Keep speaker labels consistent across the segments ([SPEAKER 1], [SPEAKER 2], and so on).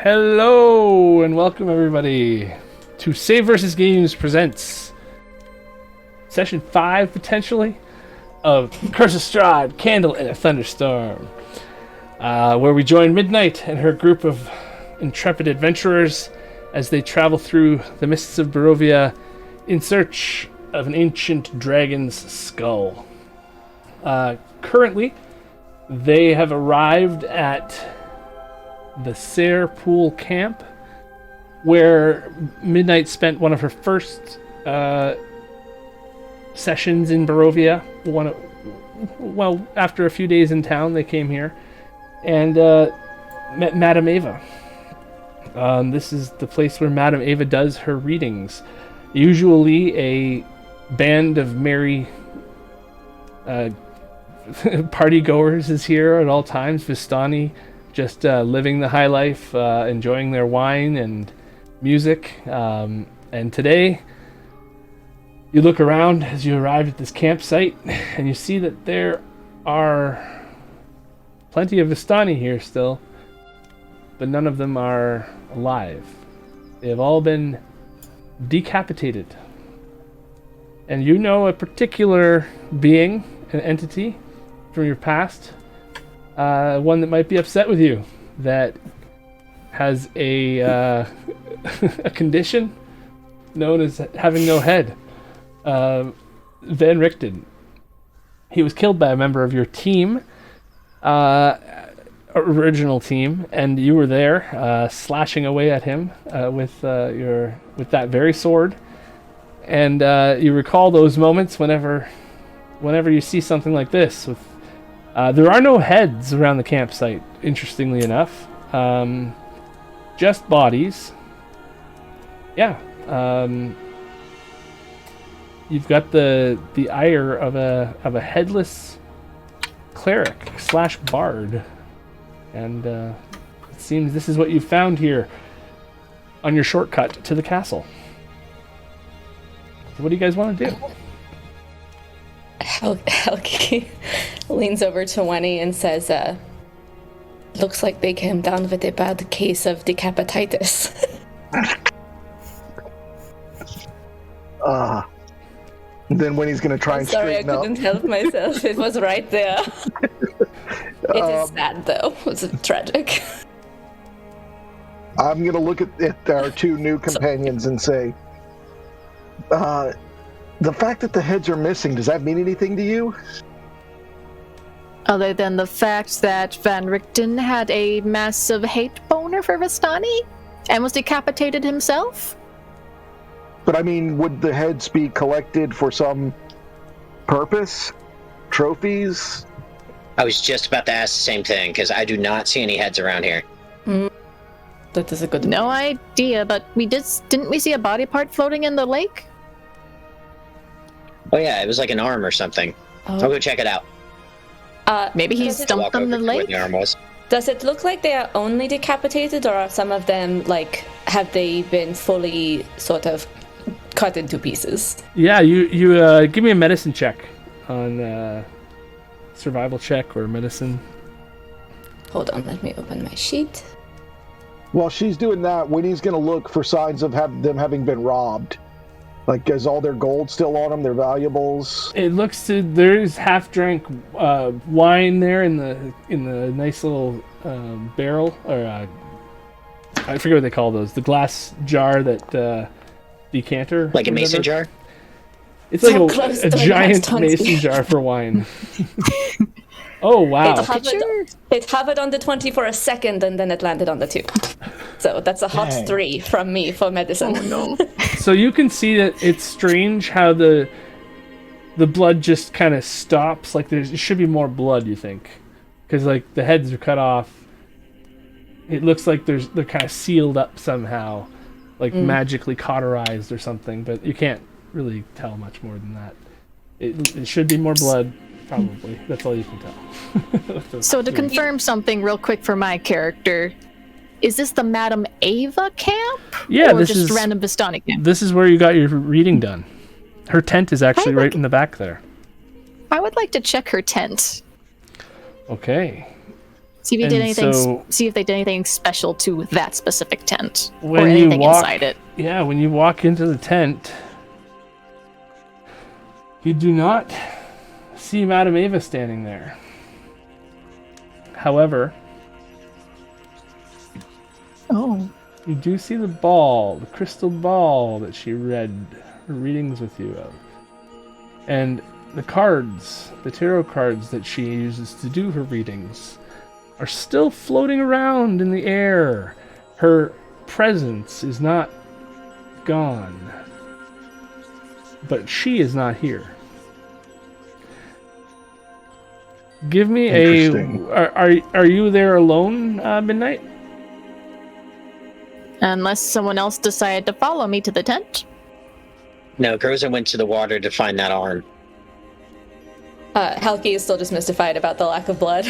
[SPEAKER 1] Hello and welcome everybody to saveVSgames presents session 5 potentially of Curse of Strahd, Candle in a Thunderstorm, where we join Midnight and her group of intrepid adventurers as they travel through the mists of Barovia in search of an ancient dragon's skull. Currently, they have arrived at the Sare Pool camp, where Midnight spent one of her first sessions in Barovia. After a few days in town, they came here and met Madame Ava. This is the place where Madame Ava does her readings. Usually a band of merry partygoers is here at all times. Vistani just living the high life, enjoying their wine and music. And today, you look around as you arrive at this campsite, and you see that there are plenty of Vistani here still, but none of them are alive. They have all been decapitated. And you know a particular being, an entity from your past, one that might be upset with you, that has a a condition known as having no head. Van Richten. He was killed by a member of your team, original team, and you were there, slashing away at him with that very sword. And you recall those moments whenever you see something like this. There are no heads around the campsite, interestingly enough. Just bodies. Yeah. You've got the ire of a headless cleric / bard. And it seems this is what you found here on your shortcut to the castle. So what do you guys want to do?
[SPEAKER 2] Helgi leans over to Wenny and says, looks like they came down with a bad case of decapititis.
[SPEAKER 3] Then Winnie's going to try and straighten up.
[SPEAKER 2] Sorry, I couldn't help myself. It was right there. It is sad, though. It's tragic.
[SPEAKER 3] I'm going to look at our two new companions and say, the fact that the heads are missing, does that mean anything to you?
[SPEAKER 4] Other than the fact that Van Richten had a massive hate boner for Vistani and was decapitated himself?
[SPEAKER 3] But I mean, would the heads be collected for some purpose? Trophies?
[SPEAKER 5] I was just about to ask the same thing, because I do not see any heads around here.
[SPEAKER 2] That is a good
[SPEAKER 4] No idea, but didn't we see a body part floating in the lake?
[SPEAKER 5] Oh yeah, it was like an arm or something. I'll go check it out.
[SPEAKER 4] Maybe he's dumped in the lake?
[SPEAKER 5] Where the arm was.
[SPEAKER 2] Does it look like they are only decapitated, or are some of them, have they been fully sort of cut into pieces?
[SPEAKER 1] Yeah, you give me a medicine check on survival check or medicine.
[SPEAKER 2] Hold on, let me open my sheet.
[SPEAKER 3] While she's doing that, Winnie's going to look for signs of them having been robbed. Like, is all their gold still on them, their valuables?
[SPEAKER 1] It looks to there's half-drank wine there in the nice little barrel, or I forget what they call those. The glass jar that decanter.
[SPEAKER 5] Like a mason jar?
[SPEAKER 1] It's like a giant mason jar for wine. Oh wow!
[SPEAKER 2] It hovered on the 20 for a second, and then it landed on the 2. So that's a hot 3 from me for medicine.
[SPEAKER 3] Oh no!
[SPEAKER 1] So you can see that it's strange how the blood just kind of stops. Like there should be more blood, you think, because like the heads are cut off. It looks like they're kind of sealed up somehow, like magically cauterized or something. But you can't really tell much more than that. It should be more blood. Probably. That's all you can tell.
[SPEAKER 4] So to confirm something real quick for my character, is this the Madame Ava camp?
[SPEAKER 1] Yeah,
[SPEAKER 4] or
[SPEAKER 1] this
[SPEAKER 4] just
[SPEAKER 1] is
[SPEAKER 4] random Vistani camp?
[SPEAKER 1] This is where you got your reading done. Her tent is actually right in the back there.
[SPEAKER 4] I would like to check her tent.
[SPEAKER 1] Okay.
[SPEAKER 4] See if he
[SPEAKER 1] And
[SPEAKER 4] did anything.
[SPEAKER 1] so-
[SPEAKER 4] See if they did anything special to that specific tent
[SPEAKER 1] When
[SPEAKER 4] or
[SPEAKER 1] you
[SPEAKER 4] anything
[SPEAKER 1] walk-
[SPEAKER 4] inside it.
[SPEAKER 1] Yeah, when you walk into the tent, you do not see Madame Ava standing there. However,
[SPEAKER 4] Oh,
[SPEAKER 1] you do see the ball, the crystal ball that she read her readings with you of. And the cards, the tarot cards that she uses to do her readings, are still floating around in the air. Her presence is not gone. But she is not here. Give me a...
[SPEAKER 3] Interesting.
[SPEAKER 1] Are you there alone, Midnight?
[SPEAKER 4] unless someone else decided to follow me to the tent.
[SPEAKER 5] No, Groza went to the water to find that arm.
[SPEAKER 2] Halki is still just mystified about the lack of blood.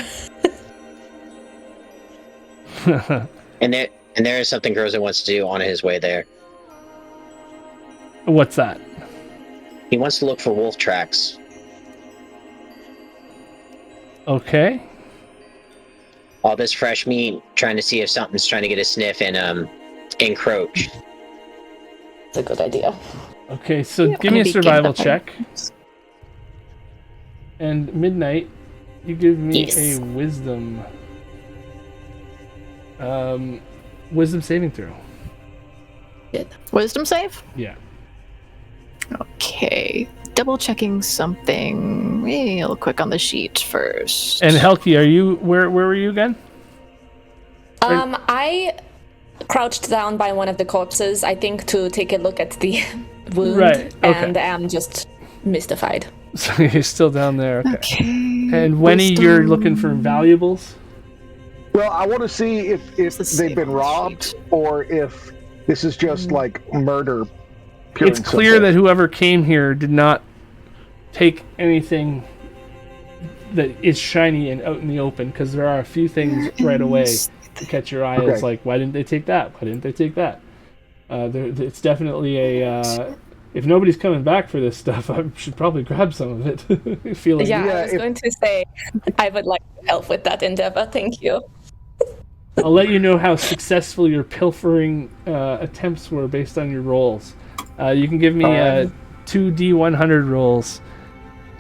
[SPEAKER 5] And there is something Groza wants to do on his way there.
[SPEAKER 1] What's that?
[SPEAKER 5] He wants to look for wolf tracks.
[SPEAKER 1] Okay.
[SPEAKER 5] All this fresh meat, trying to see if something's trying to get a sniff and encroach.
[SPEAKER 2] It's a good idea.
[SPEAKER 1] Okay, so
[SPEAKER 4] Yeah,
[SPEAKER 1] give me a
[SPEAKER 4] maybe
[SPEAKER 1] survival
[SPEAKER 4] give that
[SPEAKER 1] check. And Midnight, you give me
[SPEAKER 2] Yes.
[SPEAKER 1] a wisdom. Wisdom saving throw.
[SPEAKER 4] Wisdom save?
[SPEAKER 1] Yeah.
[SPEAKER 4] Okay. Double checking something real quick on the sheet first.
[SPEAKER 1] And Helki, are you where were you again?
[SPEAKER 2] I crouched down by one of the corpses, I think, to take a look at the wound,
[SPEAKER 1] Right, okay.
[SPEAKER 2] and am just mystified.
[SPEAKER 1] So you're still down there. Okay.
[SPEAKER 4] Okay.
[SPEAKER 1] And Wenny, you're looking for valuables?
[SPEAKER 3] Well, I want to see if
[SPEAKER 4] the
[SPEAKER 3] they've been
[SPEAKER 4] save
[SPEAKER 3] robbed
[SPEAKER 4] sheet?
[SPEAKER 3] or if this is just like murder. Pure
[SPEAKER 1] It's
[SPEAKER 3] and
[SPEAKER 1] clear
[SPEAKER 3] simple.
[SPEAKER 1] that whoever came here did not take anything that is shiny and out in the open, because there are a few things right away to catch your eye. It's
[SPEAKER 3] Okay.
[SPEAKER 1] like, why didn't they take that? Why didn't they take that? It's definitely a... if nobody's coming back for this stuff, I should probably grab some of it. Feeling
[SPEAKER 2] Yeah,
[SPEAKER 3] Yeah,
[SPEAKER 2] I was
[SPEAKER 3] if-
[SPEAKER 2] going to say I would like to help with that endeavor. Thank you.
[SPEAKER 1] I'll let you know how successful your pilfering attempts were based on your rolls. You can give me
[SPEAKER 3] Alright.
[SPEAKER 1] 2 D100 rolls.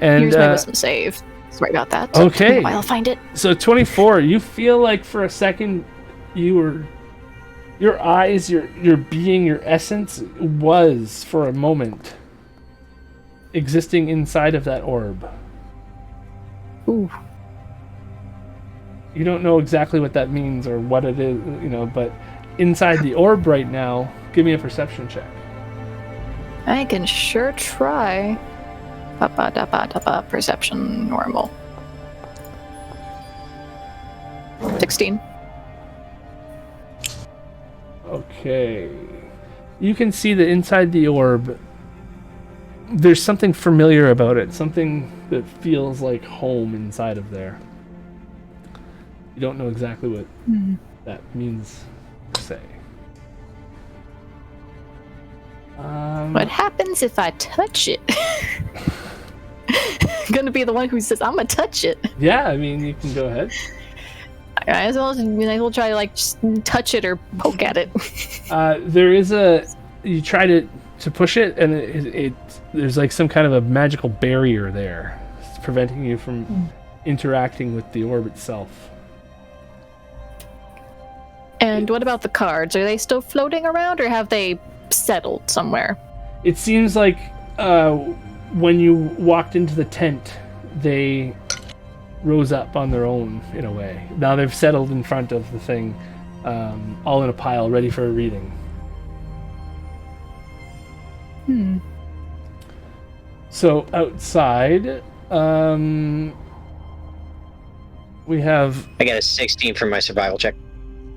[SPEAKER 1] And
[SPEAKER 4] Here's my wisdom save. Sorry about that.
[SPEAKER 1] Okay.
[SPEAKER 4] I'll find it.
[SPEAKER 1] so 24, you feel like for a second your eyes, your being, your essence was for a moment existing inside of that orb.
[SPEAKER 4] Ooh.
[SPEAKER 1] You don't know exactly what that means or what it is, but inside the orb right now, give me a perception check.
[SPEAKER 4] I can sure try. Perception normal. 16.
[SPEAKER 1] Okay. You can see that inside the orb, there's something familiar about it, something that feels like home inside of there. You don't know exactly what that means per se.
[SPEAKER 4] What happens if I touch it? Gonna be the one who says, I'm gonna touch it.
[SPEAKER 1] Yeah, I mean, you can go ahead.
[SPEAKER 4] I as well try to just touch it or poke at it.
[SPEAKER 1] There is you try to push it, and it there's like some kind of a magical barrier there. It's preventing you from interacting with the orb itself.
[SPEAKER 4] And what about the cards? Are they still floating around or have they settled somewhere?
[SPEAKER 1] It seems like when you walked into the tent, they rose up on their own in a way. Now they've settled in front of the thing, all in a pile, ready for a reading. So outside, we have...
[SPEAKER 5] I got a 16 for my survival check.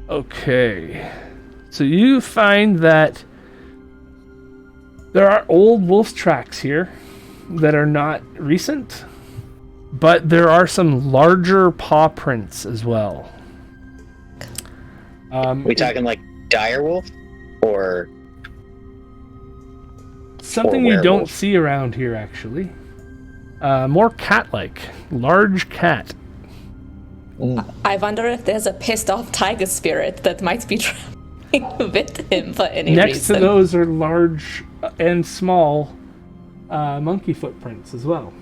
[SPEAKER 1] Okay. So you find that there are old wolf tracks here that are not recent, but there are some larger paw prints as well.
[SPEAKER 5] We talking like direwolf or
[SPEAKER 1] Something
[SPEAKER 5] or
[SPEAKER 1] you don't
[SPEAKER 5] werewolf?
[SPEAKER 1] see around here, actually. More cat-like. Large cat.
[SPEAKER 2] I wonder if there's a pissed off tiger spirit that might be trying with him for any
[SPEAKER 1] Next
[SPEAKER 2] reason.
[SPEAKER 1] to those are large and small monkey footprints as well.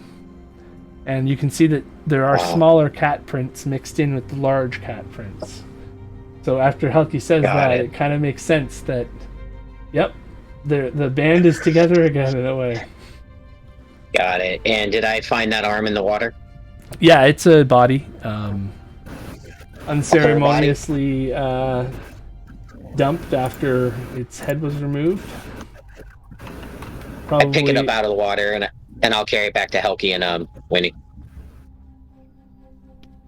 [SPEAKER 1] And you can see that there are smaller cat prints mixed in with the large cat prints. So after Helki says it kind of makes sense that, yep, the band is together again in a way.
[SPEAKER 5] Got it. And did I find that arm in the water?
[SPEAKER 1] Yeah, it's a body. Unceremoniously dumped after its head was removed. Probably...
[SPEAKER 5] I pick it up out of the water and I'll carry it back to Helki and Winnie.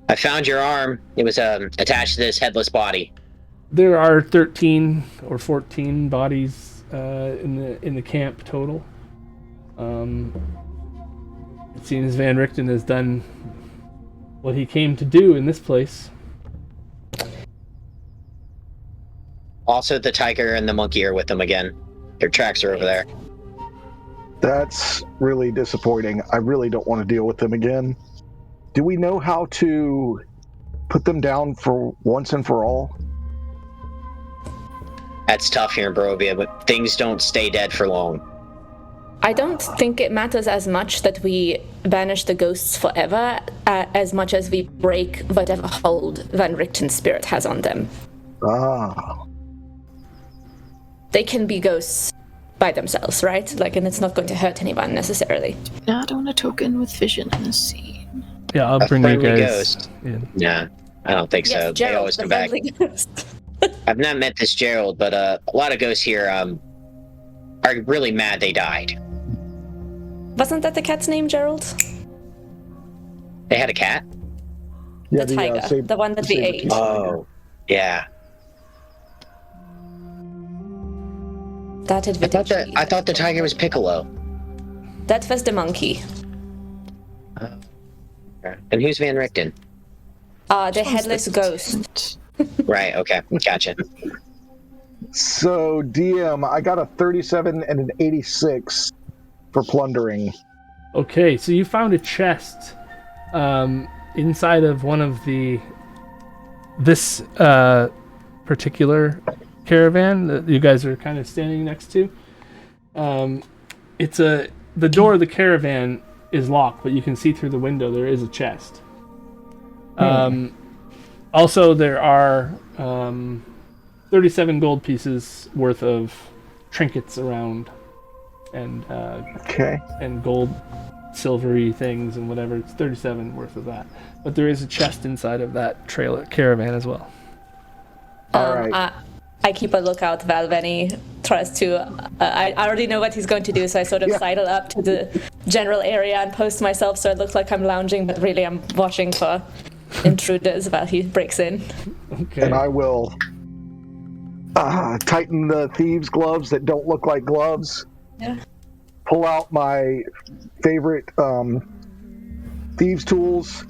[SPEAKER 5] I found your arm. It was attached to this headless body.
[SPEAKER 1] There are 13 or 14 bodies in the camp total. It seems Van Richten has done what he came to do in this place.
[SPEAKER 5] Also, the tiger and the monkey are with them again. Their tracks are over there.
[SPEAKER 3] That's really disappointing. I really don't want to deal with them again. Do we know how to put them down for once and for all?
[SPEAKER 5] That's tough here in Barovia, but things don't stay dead for long.
[SPEAKER 2] I don't think it matters as much that we banish the ghosts forever, as much as we break whatever hold Van Richten's spirit has on them.
[SPEAKER 3] Ah.
[SPEAKER 2] They can be ghosts by themselves, right? And it's not going to hurt anyone necessarily.
[SPEAKER 4] Not on a token with vision in the scene.
[SPEAKER 1] Yeah, I'll bring you guys in.
[SPEAKER 5] Nah, I don't think so.
[SPEAKER 2] Yes,
[SPEAKER 5] They
[SPEAKER 2] Gerald,
[SPEAKER 5] always
[SPEAKER 2] the
[SPEAKER 5] come back.
[SPEAKER 2] friendly ghost.
[SPEAKER 5] I've not met this Gerald, but a lot of ghosts here are really mad they died.
[SPEAKER 2] Wasn't that the cat's name, Gerald?
[SPEAKER 5] They had a cat?
[SPEAKER 3] Yeah,
[SPEAKER 2] The tiger, the one that we ate.
[SPEAKER 5] Oh, yeah.
[SPEAKER 2] That had
[SPEAKER 5] I thought the tiger was Piccolo.
[SPEAKER 2] That was the monkey.
[SPEAKER 5] And who's Van Richten?
[SPEAKER 2] The headless ghost.
[SPEAKER 5] Right, okay, gotcha.
[SPEAKER 3] So, DM, I got a 37 and an 86 for plundering.
[SPEAKER 1] Okay, so you found a chest inside of one of this particular caravan that you guys are kind of standing next to. The door of the caravan is locked, but you can see through the window there is a chest. Also, there are 37 gold pieces worth of trinkets around, and and gold, silvery things and whatever. It's 37 worth of that. But there is a chest inside of that caravan as well.
[SPEAKER 3] All right.
[SPEAKER 2] I keep a lookout. Valveni tries to. I already know what he's going to do, so I sort of sidle up to the general area and post myself so it looks like I'm lounging, but really I'm watching for intruders while he breaks in.
[SPEAKER 1] Okay.
[SPEAKER 3] And I will tighten the thieves' gloves that don't look like gloves.
[SPEAKER 2] Yeah.
[SPEAKER 3] Pull out my favorite thieves' tools,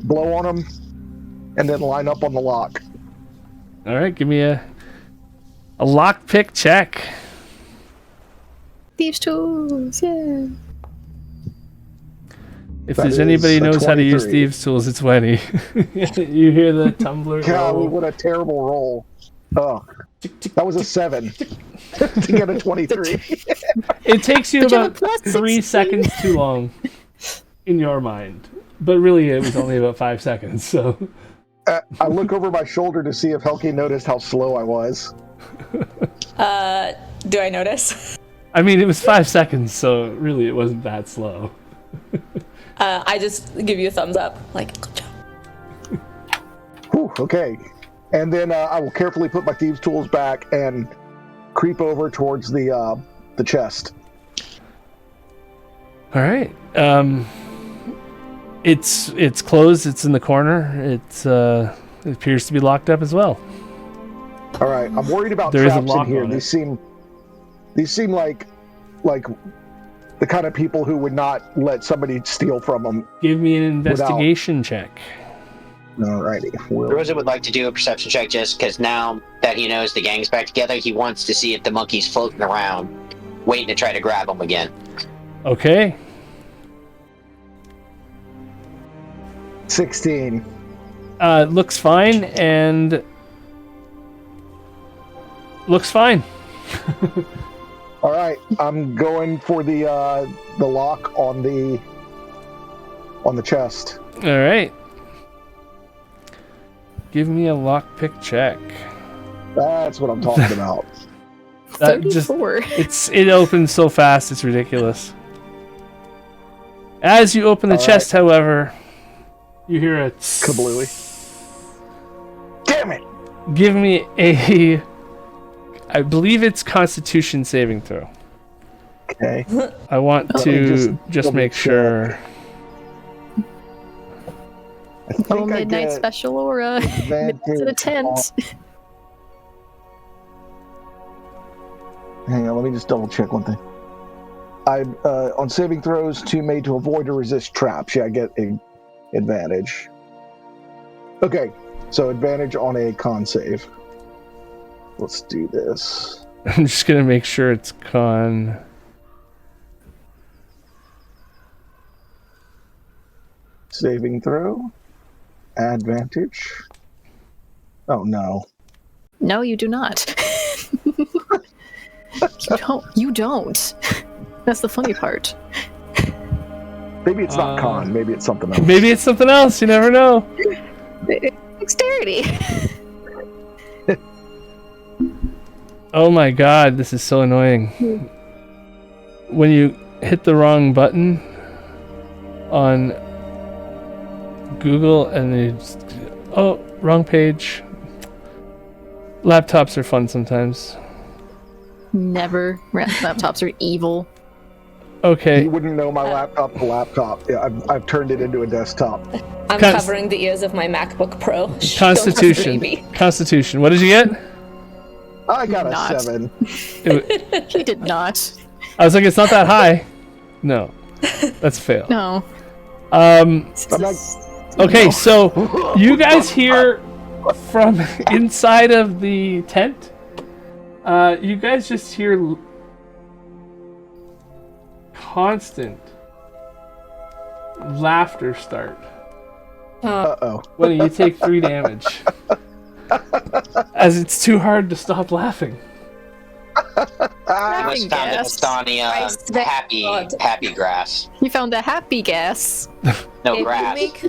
[SPEAKER 3] blow on them, and then line up on the lock.
[SPEAKER 1] All right, give me a lockpick check.
[SPEAKER 4] Thieves' tools, yeah.
[SPEAKER 1] If
[SPEAKER 3] That
[SPEAKER 1] there's
[SPEAKER 3] is
[SPEAKER 1] anybody
[SPEAKER 3] a
[SPEAKER 1] who knows how to use
[SPEAKER 3] 23.
[SPEAKER 1] thieves' tools, it's Wenny. You hear the tumbler
[SPEAKER 3] God,
[SPEAKER 1] roll.
[SPEAKER 3] what a terrible roll. Oh, that was a 7 to get a 23.
[SPEAKER 1] It takes you
[SPEAKER 4] But you have
[SPEAKER 1] about
[SPEAKER 4] a plus
[SPEAKER 1] 3
[SPEAKER 4] 16.
[SPEAKER 1] seconds too long in your mind. But really, it was only about 5 seconds, so...
[SPEAKER 3] I look over my shoulder to see if Helki noticed how slow I was.
[SPEAKER 2] Do I notice?
[SPEAKER 1] I mean, it was 5 seconds, so really it wasn't that slow.
[SPEAKER 2] I just give you a thumbs up. Good job.
[SPEAKER 3] Whew, okay. And then I will carefully put my thieves' tools back and creep over towards the chest.
[SPEAKER 1] All right. It's closed. It's in the corner. It appears to be locked up as well.
[SPEAKER 3] All right. I'm worried about
[SPEAKER 1] There is a
[SPEAKER 3] traps
[SPEAKER 1] lock
[SPEAKER 3] in here.
[SPEAKER 1] on it.
[SPEAKER 3] These seem like the kind of people who would not let somebody steal from them.
[SPEAKER 1] Give me an investigation check.
[SPEAKER 3] Alrighty.
[SPEAKER 5] Rosa would like to do a perception check just because now that he knows the gang's back together, he wants to see if the monkey's floating around, waiting to try to grab him again.
[SPEAKER 1] Okay.
[SPEAKER 3] 16.
[SPEAKER 1] Looks fine and looks fine.
[SPEAKER 3] All right, I'm going for the lock on the chest.
[SPEAKER 1] All right. Give me a lockpick check.
[SPEAKER 3] That's what I'm talking about.
[SPEAKER 4] 34.
[SPEAKER 1] It opens so fast, it's ridiculous. As you open the chest, however, you hear a
[SPEAKER 3] Kablooey. Damn it!
[SPEAKER 1] Give me a, I believe it's Constitution saving throw.
[SPEAKER 3] Okay.
[SPEAKER 1] I want to just make sure.
[SPEAKER 4] Oh, midnight special aura. It's in a tent.
[SPEAKER 3] Hang on, let me just double check one thing. On saving throws, 2 made to avoid or resist traps. Yeah, I get an advantage. Okay, so advantage on a con save. Let's do this.
[SPEAKER 1] I'm just gonna make sure it's con.
[SPEAKER 3] Saving throw. Advantage. Oh no.
[SPEAKER 4] No, you do not. You don't. That's the funny part.
[SPEAKER 3] Maybe it's not con. Maybe it's something else.
[SPEAKER 1] Maybe it's something else. You never know.
[SPEAKER 4] Dexterity.
[SPEAKER 1] Oh my god, this is so annoying. When you hit the wrong button on Google and you just, oh, wrong page. Laptops are fun sometimes.
[SPEAKER 4] Never. Laptops are evil.
[SPEAKER 1] Okay.
[SPEAKER 3] You wouldn't know my laptop's a laptop. Yeah, I've turned it into a desktop.
[SPEAKER 2] I'm covering the ears of my MacBook Pro.
[SPEAKER 1] Constitution. Constitution. What did you get?
[SPEAKER 3] I got a 7.
[SPEAKER 4] He did not.
[SPEAKER 1] I was like, it's not that high. No. That's a fail.
[SPEAKER 4] No.
[SPEAKER 1] Okay, so you guys hear from inside of the tent. You guys just hear constant laughter start.
[SPEAKER 3] Uh-oh.
[SPEAKER 1] When you take 3 damage. As it's too hard to stop laughing.
[SPEAKER 5] You must found a Vistani happy grass.
[SPEAKER 4] You found a happy gas.
[SPEAKER 5] No grass.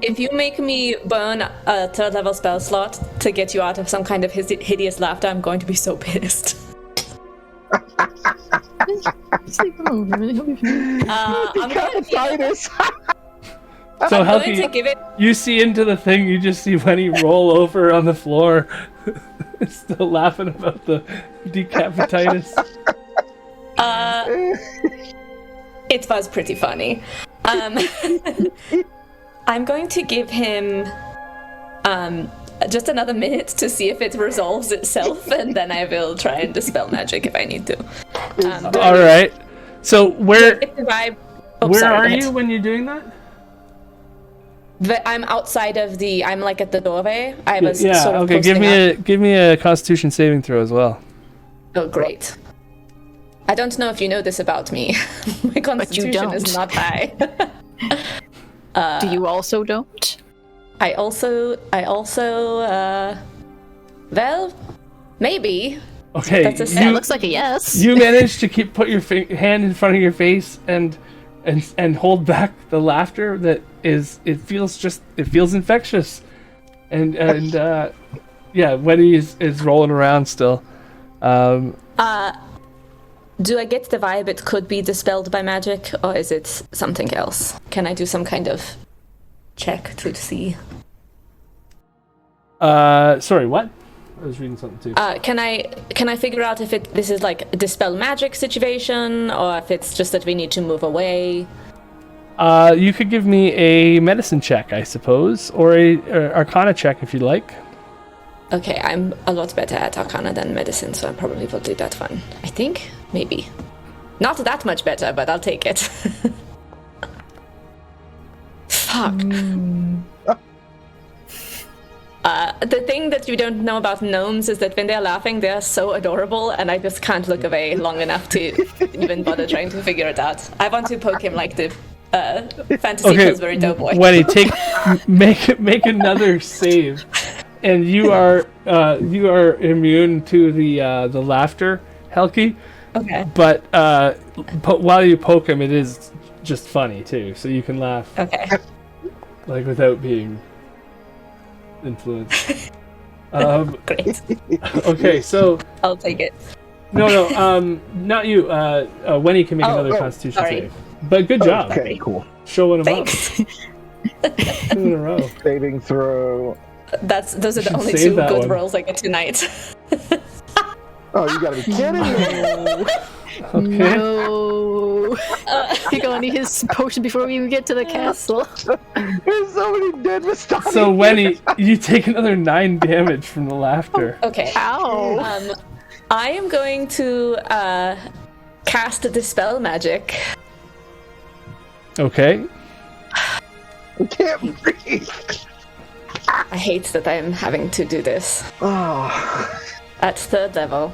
[SPEAKER 2] If you make me burn a 3rd level spell slot to get you out of some kind of hideous laughter, I'm going to be so pissed.
[SPEAKER 4] I'm
[SPEAKER 1] So Helgi, you see into the thing, you just see Wenny roll over on the floor, still laughing about the decapititis.
[SPEAKER 2] It was pretty funny. I'm going to give him just another minute to see if it resolves itself, and then I will try and dispel magic if I need to.
[SPEAKER 1] All right. So where
[SPEAKER 2] are
[SPEAKER 1] you when you're doing that?
[SPEAKER 2] I'm outside of the. I'm like at the doorway. I was
[SPEAKER 1] yeah.
[SPEAKER 2] sort of
[SPEAKER 1] Okay. Give me a Constitution saving throw as well.
[SPEAKER 2] Oh, great. I don't know if you know this about me. My Constitution is not high.
[SPEAKER 4] Do you also don't?
[SPEAKER 2] I also. Well, maybe.
[SPEAKER 1] Okay.
[SPEAKER 4] That looks like a yes.
[SPEAKER 1] You managed to put your hand in front of your face and hold back the laughter that is. It feels infectious, and yeah, Wendy is rolling around still.
[SPEAKER 2] Do I get the vibe it could be dispelled by magic, or is it something else? Can I do some kind of check to see?
[SPEAKER 1] Sorry, what? I was reading something too.
[SPEAKER 2] Can I figure out if this is like a dispel magic situation, or if it's just that we need to move away?
[SPEAKER 1] You could give me a medicine check, I suppose, or a Arcana check if you'd like.
[SPEAKER 2] Okay, I'm a lot better at Arcana than medicine, so I probably will do that one. I think, maybe. Not that much better, but I'll take it. Fuck. The thing that you don't know about gnomes is that when they're laughing, they're so adorable, and I just can't look away long enough to even bother trying to figure it out. I want to poke him like the Fantasy Pillsbury Doughboy.
[SPEAKER 1] Wenny, make another save, and you are immune to the laughter, Helki.
[SPEAKER 2] Okay.
[SPEAKER 1] But while you poke him, it is just funny too, so you can laugh.
[SPEAKER 2] Okay.
[SPEAKER 1] Like without being influenced.
[SPEAKER 2] Great.
[SPEAKER 1] Okay, so
[SPEAKER 2] I'll take it.
[SPEAKER 1] no, not you. Wenny can make another Constitution
[SPEAKER 2] sorry.
[SPEAKER 1] save. But good job.
[SPEAKER 3] Okay, cool.
[SPEAKER 1] Showing him
[SPEAKER 2] Thanks.
[SPEAKER 1] up 2 in a row.
[SPEAKER 3] Saving throw.
[SPEAKER 2] Those are the
[SPEAKER 1] should
[SPEAKER 2] only
[SPEAKER 1] save
[SPEAKER 2] 2
[SPEAKER 1] that
[SPEAKER 2] good
[SPEAKER 1] one.
[SPEAKER 2] rolls I get tonight.
[SPEAKER 3] Oh, you gotta be kidding me!
[SPEAKER 1] Okay.
[SPEAKER 4] No. You're gonna need his potion before we even get to the castle.
[SPEAKER 3] There's so many dead Vistani.
[SPEAKER 1] So Wenny, you take another 9 damage from the laughter.
[SPEAKER 2] Okay.
[SPEAKER 4] Ow.
[SPEAKER 2] I am going to cast Dispel Magic.
[SPEAKER 1] Okay.
[SPEAKER 3] I can't breathe.
[SPEAKER 2] I hate that I'm having to do this.
[SPEAKER 3] Oh.
[SPEAKER 2] At 3rd level.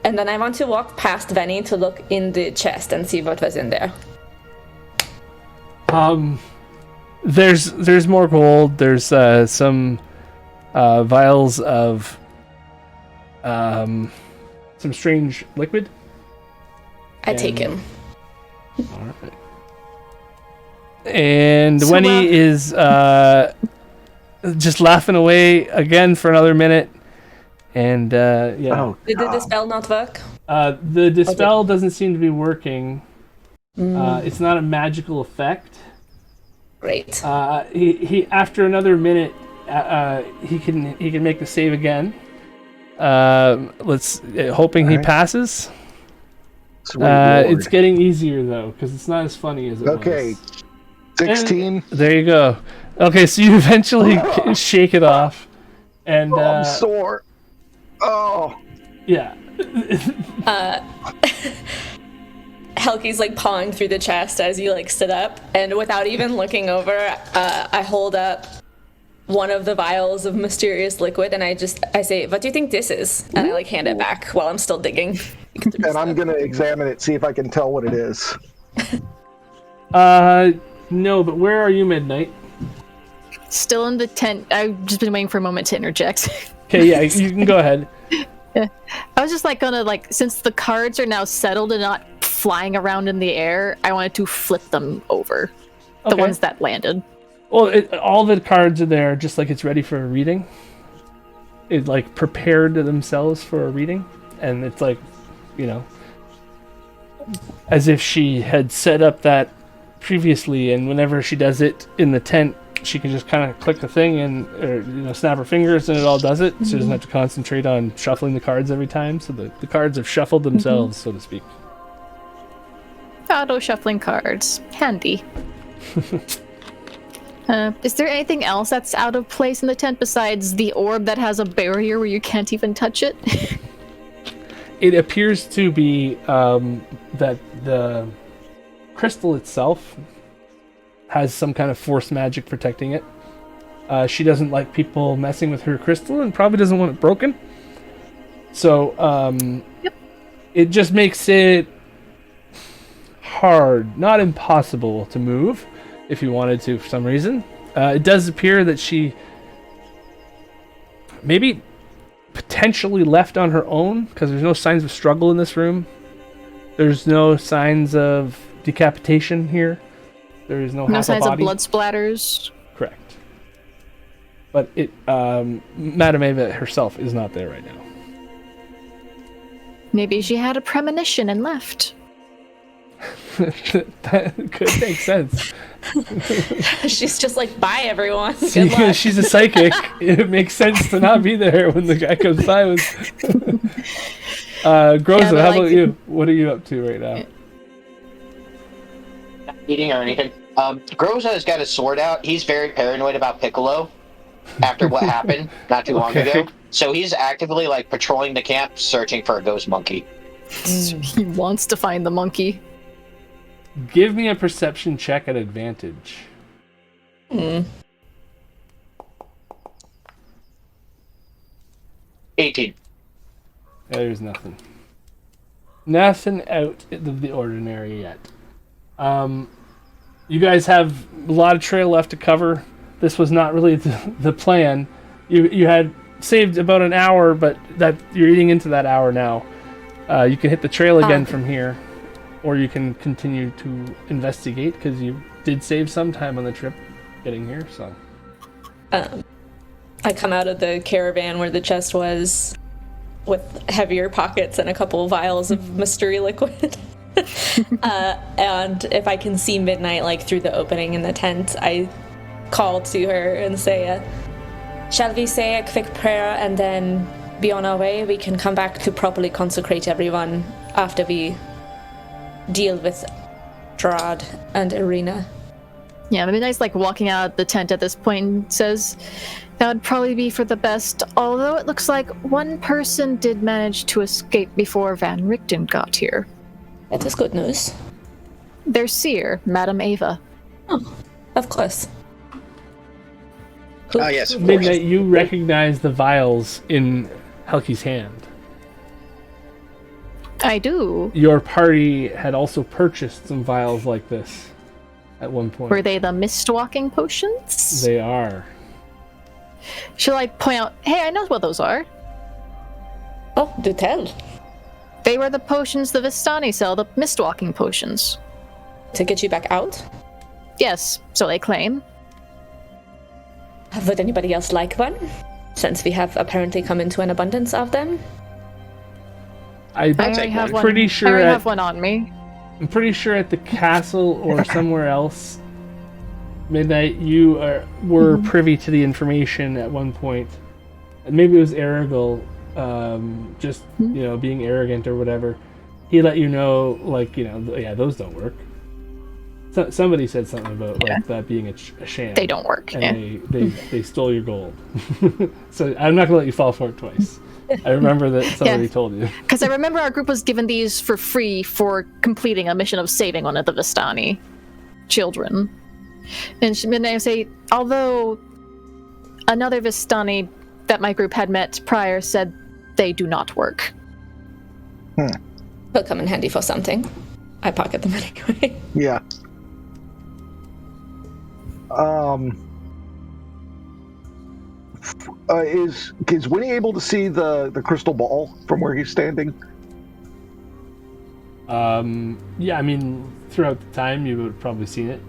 [SPEAKER 2] And then I want to walk past Venny to look in the chest and see what was in there.
[SPEAKER 1] There's more gold. There's some vials of some strange liquid.
[SPEAKER 2] I take him.
[SPEAKER 1] Alright. And
[SPEAKER 4] So,
[SPEAKER 1] Wenny is just laughing away again for another minute. And yeah.
[SPEAKER 3] Oh,
[SPEAKER 2] Did the Dispel not work?
[SPEAKER 1] The dispel doesn't seem to be working. It's not a magical effect.
[SPEAKER 2] Great.
[SPEAKER 1] He after another minute, he can make the save again. Hoping he passes.
[SPEAKER 3] sweet Lord.
[SPEAKER 1] It's getting easier though, because it's not as funny as it
[SPEAKER 3] Okay.
[SPEAKER 1] was.
[SPEAKER 3] 16.
[SPEAKER 1] There you go. Okay, so you eventually shake it off, and
[SPEAKER 3] I'm sore. Oh.
[SPEAKER 1] yeah.
[SPEAKER 2] Helki's like pawing through the chest as you like sit up, and without even looking over, I hold up one of the vials of mysterious liquid, and I say, "What do you think this is?" And I like hand it back while I'm still digging.
[SPEAKER 3] And I'm gonna examine it, see if I can tell what it is.
[SPEAKER 1] No, but where are you, Midnight?
[SPEAKER 4] Still in the tent. I've just been waiting for a moment to interject.
[SPEAKER 1] Okay, yeah, you can go ahead.
[SPEAKER 4] I was just like gonna since the cards are now settled and not flying around in the air, I wanted to flip them over. The
[SPEAKER 1] Okay.
[SPEAKER 4] ones that landed.
[SPEAKER 1] Well, all the cards are there, just like it's ready for a reading. It like prepared themselves for a reading, and it's like, as if she had set up that previously, and whenever she does it in the tent, she can just kind of click the thing and snap her fingers, and it all does it. She doesn't have to concentrate on shuffling the cards every time. So the cards have shuffled themselves, so to speak.
[SPEAKER 4] Auto shuffling cards. Handy. Is there anything else that's out of place in the tent besides the orb that has a barrier where you can't even touch it?
[SPEAKER 1] It appears to be that the crystal itself has some kind of force magic protecting it. She doesn't like people messing with her crystal and probably doesn't want it broken. So it just makes it hard, not impossible, to move if you wanted to for some reason. It does appear that she maybe potentially left on her own, because there's no signs of struggle in this room. There's no signs of decapitation here. There is no
[SPEAKER 4] signs
[SPEAKER 1] body.
[SPEAKER 4] of blood splatters.
[SPEAKER 1] Correct. But Madame Ava herself is not there right now.
[SPEAKER 4] Maybe she had a premonition and left.
[SPEAKER 1] That could make sense.
[SPEAKER 2] She's just like, "Bye, everyone. Good
[SPEAKER 1] See,
[SPEAKER 2] luck."
[SPEAKER 1] she's a psychic. It makes sense to not be there when the guy comes by with. Groza,
[SPEAKER 4] but
[SPEAKER 1] how about you? What are you up to right now?
[SPEAKER 5] Eating or anything. Groza has got his sword out. He's very paranoid about Piccolo after what happened not too long ago. So he's actively patrolling the camp, searching for a ghost monkey.
[SPEAKER 4] He wants to find the monkey.
[SPEAKER 1] Give me a perception check at advantage.
[SPEAKER 5] 18.
[SPEAKER 1] There's nothing. Nothing out of the ordinary yet. You guys have a lot of trail left to cover. This was not really the plan. You had saved about an hour, but that you're eating into that hour now. You can hit the trail again from here, or you can continue to investigate because you did save some time on the trip getting here. So,
[SPEAKER 2] I come out of the caravan where the chest was, with heavier pockets and a couple vials of mystery liquid. And if I can see Midnight like through the opening in the tent, I call to her and say, "Shall we say a quick prayer and then be on our way? We can come back to properly consecrate everyone after we deal with Strahd and Irina."
[SPEAKER 4] Yeah, Midnight's like walking out of the tent at this point and says, "That would probably be for the best, although it looks like one person did manage to escape before Van Richten got here.
[SPEAKER 2] That is good news.
[SPEAKER 4] Their seer, Madame Ava."
[SPEAKER 2] Oh, of course.
[SPEAKER 5] Oh, yes, of course.
[SPEAKER 1] Midnight, you recognize the vials in Helki's hand.
[SPEAKER 4] I do.
[SPEAKER 1] Your party had also purchased some vials like this at one point.
[SPEAKER 4] Were they the mist-walking potions?
[SPEAKER 1] They are.
[SPEAKER 4] She'll like point out, "Hey, I know what those are.
[SPEAKER 2] Oh, do tell.
[SPEAKER 4] They were the potions the Vistani sell, the mist-walking potions."
[SPEAKER 2] To get you back out?
[SPEAKER 4] Yes, so they claim.
[SPEAKER 2] Would anybody else like one? Since we have apparently come into an abundance of them.
[SPEAKER 1] I'm
[SPEAKER 4] I already have one.
[SPEAKER 1] pretty sure
[SPEAKER 4] I already
[SPEAKER 1] at,
[SPEAKER 4] have one on me.
[SPEAKER 1] I'm pretty sure at the castle or somewhere else, Midnight, you were privy to the information at one point. And maybe it was Aragil, just being arrogant or whatever. He let you know, like, yeah, those don't work. So, somebody said something about like that being a sham.
[SPEAKER 4] They don't work.
[SPEAKER 1] And they stole your gold. So I'm not gonna let you fall for it twice. I remember that somebody told you.
[SPEAKER 4] Because I remember our group was given these for free for completing a mission of saving one of the Vistani children. And I say, although another Vistani that my group had met prior said they do not work.
[SPEAKER 2] They'll come in handy for something. I pocket them anyway.
[SPEAKER 3] Yeah. Is Winnie able to see the crystal ball from where he's standing?
[SPEAKER 1] Yeah, I mean, throughout the time you would have probably seen it.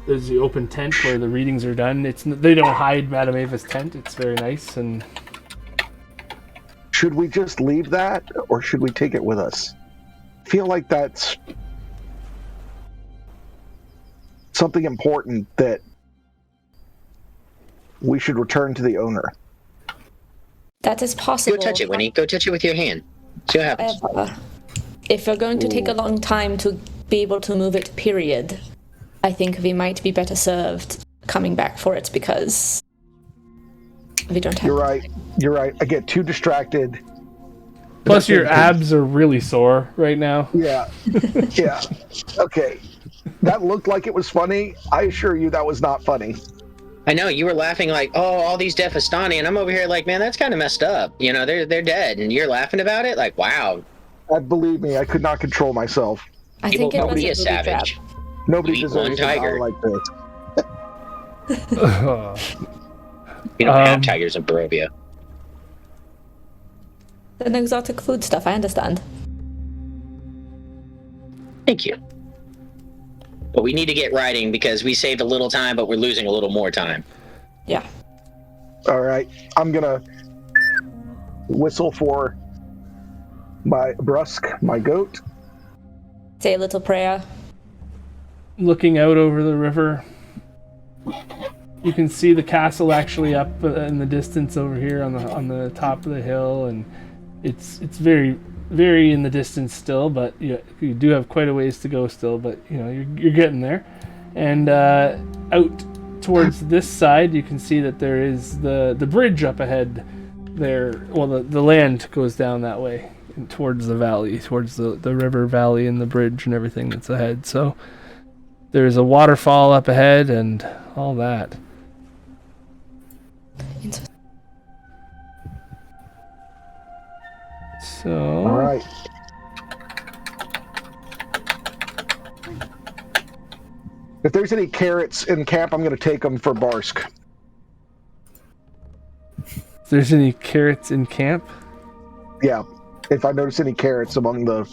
[SPEAKER 1] There's the open tent where the readings are done. They don't hide Madame Ava's tent. It's very nice. And
[SPEAKER 3] should we just leave that, or should we take it with us? I feel like that's something important that we should return to the owner.
[SPEAKER 2] That is possible.
[SPEAKER 5] Go touch it, Winnie. Go touch it with your hand. See what happens.
[SPEAKER 2] However, if you're going to take a long time to be able to move it, period, I think we might be better served coming back for it because we don't have...
[SPEAKER 3] You're right. I get too distracted.
[SPEAKER 1] plus your abs are really sore right now.
[SPEAKER 3] Yeah. Yeah. Okay. That looked like it was funny. I assure you that was not funny.
[SPEAKER 5] I know, you were laughing like, oh, all these Defistani, and I'm over here like, man, that's kind of messed up. They're dead, and you're laughing about it? Like, wow.
[SPEAKER 3] Believe me, I could not control myself.
[SPEAKER 2] I think it was
[SPEAKER 5] be
[SPEAKER 2] a
[SPEAKER 5] a savage.
[SPEAKER 3] Nobody
[SPEAKER 5] You eat
[SPEAKER 3] deserves
[SPEAKER 5] one
[SPEAKER 3] an hour
[SPEAKER 5] tiger.
[SPEAKER 3] like this.
[SPEAKER 5] You don't have tigers in Barovia.
[SPEAKER 2] An exotic food stuff, I understand.
[SPEAKER 5] Thank you. But we need to get riding because we saved a little time, but we're losing a little more time.
[SPEAKER 2] Yeah.
[SPEAKER 3] All right. I'm going to whistle for my Brusque, my goat.
[SPEAKER 2] Say a little prayer.
[SPEAKER 1] Looking out over the river, you can see the castle actually up in the distance over here on the top of the hill, and it's very, very in the distance still, but you do have quite a ways to go still, but you're getting there. And out towards this side, you can see that there is the bridge up ahead there. Well, the land goes down that way and towards the valley, towards the river valley and the bridge and everything that's ahead. So there's a waterfall up ahead and all that. So
[SPEAKER 3] All right. If there's any carrots in camp, I'm going to take them for Barsk.
[SPEAKER 1] If there's any carrots in camp?
[SPEAKER 3] Yeah, if I notice any carrots among the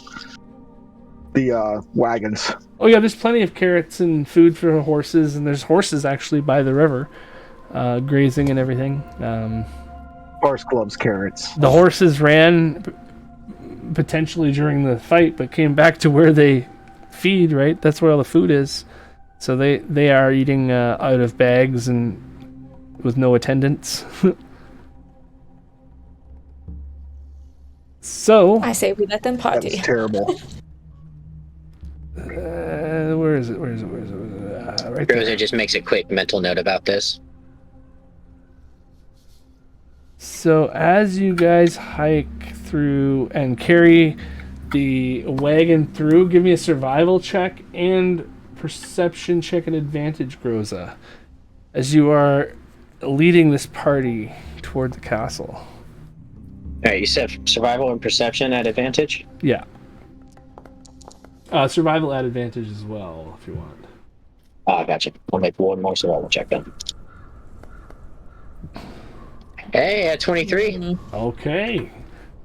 [SPEAKER 3] wagons.
[SPEAKER 1] Oh yeah, there's plenty of carrots and food for horses, and there's horses actually by the river, grazing and everything.
[SPEAKER 3] Barsk loves carrots.
[SPEAKER 1] The horses ran potentially during the fight, but came back to where they feed, right? That's where all the food is. So they are eating out of bags and with no attendants. So
[SPEAKER 2] I say we let them party.
[SPEAKER 3] That's terrible.
[SPEAKER 1] Where is it? Right there.
[SPEAKER 5] Rosa just makes a quick mental note about this.
[SPEAKER 1] So as you guys hike through and carry the wagon through, give me a survival check and perception check and advantage, Groza, as you are leading this party toward the castle.
[SPEAKER 5] Alright, you said survival and perception at advantage?
[SPEAKER 1] Yeah. Survival at advantage as well, if you want.
[SPEAKER 5] Gotcha. I'll make one more survival check then. Hey, at 23.
[SPEAKER 1] Okay.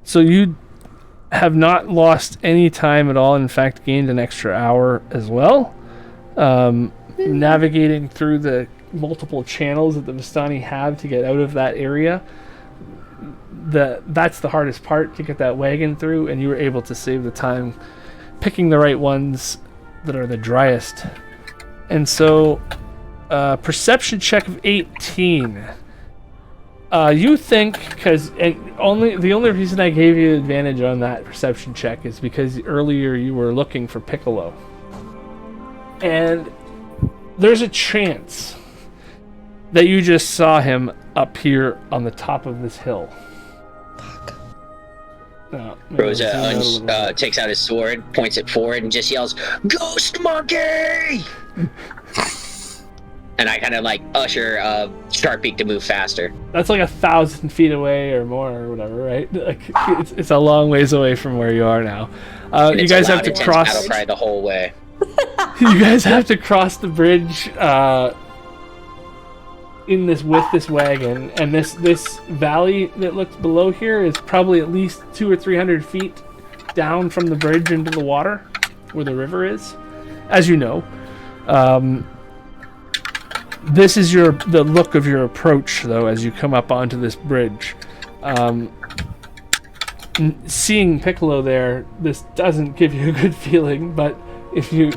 [SPEAKER 1] So you have not lost any time at all. In fact, gained an extra hour as well. Navigating through the multiple channels that the Vistani have to get out of that area. That's the hardest part, to get that wagon through, and you were able to save the time picking the right ones that are the driest. And so, perception check of 18. You think, because the only reason I gave you advantage on that perception check is because earlier you were looking for Piccolo. And there's a chance that you just saw him up here on the top of this hill.
[SPEAKER 5] Rosa takes out his sword, points it forward, and just yells, "Ghost monkey!" And I kind of like usher Sharpbeak to move faster.
[SPEAKER 1] That's like 1,000 feet away or more or whatever, right? Like it's a long ways away from where you are now. You guys have to cross.
[SPEAKER 5] Battle cry the whole way.
[SPEAKER 1] You guys have to cross the bridge with this wagon, and this valley that looks below here is probably at least 200 or 300 feet down from the bridge into the water, where the river is, as you know. This is the look of your approach, though, as you come up onto this bridge. Seeing Piccolo there, this doesn't give you a good feeling, but if you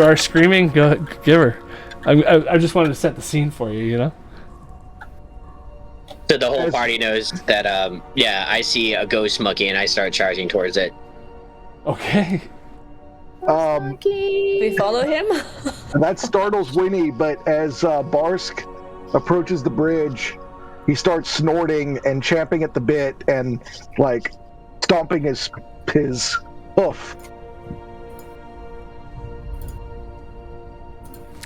[SPEAKER 1] are screaming, go give her. I just wanted to set the scene for you, you know?
[SPEAKER 5] So the whole party knows that, I see a ghost monkey and I start charging towards it.
[SPEAKER 1] Okay.
[SPEAKER 2] We follow him?
[SPEAKER 3] That startles Winnie, but as Barsk approaches the bridge, he starts snorting and champing at the bit and, like, stomping his hoof.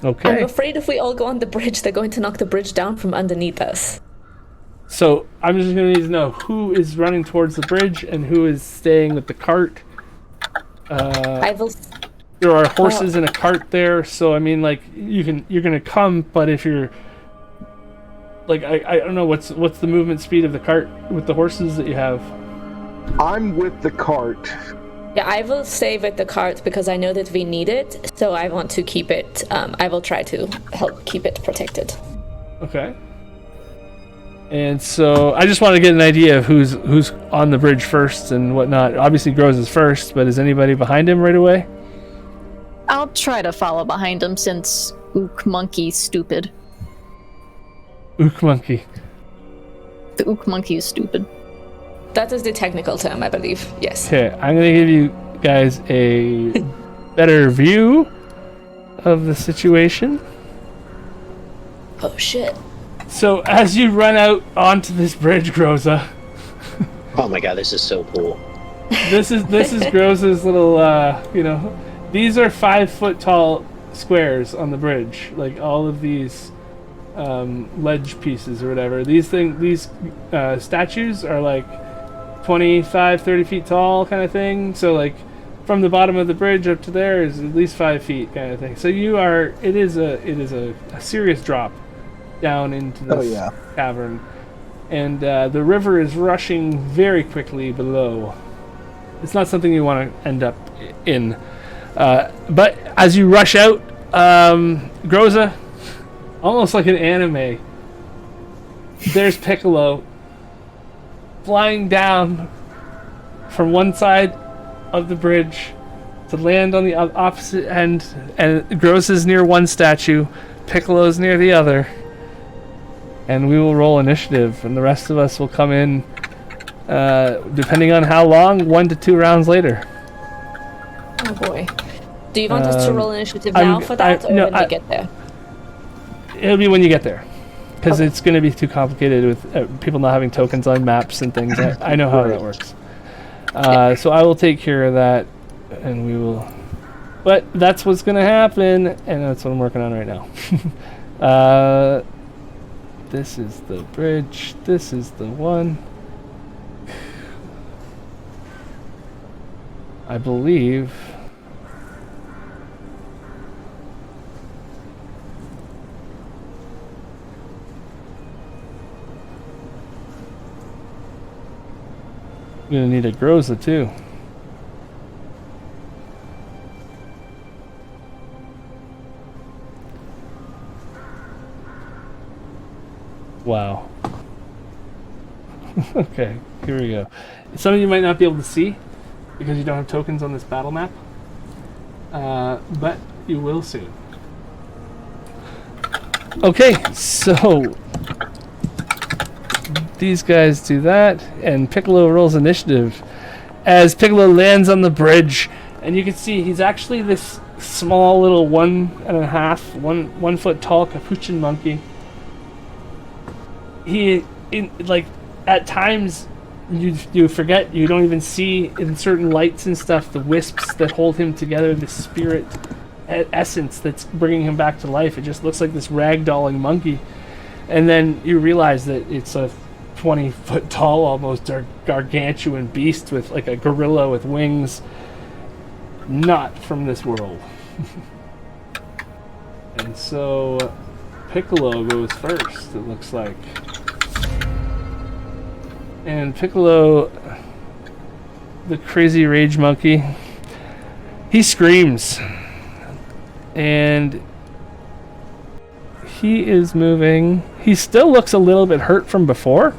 [SPEAKER 1] Okay.
[SPEAKER 2] I'm afraid if we all go on the bridge, they're going to knock the bridge down from underneath us.
[SPEAKER 1] So I'm just going to need to know who is running towards the bridge and who is staying with the cart. There are horses in a cart there, so I mean, like, you're gonna come, but if you're like, I don't know what's the movement speed of the cart with the horses that you have.
[SPEAKER 3] I'm with the cart.
[SPEAKER 2] Yeah, I will stay with the cart because I know that we need it, so I want to keep it. I will try to help keep it protected.
[SPEAKER 1] Okay. And so I just want to get an idea of who's on the bridge first and whatnot. Obviously, Grows is first, but is anybody behind him right away?
[SPEAKER 4] I'll try to follow behind him since Ook Monkey's stupid.
[SPEAKER 1] Ook Monkey.
[SPEAKER 4] The Ook Monkey is stupid.
[SPEAKER 2] That is the technical term, I believe. Yes.
[SPEAKER 1] Okay, I'm going to give you guys a better view of the situation.
[SPEAKER 2] Oh, shit.
[SPEAKER 1] So as you run out onto this bridge, Groza.
[SPEAKER 5] Oh my god, this is so cool.
[SPEAKER 1] This is Groza's little, these are 5 foot tall squares on the bridge. Like all of these ledge pieces or whatever. These statues are like 25, 30 feet tall kind of thing. So like from the bottom of the bridge up to there is at least 5 feet, kind of thing. So you are. It is a serious drop down into this cavern, and the river is rushing very quickly below. It's not something you want to end up in. But as you rush out, Groza, almost like an anime, there's Piccolo flying down from one side of the bridge to land on the opposite end, and Groza's near one statue, Piccolo's near the other, and we will roll initiative, and the rest of us will come in, depending on how long, 1 to 2 rounds later.
[SPEAKER 2] Oh boy. Do you want us to roll initiative now for that, or when we get there?
[SPEAKER 1] It'll be when you get there, because it's going to be too complicated with people not having tokens on maps and things. I know how that works. So I will take care of that, and we will... But that's what's going to happen, and that's what I'm working on right now. This is the bridge. This is the one. I believe... I'm gonna need a Groza too. Wow. Okay, here we go. Some of you might not be able to see because you don't have tokens on this battle map, but you will soon. Okay, so these guys do that, and Piccolo rolls initiative as Piccolo lands on the bridge, and you can see he's actually this small little 1 foot tall capuchin monkey. At times you forget, you don't even see in certain lights and stuff the wisps that hold him together, the spirit essence that's bringing him back to life. It just looks like this ragdolling monkey, and then you realize that it's a 20-foot tall, almost gargantuan beast with like a gorilla with wings, not from this world. And so Piccolo goes first, it looks like. And Piccolo, the crazy rage monkey, he screams, and he is moving. He still looks a little bit hurt from before.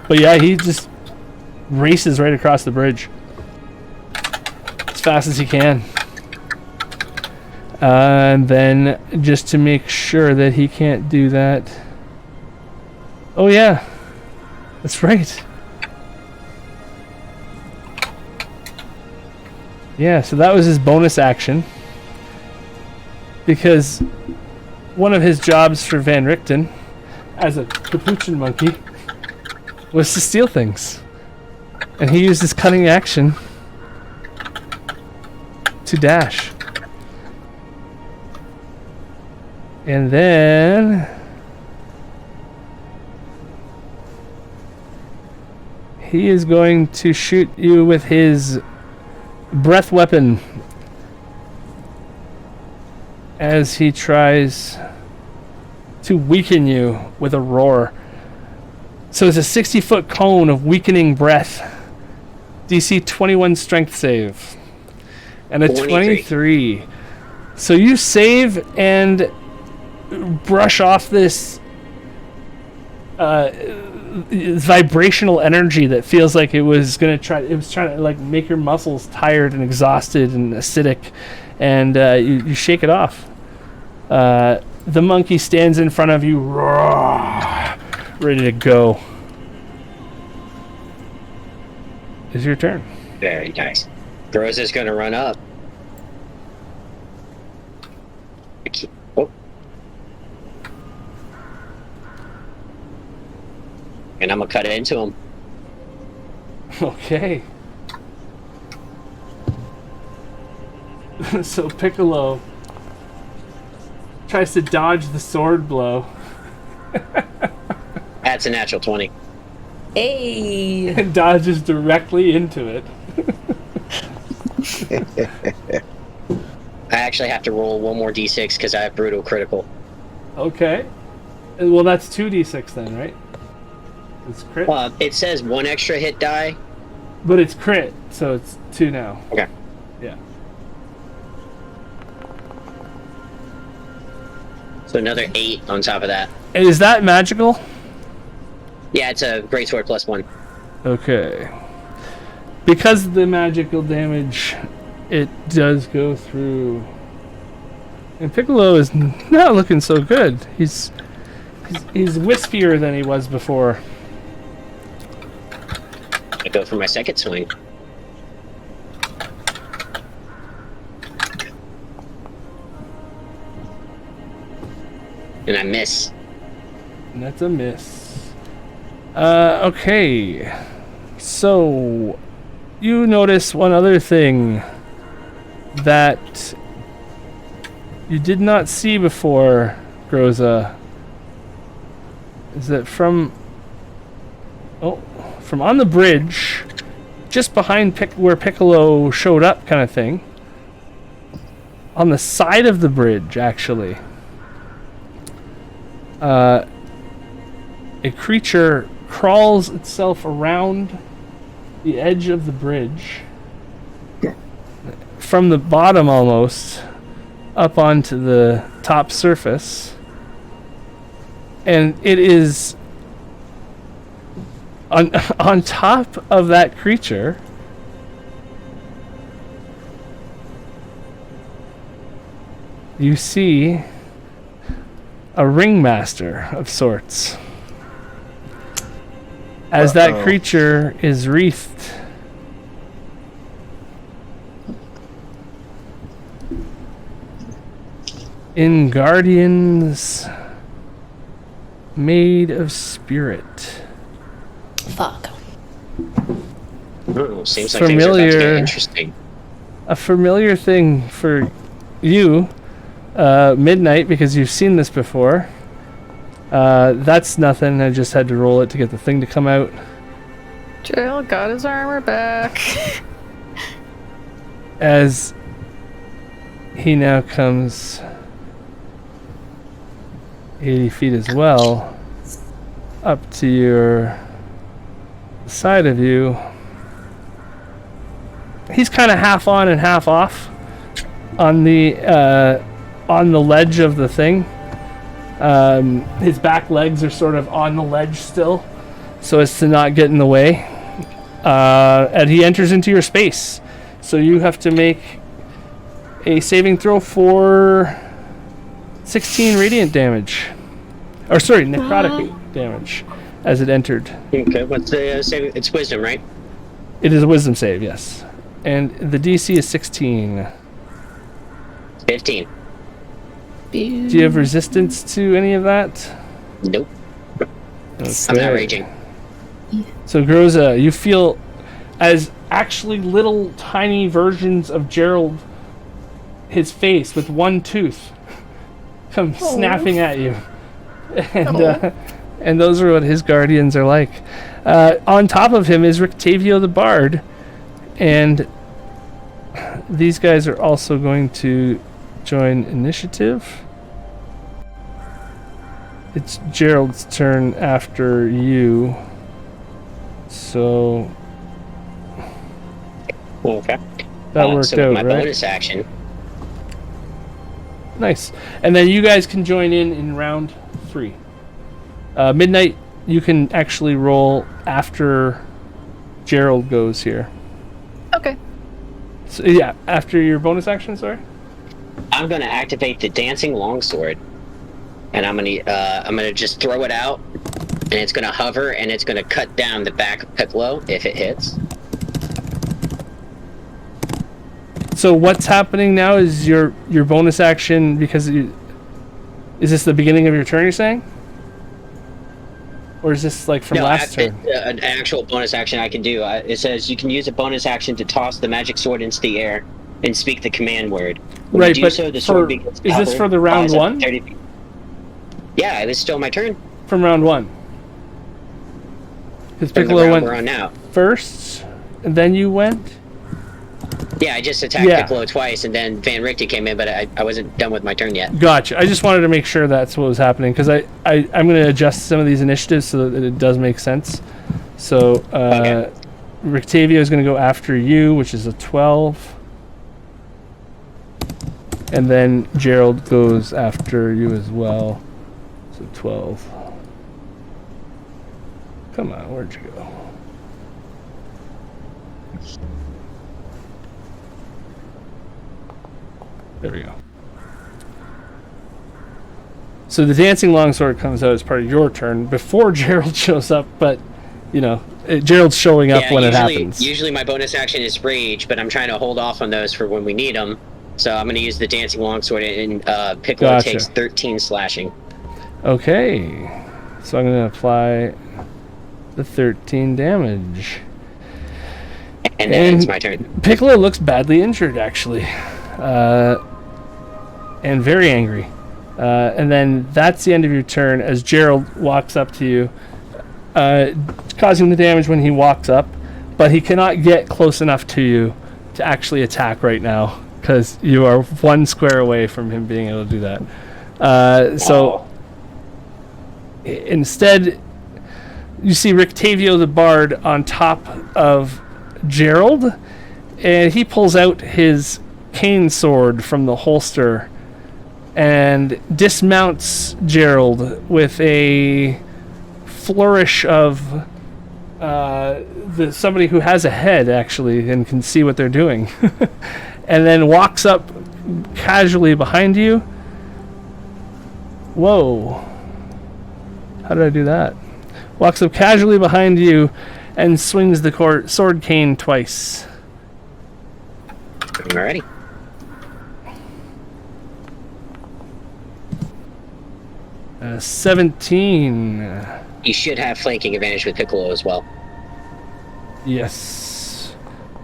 [SPEAKER 1] But yeah, he just races right across the bridge as fast as he can. And then, just to make sure that he can't do that... Oh yeah, that's right. Yeah, so that was his bonus action. Because one of his jobs for Van Richten, as a capuchin monkey, was to steal things. And he used his cunning action to dash. And then he is going to shoot you with his breath weapon as he tries to weaken you with a roar. So it's a 60-foot cone of weakening breath. DC 21 strength save. And a 23. So you save and brush off this vibrational energy that feels like it was trying to like make your muscles tired and exhausted and acidic, and you shake it off. The monkey stands in front of you, ready to go. It's your turn.
[SPEAKER 5] Very nice. Groza's gonna run up. Oh. And I'm gonna cut into him.
[SPEAKER 1] Okay. So Piccolo tries to dodge the sword blow.
[SPEAKER 6] That's a natural 20.
[SPEAKER 2] Hey!
[SPEAKER 1] And dodges directly into it.
[SPEAKER 6] I actually have to roll one more d6 because I have brutal critical.
[SPEAKER 1] Okay. Well, that's 2d6 then, right? It's crit.
[SPEAKER 6] It says 1 extra hit die.
[SPEAKER 1] But it's crit, so it's 2 now.
[SPEAKER 6] Okay.
[SPEAKER 1] Yeah.
[SPEAKER 6] So another 8 on top of that.
[SPEAKER 1] Is that magical?
[SPEAKER 6] Yeah, it's a greatsword +1.
[SPEAKER 1] Okay. Because of the magical damage, it does go through. And Piccolo is not looking so good. He's wispier than he was before.
[SPEAKER 6] I go for my second swing. And I miss.
[SPEAKER 1] And that's a miss. Okay. So, you notice one other thing that you did not see before, Groza. Is that from on the bridge, just behind where Piccolo showed up kind of thing, on the side of the bridge, actually, a creature crawls itself around the edge of the bridge from the bottom almost up onto the top surface, and it is on top of that creature. You see a ringmaster of sorts, as that creature is wreathed in guardians made of spirit.
[SPEAKER 2] Fuck.
[SPEAKER 6] Ooh, seems like things are about to get interesting.
[SPEAKER 1] A familiar thing for you, Midnight, because you've seen this before. That's nothing. I just had to roll it to get the thing to come out.
[SPEAKER 4] Gerald got his armor back.
[SPEAKER 1] As he now comes 80 feet as well, up to your side of you. He's kind of half on and half off on the ledge of the thing. His back legs are sort of on the ledge still, so as to not get in the way. And he enters into your space, so you have to make a saving throw for 16 radiant damage. Or sorry, necrotic damage as it entered.
[SPEAKER 6] Okay, what's the saving? It's wisdom, right?
[SPEAKER 1] It is a wisdom save, yes. And the DC is 16.
[SPEAKER 6] 15.
[SPEAKER 1] Do you have resistance to any of that?
[SPEAKER 6] Nope.
[SPEAKER 1] Okay.
[SPEAKER 6] I'm not raging.
[SPEAKER 1] So Groza, you feel as actually little tiny versions of Gerald, his face with one tooth, come snapping at you. And those are what his guardians are like. On top of him is Rictavio the Bard, and these guys are also going to join initiative. It's Gerald's turn after you. So
[SPEAKER 6] Okay.
[SPEAKER 1] that worked
[SPEAKER 6] so
[SPEAKER 1] out,
[SPEAKER 6] my
[SPEAKER 1] right?
[SPEAKER 6] bonus action.
[SPEAKER 1] Nice. And then you guys can join in round 3. Midnight, you can actually roll after Gerald goes here.
[SPEAKER 4] Okay.
[SPEAKER 1] So, yeah, after your bonus action, sorry?
[SPEAKER 6] I'm gonna activate the dancing longsword, and I'm gonna just throw it out, and it's gonna hover, and it's gonna cut down the back of Piccolo if it hits.
[SPEAKER 1] So what's happening now is your bonus action, because is this the beginning of your turn, you're saying? Or is this like from last turn?
[SPEAKER 6] An actual bonus action I can do. It says you can use a bonus action to toss the magic sword into the air. and speak the command word. When
[SPEAKER 1] Right,
[SPEAKER 6] you do
[SPEAKER 1] but
[SPEAKER 6] so, the sword begins to
[SPEAKER 1] is this
[SPEAKER 6] hover,
[SPEAKER 1] for the round
[SPEAKER 6] flies up
[SPEAKER 1] one?
[SPEAKER 6] 30 feet. Yeah, it was still my turn.
[SPEAKER 1] From round 1. Because
[SPEAKER 6] From the
[SPEAKER 1] Piccolo
[SPEAKER 6] round
[SPEAKER 1] went
[SPEAKER 6] we're on now.
[SPEAKER 1] first, and then you went?
[SPEAKER 6] Yeah, I just attacked
[SPEAKER 1] Yeah.
[SPEAKER 6] Piccolo twice, and then Van Richten came in, but I wasn't done with my turn yet.
[SPEAKER 1] Gotcha. I just wanted to make sure that's what was happening, because I'm going to adjust some of these initiatives so that it does make sense. So,
[SPEAKER 6] Okay.
[SPEAKER 1] Rictavio is going to go after you, which is a 12. And then Gerald goes after you as well. So 12. Come on, where'd you go? There we go. So the dancing longsword comes out as part of your turn before Gerald shows up, but you know, Gerald's showing up when it happens.
[SPEAKER 6] Usually my bonus action is rage, but I'm trying to hold off on those for when we need them. So I'm going to use the dancing longsword, and Piccolo
[SPEAKER 1] Gotcha.
[SPEAKER 6] takes 13 slashing.
[SPEAKER 1] Okay, so I'm going to apply the 13 damage.
[SPEAKER 6] And then it's my turn.
[SPEAKER 1] Piccolo looks badly injured, actually, and very angry. And then that's the end of your turn as Gerald walks up to you, causing the damage when he walks up, but he cannot get close enough to you to actually attack right now because you are 1 square away from him being able to do that. So instead, you see Rictavio the Bard on top of Gerald, and he pulls out his cane sword from the holster and dismounts Gerald with a flourish of somebody who has a head, actually, and can see what they're doing. And then walks up casually behind you. Whoa. How did I do that? Walks up casually behind you and swings the sword cane twice.
[SPEAKER 6] Alrighty.
[SPEAKER 1] Uh, 17.
[SPEAKER 6] You should have flanking advantage with Piccolo as well.
[SPEAKER 1] Yes.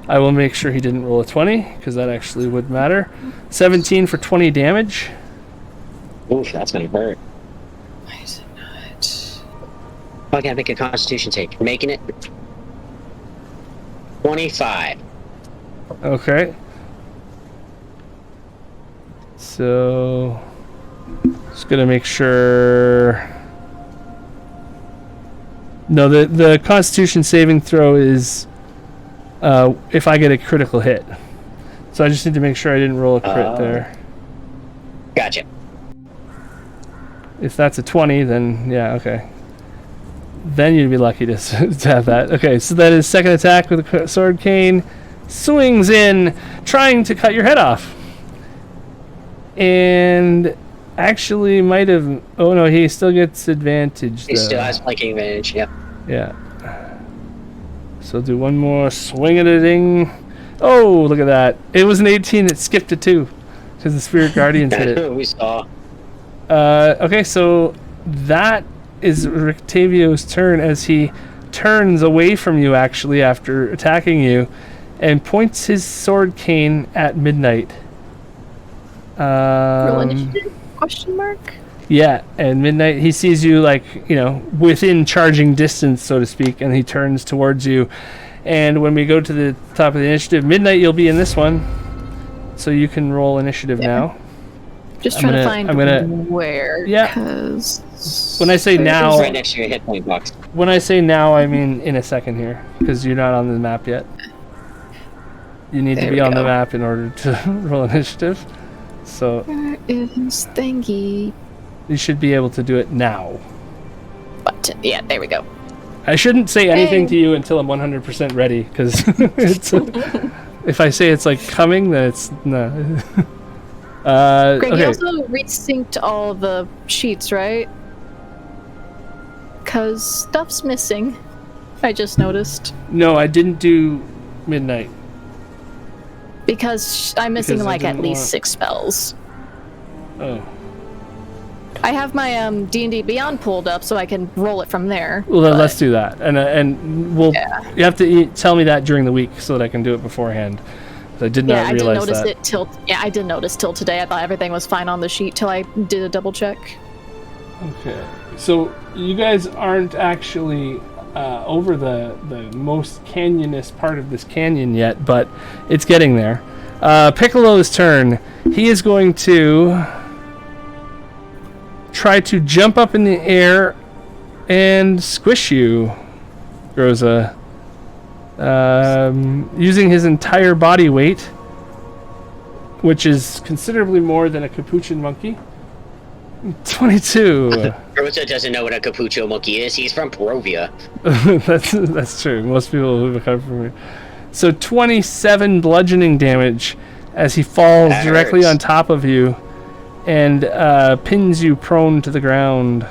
[SPEAKER 1] I will make sure he didn't roll a 20, because that actually would matter. 17 for 20 damage.
[SPEAKER 6] Oof, that's gonna hurt.
[SPEAKER 4] Why is it not?
[SPEAKER 6] Oh, I gotta make a constitution save. Making it 25.
[SPEAKER 1] Okay. So, just gonna make sure. No, the Constitution saving throw is if I get a critical hit. So I just need to make sure I didn't roll a crit there.
[SPEAKER 6] Gotcha.
[SPEAKER 1] If that's a 20, then yeah, okay. Then you'd be lucky to have that. Okay, so that is second attack with a sword cane. Swings in, trying to cut your head off. And actually might have... Oh no, he still gets advantage,
[SPEAKER 6] He still has flanking advantage, yep.
[SPEAKER 1] Yeah. So do one more swing at a ding. Oh, look at that. It was an 18, it skipped a 2. Because the Spirit Guardians hit it.
[SPEAKER 6] We saw.
[SPEAKER 1] Okay, so that is Rictavio's turn as he turns away from you, actually, after attacking you, and points his sword cane at Midnight.
[SPEAKER 4] Roll initiative? Question mark?
[SPEAKER 1] Yeah, and Midnight, he sees you, like, you know, within charging distance, so to speak, and he turns towards you. And when we go to the top of the initiative, Midnight, you'll be in this one, so you can roll initiative now.
[SPEAKER 4] Just trying to find where.
[SPEAKER 1] Yeah.
[SPEAKER 4] Because
[SPEAKER 1] when I say now,
[SPEAKER 6] right next to your hit point box.
[SPEAKER 1] When I say now, I mean in a second here, because you're not on the map yet. You need to be on the map in order to roll initiative. So
[SPEAKER 4] where is thingy?
[SPEAKER 1] You should be able to do it now.
[SPEAKER 4] Button. Yeah, there we go.
[SPEAKER 1] I shouldn't say anything to you until I'm 100% ready, because if I say it's like coming, then it's no.
[SPEAKER 4] Greg,
[SPEAKER 1] okay.
[SPEAKER 4] you also resynced all the sheets, right? Because stuff's missing. I just noticed.
[SPEAKER 1] No, I didn't do Midnight.
[SPEAKER 4] Because I'm missing
[SPEAKER 1] Because
[SPEAKER 4] like at least 6 spells.
[SPEAKER 1] Oh.
[SPEAKER 4] I have my D&D Beyond pulled up so I can roll it from there.
[SPEAKER 1] Well, then let's do that, and we'll. You have to tell me that during the week so that I can do it beforehand. I did
[SPEAKER 4] Yeah,
[SPEAKER 1] not
[SPEAKER 4] I didn't
[SPEAKER 1] realize
[SPEAKER 4] notice
[SPEAKER 1] that.
[SPEAKER 4] it till. Yeah, I didn't notice till today. I thought everything was fine on the sheet till I did a double check.
[SPEAKER 1] Okay, so you guys aren't actually over the most canyonous part of this canyon yet, but it's getting there. Piccolo's turn. He is going to try to jump up in the air and squish you, Groza, using his entire body weight, which is considerably more than a capuchin monkey. 22.
[SPEAKER 6] Groza doesn't know what a capuchin monkey is. He's from Barovia.
[SPEAKER 1] That's true. Most people who come from here. So 27 bludgeoning damage as he falls
[SPEAKER 6] That
[SPEAKER 1] directly
[SPEAKER 6] hurts.
[SPEAKER 1] on top of you and pins you prone to the ground.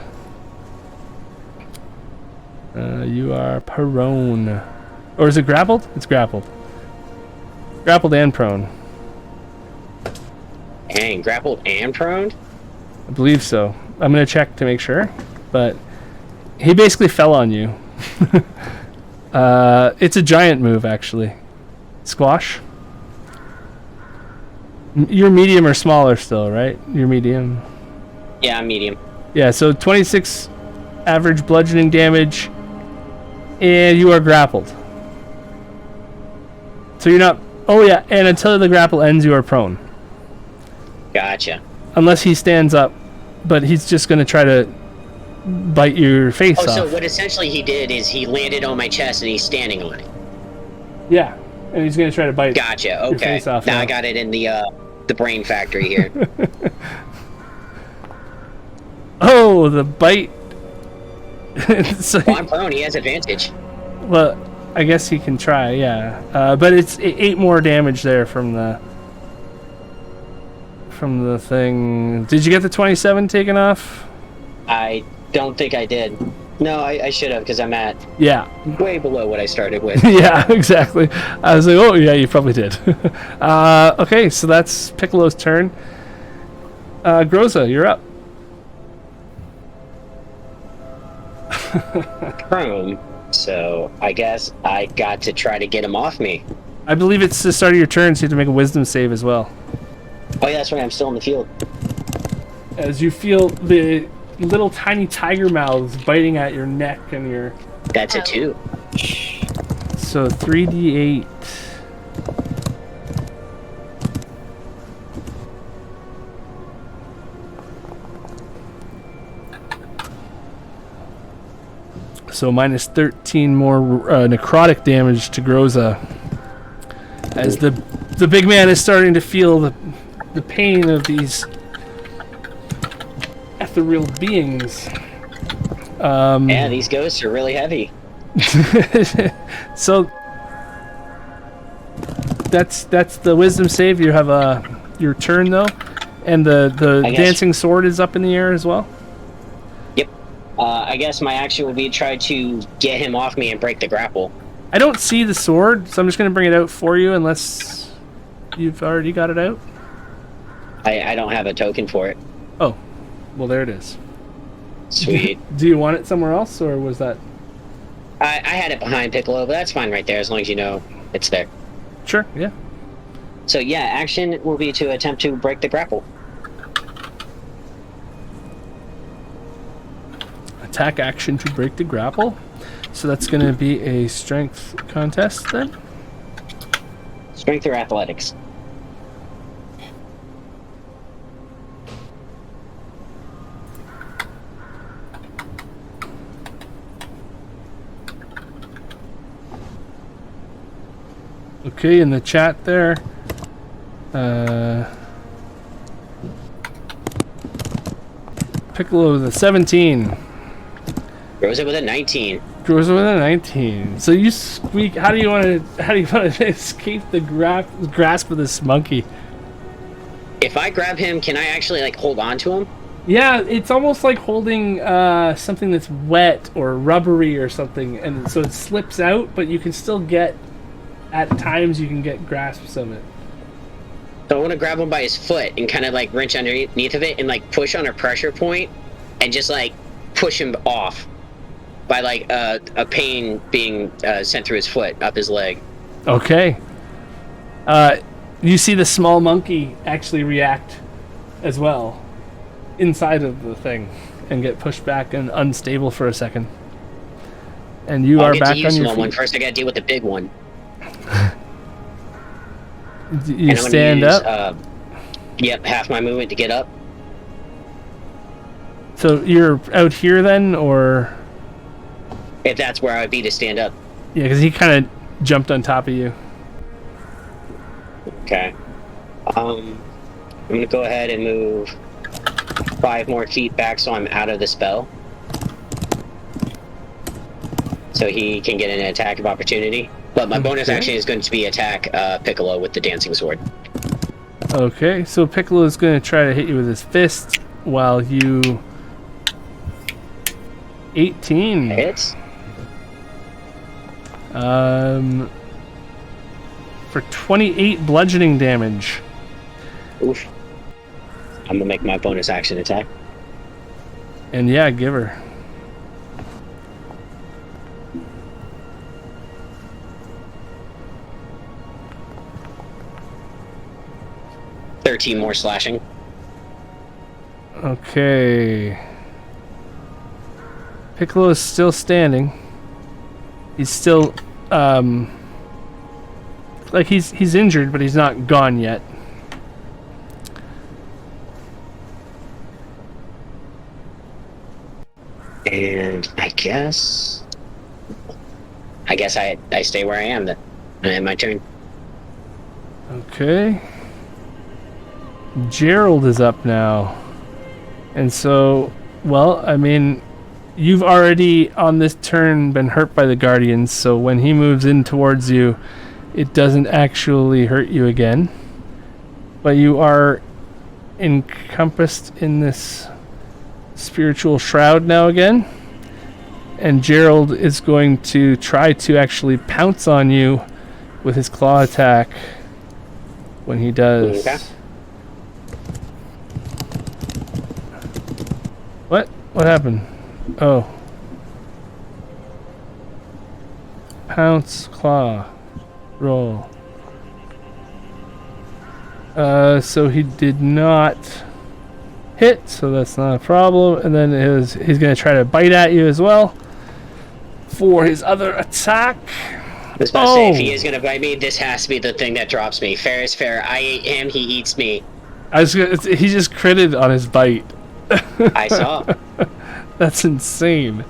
[SPEAKER 1] You are prone. Or is it grappled? It's grappled. Grappled and prone.
[SPEAKER 6] And grappled and prone?
[SPEAKER 1] I believe so. I'm going to check to make sure. But he basically fell on you. It's a giant move, actually. Squash. You're medium or smaller still, right? You're medium.
[SPEAKER 6] Yeah, I'm medium.
[SPEAKER 1] Yeah, so 26 average bludgeoning damage, and you are grappled. So you're not... Oh yeah, and until the grapple ends, you are prone.
[SPEAKER 6] Gotcha.
[SPEAKER 1] Unless he stands up, but he's just going to try to bite your face off.
[SPEAKER 6] So what essentially he did is he landed on my chest and he's standing on it.
[SPEAKER 1] Yeah, and he's going to try to bite
[SPEAKER 6] Gotcha,
[SPEAKER 1] your
[SPEAKER 6] okay.
[SPEAKER 1] face off.
[SPEAKER 6] Now I got it in the brain factory here.
[SPEAKER 1] Oh, the bite. So
[SPEAKER 6] Well, I'm prone, he has advantage.
[SPEAKER 1] well, I guess he can try, yeah. But it's 8 more damage there from the thing. Did you get the 27 taken off?
[SPEAKER 6] I don't think I did. No, I should have, because I'm at
[SPEAKER 1] Yeah.
[SPEAKER 6] way below what I started with.
[SPEAKER 1] Yeah, exactly. I was like, oh, yeah, you probably did. Okay, so that's Piccolo's turn. Groza, you're up.
[SPEAKER 6] Prone, so I guess I got to try to get him off me.
[SPEAKER 1] I believe it's the start of your turn, so you have to make a wisdom save as well.
[SPEAKER 6] Oh yeah, that's right, I'm still in the field.
[SPEAKER 1] As you feel the little tiny tiger mouths biting at your neck and your...
[SPEAKER 6] That's a 2.
[SPEAKER 1] So 3d8. So minus 13 more necrotic damage to Groza. As the big man is starting to feel the pain of these ethereal beings.
[SPEAKER 6] Yeah, these ghosts are really heavy.
[SPEAKER 1] So that's the wisdom save. You have your turn though, and the dancing sword is up in the air as well.
[SPEAKER 6] Yep. I guess my action would be to try to get him off me and break the grapple.
[SPEAKER 1] I don't see the sword, so I'm just going to bring it out for you unless you've already got it out.
[SPEAKER 6] I don't have a token for it.
[SPEAKER 1] Oh, well there it is.
[SPEAKER 6] Sweet.
[SPEAKER 1] Do you want it somewhere else, or was that...
[SPEAKER 6] I had it behind Piccolo, but that's fine right there as long as you know it's there.
[SPEAKER 1] Sure, yeah.
[SPEAKER 6] So yeah, action will be to attempt to break the grapple.
[SPEAKER 1] Attack action to break the grapple. So that's going to be a strength contest then.
[SPEAKER 6] Strength or athletics?
[SPEAKER 1] Okay, in the chat there. Piccolo with a 17.
[SPEAKER 6] Groza with a 19.
[SPEAKER 1] Groza with a 19. So you squeak. How do you want to escape the grasp of this monkey?
[SPEAKER 6] If I grab him, can I actually like hold on to him?
[SPEAKER 1] Yeah, it's almost like holding something that's wet or rubbery or something, and so it slips out, but you can still get. At times, you can get grasps of it.
[SPEAKER 6] So I want to grab him by his foot and kind of like wrench underneath of it and like push on a pressure point and just like push him off by like a pain being sent through his foot up his leg.
[SPEAKER 1] Okay. you see the small monkey actually react as well inside of the thing and get pushed back and unstable for a second. And you are back on your
[SPEAKER 6] small
[SPEAKER 1] feet.
[SPEAKER 6] one. First, I gotta deal with the big one.
[SPEAKER 1] You stand up.
[SPEAKER 6] Yep, half my movement to get up.
[SPEAKER 1] So you're out here then, or?
[SPEAKER 6] If that's where I would be to stand up.
[SPEAKER 1] Yeah, because he kind of jumped on top of you.
[SPEAKER 6] Okay. I'm gonna go ahead and move 5 more feet back so I'm out of the spell. So he can get an attack of opportunity. But my bonus action is going to be attack Piccolo with the dancing sword.
[SPEAKER 1] Okay, so Piccolo is going to try to hit you with his fist while you... 18.
[SPEAKER 6] Hits?
[SPEAKER 1] For 28 bludgeoning damage.
[SPEAKER 6] Oof. I'm gonna make my bonus action attack.
[SPEAKER 1] And yeah, give her.
[SPEAKER 6] More slashing.
[SPEAKER 1] Okay. Piccolo is still standing. He's still, like he's injured, but he's not gone yet.
[SPEAKER 6] And I guess I stay where I am then. And my turn.
[SPEAKER 1] Okay. Gerald is up now. And so, well, I mean, you've already on this turn been hurt by the Guardians, so when he moves in towards you, it doesn't actually hurt you again. But you are encompassed in this spiritual shroud now again. And Gerald is going to try to actually pounce on you with his claw attack when he does.
[SPEAKER 6] Okay.
[SPEAKER 1] What happened? Oh. Pounce, claw, roll. So he did not hit, so that's not a problem. And then he's going to try to bite at you as well for his other attack.
[SPEAKER 6] I was about to say, if he is going to bite me, this has to be the thing that drops me. Fair is fair. I ate him, he eats me.
[SPEAKER 1] He just critted on his bite.
[SPEAKER 6] I saw.
[SPEAKER 1] That's insane.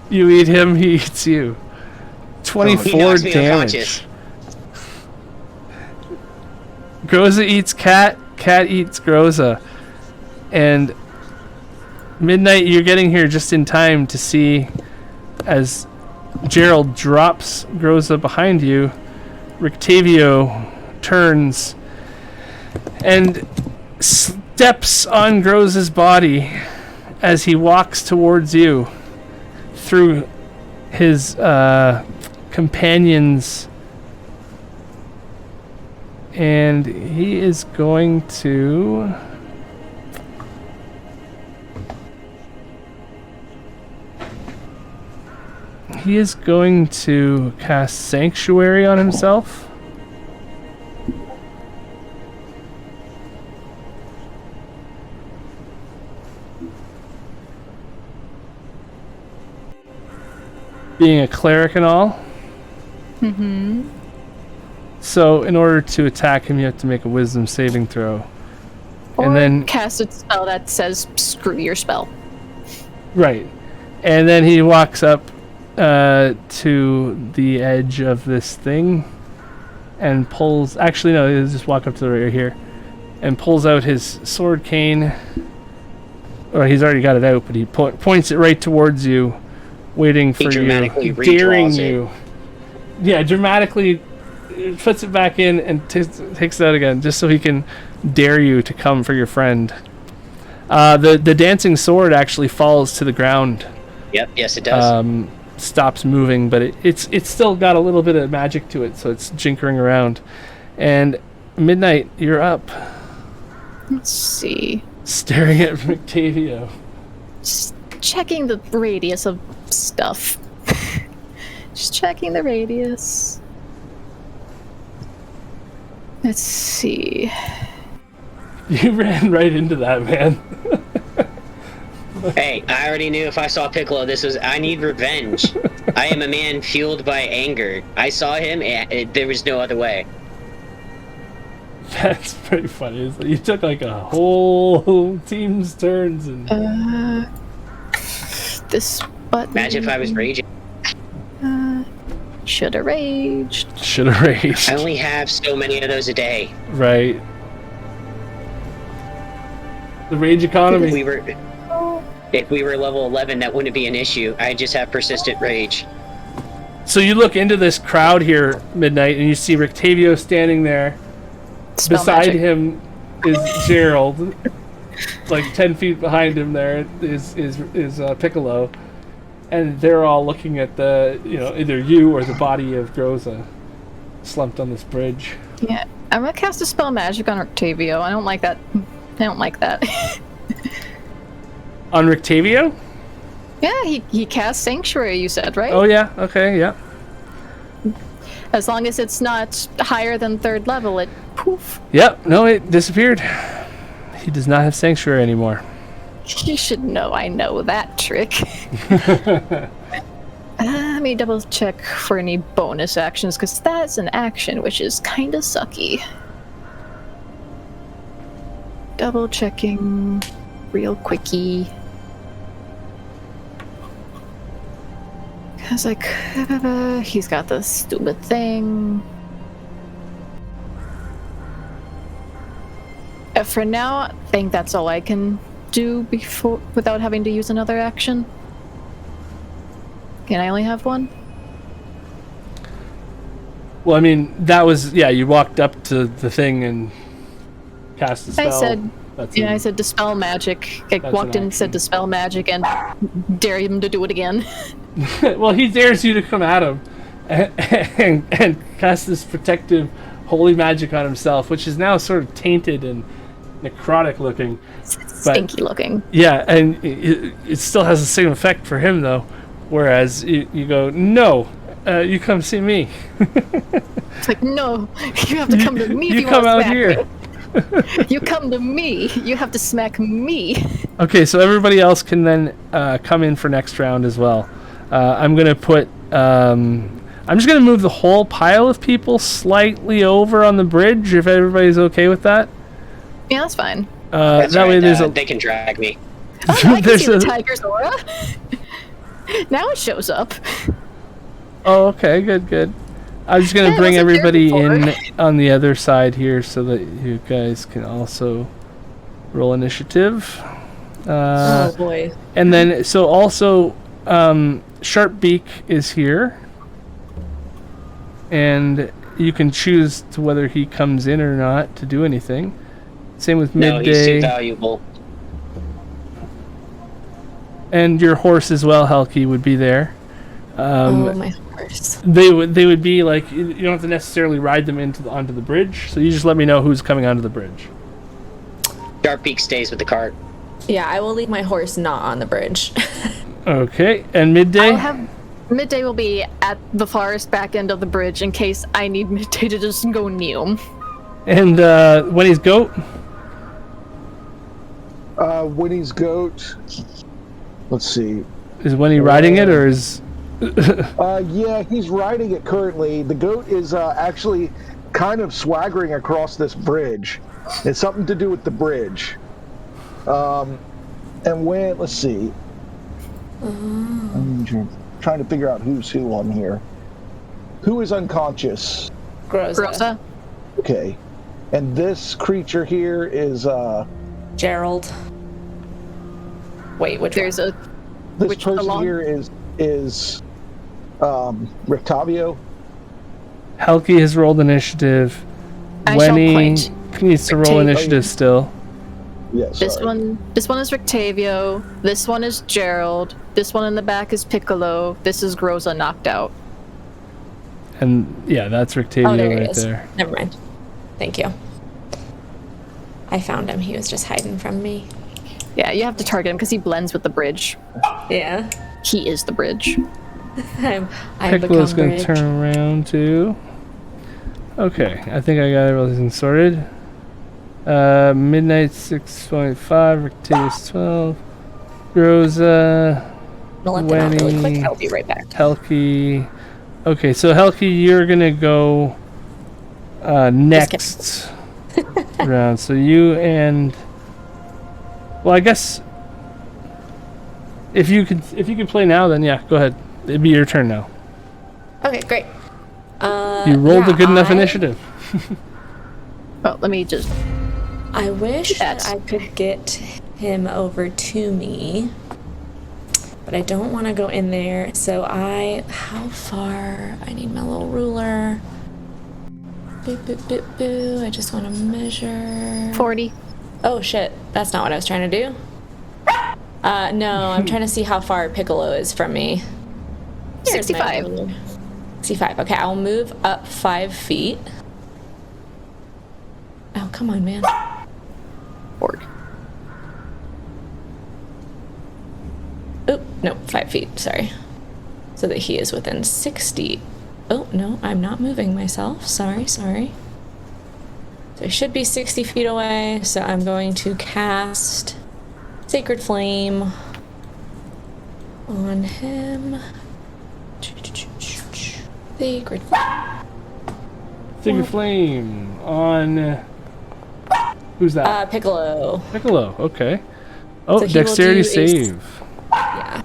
[SPEAKER 1] You eat him, he eats you. 24
[SPEAKER 6] he knocks me
[SPEAKER 1] damage.
[SPEAKER 6] unconscious.
[SPEAKER 1] Groza eats cat, cat eats Groza. And Midnight, you're getting here just in time to see as Gerald drops Groza behind you. Rictavio turns and steps on Groza's body as he walks towards you through his companions, and he is going to cast Sanctuary on himself. Being a cleric and all.
[SPEAKER 4] Mm-hmm.
[SPEAKER 1] So in order to attack him, you have to make a wisdom saving throw.
[SPEAKER 4] Or
[SPEAKER 1] and then
[SPEAKER 4] cast a spell that says screw your spell.
[SPEAKER 1] Right. And then he walks up to the edge of this thing and pulls... Actually, no, he'll just walk up to the right here. And pulls out his sword cane. Or he's already got it out, but he points it right towards you, waiting for you, daring you. Yeah, dramatically puts it back in and takes it out again, just so he can dare you to come for your friend. The dancing sword actually falls to the ground.
[SPEAKER 6] Yep, yes it does.
[SPEAKER 1] Stops moving, but it's still got a little bit of magic to it, so it's jinkering around. And Midnight, you're up.
[SPEAKER 4] Let's see.
[SPEAKER 1] Staring at Rictavio.
[SPEAKER 4] Just checking the radius of stuff. Just checking the radius. Let's see.
[SPEAKER 1] You ran right into that, man.
[SPEAKER 6] Hey, I already knew if I saw Piccolo, I need revenge. I am a man fueled by anger. I saw him, and there was no other way.
[SPEAKER 1] That's pretty funny. It's like you took like a whole team's turns and...
[SPEAKER 4] This button...
[SPEAKER 6] Imagine if I was raging.
[SPEAKER 4] Should've raged.
[SPEAKER 1] Should've raged.
[SPEAKER 6] I only have so many of those a day.
[SPEAKER 1] Right. The rage economy.
[SPEAKER 6] If we were level 11, that wouldn't be an issue. I just have persistent rage.
[SPEAKER 1] So you look into this crowd here, Midnight, and you see Rictavio standing there.
[SPEAKER 4] Spell
[SPEAKER 1] Beside
[SPEAKER 4] magic.
[SPEAKER 1] him is Gerald. Like 10 feet behind him there is Piccolo. And they're all looking at either you or the body of Groza slumped on this bridge.
[SPEAKER 4] Yeah, I'm gonna cast a spell magic on Octavio. I don't like that.
[SPEAKER 1] On Rictavio?
[SPEAKER 4] Yeah, he cast Sanctuary, you said, right?
[SPEAKER 1] Oh yeah, okay, yeah.
[SPEAKER 4] As long as it's not higher than 3rd level, it poof.
[SPEAKER 1] Yep, no, it disappeared. He does not have Sanctuary anymore.
[SPEAKER 4] You should know I know that trick. Let me double check for any bonus actions, because that's an action, which is kinda sucky. Double checking real quickie. Cause like, he's got this stupid thing. For now, I think that's all I can do without having to use another action. Can I only have one?
[SPEAKER 1] Well, I mean, that was, you walked up to the thing and cast a spell. I said
[SPEAKER 4] dispel magic. I walked in and said dispel magic and dare him to do it again.
[SPEAKER 1] Well, he dares you to come at him and cast this protective holy magic on himself, which is now sort of tainted and necrotic looking.
[SPEAKER 4] Stinky looking.
[SPEAKER 1] Yeah, and it still has the same effect for him, though. Whereas you go, no, you come see me.
[SPEAKER 4] It's like, no, you have to come to me if you
[SPEAKER 1] come
[SPEAKER 4] want to
[SPEAKER 1] out here.
[SPEAKER 4] Me. You come to me. You have to smack me.
[SPEAKER 1] Okay, so everybody else can then come in for next round as well. I'm going to put... I'm just going to move the whole pile of people slightly over on the bridge, if everybody's okay with that.
[SPEAKER 4] Yeah, that's fine.
[SPEAKER 6] That's
[SPEAKER 1] that
[SPEAKER 6] right,
[SPEAKER 1] way there's
[SPEAKER 6] they can drag me.
[SPEAKER 4] Oh, I can see the tiger's aura. Now it shows up.
[SPEAKER 1] Oh, okay, good. I'm just going to bring everybody in on the other side here so that you guys can also roll initiative.
[SPEAKER 2] Oh boy.
[SPEAKER 1] And then, so also, Sharpbeak is here. And you can choose to whether he comes in or not to do anything. Same with Midday.
[SPEAKER 6] No, he's too valuable.
[SPEAKER 1] And your horse as well, Helki, would be there.
[SPEAKER 2] My horse.
[SPEAKER 1] They would be like, you don't have to necessarily ride them onto the bridge, so you just let me know who's coming onto the bridge.
[SPEAKER 6] Sharpbeak stays with the cart.
[SPEAKER 2] Yeah, I will leave my horse not on the bridge.
[SPEAKER 1] Okay, and Midday?
[SPEAKER 4] Midday will be at the farthest back end of the bridge in case I need Midday to just go kneel.
[SPEAKER 1] And Winnie's goat?
[SPEAKER 3] Winnie's goat. Let's see.
[SPEAKER 1] Is Winnie riding it, or is...
[SPEAKER 3] Yeah, he's riding it currently. The goat is actually kind of swaggering across this bridge. It's something to do with the bridge. And when, let's see. I'm trying to figure out who's who on here. Who is unconscious?
[SPEAKER 2] Groza.
[SPEAKER 3] Okay. And this creature here is
[SPEAKER 2] Gerald. Wait, which
[SPEAKER 4] There's
[SPEAKER 2] one?
[SPEAKER 3] this person here is Rictavio.
[SPEAKER 1] Helki has rolled initiative.
[SPEAKER 4] I shall
[SPEAKER 1] Winnie
[SPEAKER 4] point.
[SPEAKER 1] needs to roll initiative still.
[SPEAKER 3] Yes.
[SPEAKER 4] This one is Rictavio. This one is Gerald. This one in the back is Piccolo. This is Groza knocked out.
[SPEAKER 1] And yeah, that's Rictavio
[SPEAKER 2] there he
[SPEAKER 1] right
[SPEAKER 2] is.
[SPEAKER 1] there.
[SPEAKER 2] Never mind. Thank you. I found him. He was just hiding from me.
[SPEAKER 4] Yeah, you have to target him because he blends with the bridge.
[SPEAKER 2] Yeah.
[SPEAKER 4] He is the bridge.
[SPEAKER 2] I've
[SPEAKER 1] Piccolo's
[SPEAKER 2] become
[SPEAKER 1] going to
[SPEAKER 2] bridge.
[SPEAKER 1] turn around too. Okay, I think I got everything sorted. Midnight 6.5, Rictatus 12, Rosa,
[SPEAKER 2] I'll let them out really quick.
[SPEAKER 1] Wenny,
[SPEAKER 2] I'll be right back.
[SPEAKER 1] Helki. Okay, so Helki, you're gonna go next round. So you and, well, I guess if you could play now, then yeah, go ahead. It'd be your turn now.
[SPEAKER 2] Okay, great.
[SPEAKER 1] You rolled a good enough initiative.
[SPEAKER 4] Well, let me just.
[SPEAKER 2] I wish that I could get him over to me, but I don't want to go in there. So how far? I need my little ruler. Boo, boo, boo, boo. I just want to measure.
[SPEAKER 4] 40.
[SPEAKER 2] Oh shit, that's not what I was trying to do. No, I'm trying to see how far Piccolo is from me. Here's my
[SPEAKER 4] 65.
[SPEAKER 2] ruler. 65. Okay, I'll move up 5 feet. Oh, come on, man.
[SPEAKER 4] Forward.
[SPEAKER 2] Oh, no, 5 feet, sorry. So that he is within 60. Oh, no, I'm not moving myself. Sorry. So I should be 60 feet away, so I'm going to cast Sacred Flame on him. Sacred Flame.
[SPEAKER 1] Sacred Flame on... Who's that?
[SPEAKER 2] Piccolo.
[SPEAKER 1] Piccolo, okay. Oh,
[SPEAKER 2] So he will
[SPEAKER 1] dexterity
[SPEAKER 2] do a
[SPEAKER 1] save.
[SPEAKER 2] Yeah.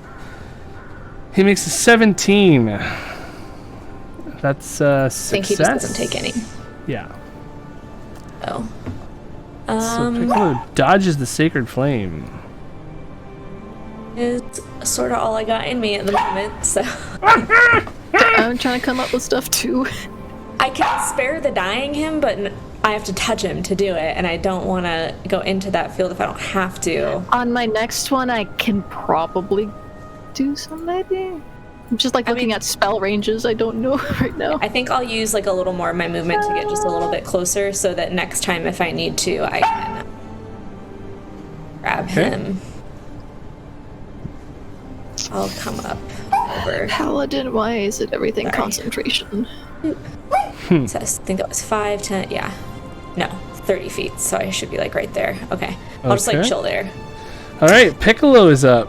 [SPEAKER 1] He makes a 17. That's
[SPEAKER 2] I
[SPEAKER 1] success.
[SPEAKER 2] think he just doesn't take any.
[SPEAKER 1] Yeah.
[SPEAKER 2] Oh.
[SPEAKER 1] So Piccolo dodges the Sacred Flame.
[SPEAKER 2] It's sort of all I got in me at the moment, so...
[SPEAKER 4] I'm trying to come up with stuff too.
[SPEAKER 2] I can spare the dying him, but I have to touch him to do it, and I don't want to go into that field if I don't have to.
[SPEAKER 4] On my next one, I can probably do some maybe. I'm just looking at spell ranges. I don't know right now.
[SPEAKER 2] I think I'll use a little more of my movement to get just a little bit closer, so that next time, if I need to, I can grab him. I'll come up over.
[SPEAKER 4] Paladin, why is it everything
[SPEAKER 2] Sorry.
[SPEAKER 4] concentration?
[SPEAKER 2] So I think that was 5, 10, yeah. No, 30 feet, so I should be right there. Okay. I'll just
[SPEAKER 1] Okay.
[SPEAKER 2] chill there.
[SPEAKER 1] All right, Piccolo is up.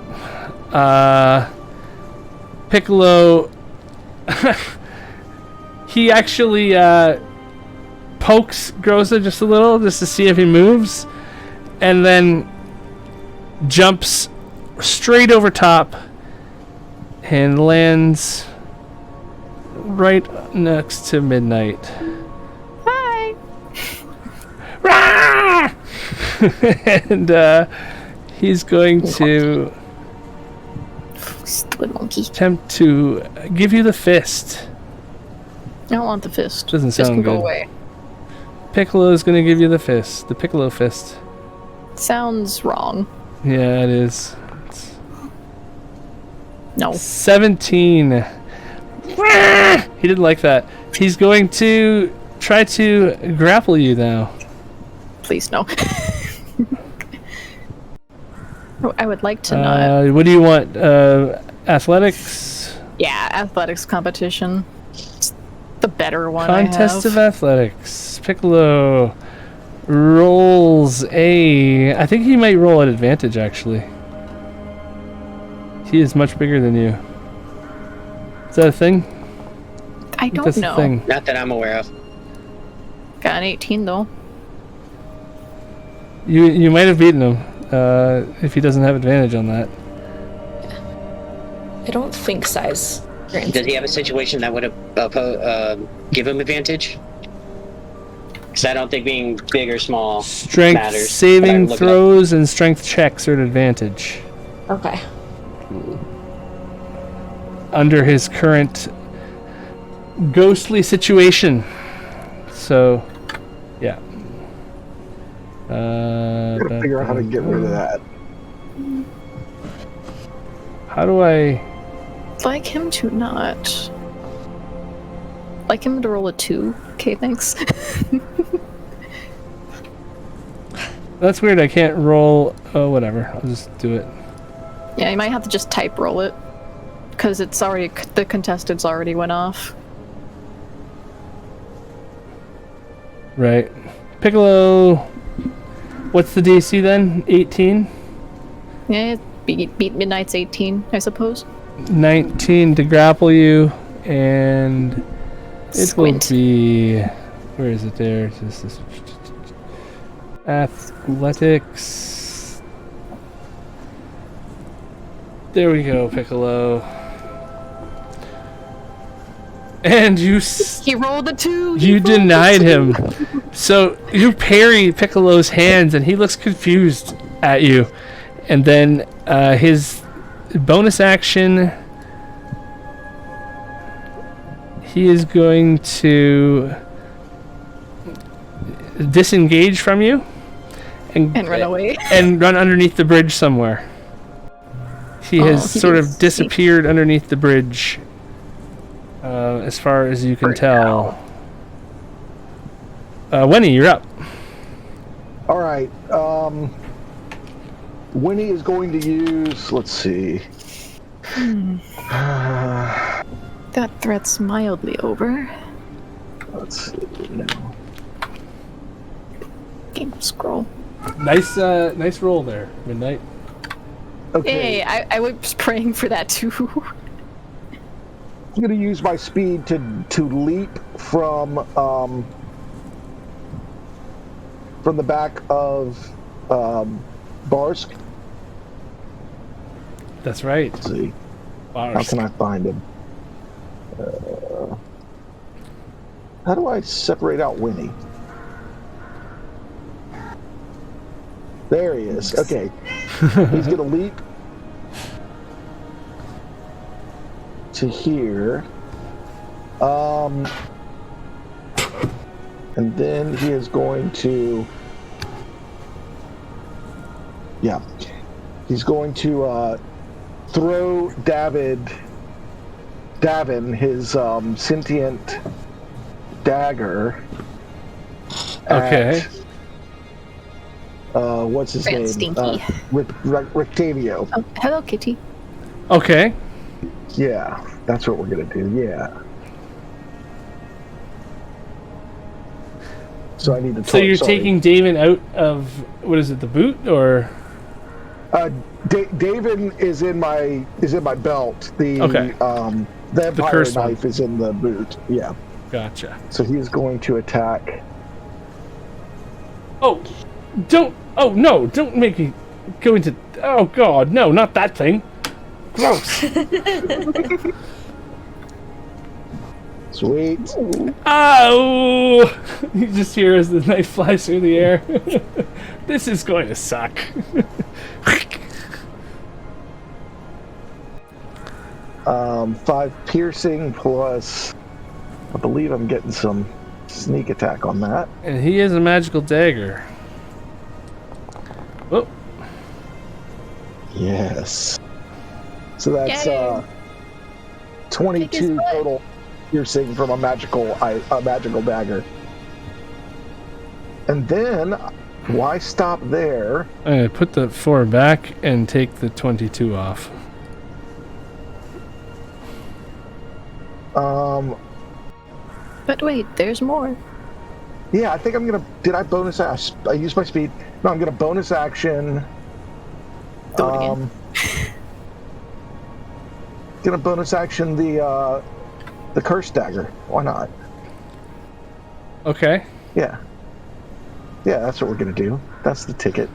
[SPEAKER 1] Piccolo, he actually pokes Groza just a little, just to see if he moves, and then jumps straight over top and lands right next to Midnight.
[SPEAKER 4] Hi!
[SPEAKER 1] Rah! And he's going to
[SPEAKER 4] Stupid monkey.
[SPEAKER 1] attempt to give you the fist.
[SPEAKER 4] I don't want the fist.
[SPEAKER 1] Doesn't
[SPEAKER 4] Fist
[SPEAKER 1] sound
[SPEAKER 4] can go
[SPEAKER 1] good.
[SPEAKER 4] away.
[SPEAKER 1] Piccolo is going to give you the fist, the Piccolo fist.
[SPEAKER 4] Sounds wrong.
[SPEAKER 1] Yeah, it is. It's
[SPEAKER 4] No.
[SPEAKER 1] 17. He didn't like that. He's going to try to grapple you now.
[SPEAKER 4] Please, no. Oh, I would like to not.
[SPEAKER 1] What do you want? Athletics?
[SPEAKER 4] Yeah, athletics competition. It's the better one
[SPEAKER 1] Contest
[SPEAKER 4] I
[SPEAKER 1] of
[SPEAKER 4] have.
[SPEAKER 1] athletics. Piccolo rolls a... I think he might roll at advantage, actually. He is much bigger than you. Is that a thing?
[SPEAKER 4] I don't
[SPEAKER 1] That's
[SPEAKER 4] know.
[SPEAKER 1] the thing.
[SPEAKER 6] Not that I'm aware of.
[SPEAKER 4] Got an 18 though.
[SPEAKER 1] You might have beaten him if he doesn't have advantage on that.
[SPEAKER 2] I don't think size.
[SPEAKER 6] Does he have a situation that would give him advantage? Because I don't think being big or small
[SPEAKER 1] Strength
[SPEAKER 6] matters.
[SPEAKER 1] saving
[SPEAKER 6] But I'm
[SPEAKER 1] throws and strength checks are an advantage
[SPEAKER 2] Okay.
[SPEAKER 1] under his current ghostly situation. So, yeah.
[SPEAKER 3] Gotta figure out how to get rid of that.
[SPEAKER 1] How do I...
[SPEAKER 4] Like him to not. Like him to roll a 2. Okay, thanks.
[SPEAKER 1] That's weird, I can't roll... Oh, whatever. I'll just do it.
[SPEAKER 4] Yeah, you might have to just type roll it. Because it's already. The contestants already went off.
[SPEAKER 1] Right. Piccolo, what's the DC then? 18?
[SPEAKER 4] Yeah, beat Midnight's 18, I suppose.
[SPEAKER 1] 19 to grapple you, and it
[SPEAKER 4] Squint.
[SPEAKER 1] will be... Where is it there? This athletics. There we go, Piccolo. And
[SPEAKER 4] He rolled a 2!
[SPEAKER 1] you denied him. So you parry Piccolo's hands, and he looks confused at you. And then his bonus action, he is going to disengage from you
[SPEAKER 4] And run away.
[SPEAKER 1] and run underneath the bridge somewhere. He has
[SPEAKER 4] he
[SPEAKER 1] sort
[SPEAKER 4] didn't
[SPEAKER 1] of
[SPEAKER 4] see.
[SPEAKER 1] disappeared underneath the bridge, as far as you can tell. Winnie, you're up.
[SPEAKER 3] All right. Winnie is going to use. Let's see.
[SPEAKER 4] That threat's mildly over.
[SPEAKER 3] Let's see. No.
[SPEAKER 4] Game scroll.
[SPEAKER 1] Nice roll there, Midnight.
[SPEAKER 3] Okay.
[SPEAKER 4] Hey, I was praying for that too.
[SPEAKER 3] I'm going to use my speed to leap from the back of Barsk.
[SPEAKER 1] That's right.
[SPEAKER 3] Let's see. How
[SPEAKER 1] Bars.
[SPEAKER 3] can I find him? How do I separate out Winnie? There he is. Okay. He's going to leap to here. And then he is going to... Yeah. He's going to throw Davin his sentient dagger
[SPEAKER 1] Okay.
[SPEAKER 3] at, what's his
[SPEAKER 4] Rat
[SPEAKER 3] name?
[SPEAKER 4] Stinky.
[SPEAKER 3] Rictavio.
[SPEAKER 4] Oh, hello, Kitty.
[SPEAKER 1] Okay.
[SPEAKER 3] Yeah, that's what we're gonna do. Yeah. So I need to.
[SPEAKER 1] So you're taking David out of, what is it, the boot, or?
[SPEAKER 3] David is in my belt. The
[SPEAKER 1] Okay.
[SPEAKER 3] the Empire
[SPEAKER 1] curse one.
[SPEAKER 3] knife is in the boot. Yeah.
[SPEAKER 1] Gotcha.
[SPEAKER 3] So he is going to attack.
[SPEAKER 1] Oh, no, don't make me go into, oh god, no, not that thing. Gross.
[SPEAKER 3] Sweet.
[SPEAKER 1] Oh! You just hear as the knife flies through the air. This is going to suck.
[SPEAKER 3] 5 piercing plus, I believe I'm getting some sneak attack on that.
[SPEAKER 1] And he is a magical dagger. Oh,
[SPEAKER 3] Yes. So that's
[SPEAKER 4] Yay.
[SPEAKER 3] 22 total piercing from a magical dagger. And then, why stop there?
[SPEAKER 1] I'm going to put the 4 back and take the 22 off.
[SPEAKER 4] But wait, there's more.
[SPEAKER 3] Yeah, I think I'm gonna. Did I bonus? I used my speed. No, I'm gonna bonus action.
[SPEAKER 4] Do it again.
[SPEAKER 3] Gonna bonus action the curse dagger. Why not?
[SPEAKER 1] Okay.
[SPEAKER 3] Yeah. Yeah, that's what we're gonna do. That's the ticket.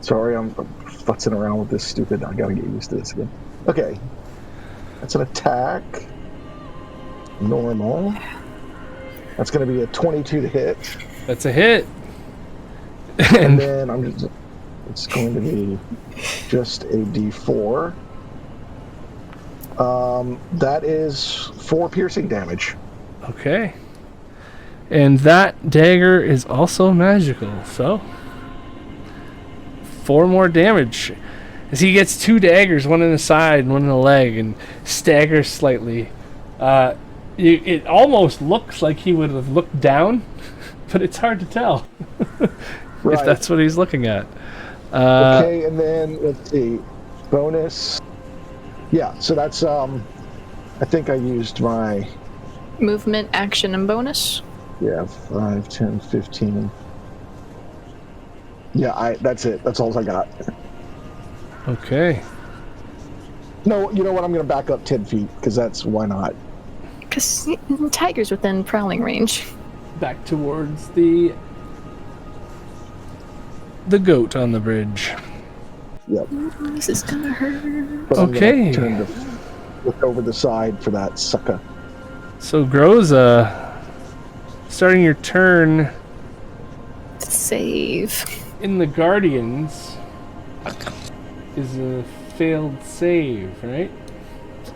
[SPEAKER 3] Sorry, I'm futzing around with this stupid. I gotta get used to this again. Okay. That's an attack. Normal. That's gonna be a 22 to hit.
[SPEAKER 1] That's a hit.
[SPEAKER 3] And then it's going to be just a D4. That is 4 piercing damage.
[SPEAKER 1] Okay. And that dagger is also magical, so 4 more damage. As he gets 2 daggers, one in the side and one in the leg, and staggers slightly. It almost looks like he would have looked down, but it's hard to tell
[SPEAKER 3] Right.
[SPEAKER 1] if that's what he's looking at.
[SPEAKER 3] Okay, and then let's see. Bonus. Yeah, so that's I think I used my
[SPEAKER 4] Movement, action, and bonus.
[SPEAKER 3] 5, 10, 15. Yeah, that's it. That's all I got.
[SPEAKER 1] Okay.
[SPEAKER 3] No, you know what? I'm going to back up 10 feet because why not?
[SPEAKER 4] Because tiger's within prowling range.
[SPEAKER 1] Back towards the goat on the bridge.
[SPEAKER 3] Yep.
[SPEAKER 4] This is gonna hurt.
[SPEAKER 3] But I'm
[SPEAKER 1] Okay.
[SPEAKER 3] gonna turn to look over the side for that sucker.
[SPEAKER 1] So Groza, starting your turn
[SPEAKER 4] Save.
[SPEAKER 1] in the Guardians is a failed save, right?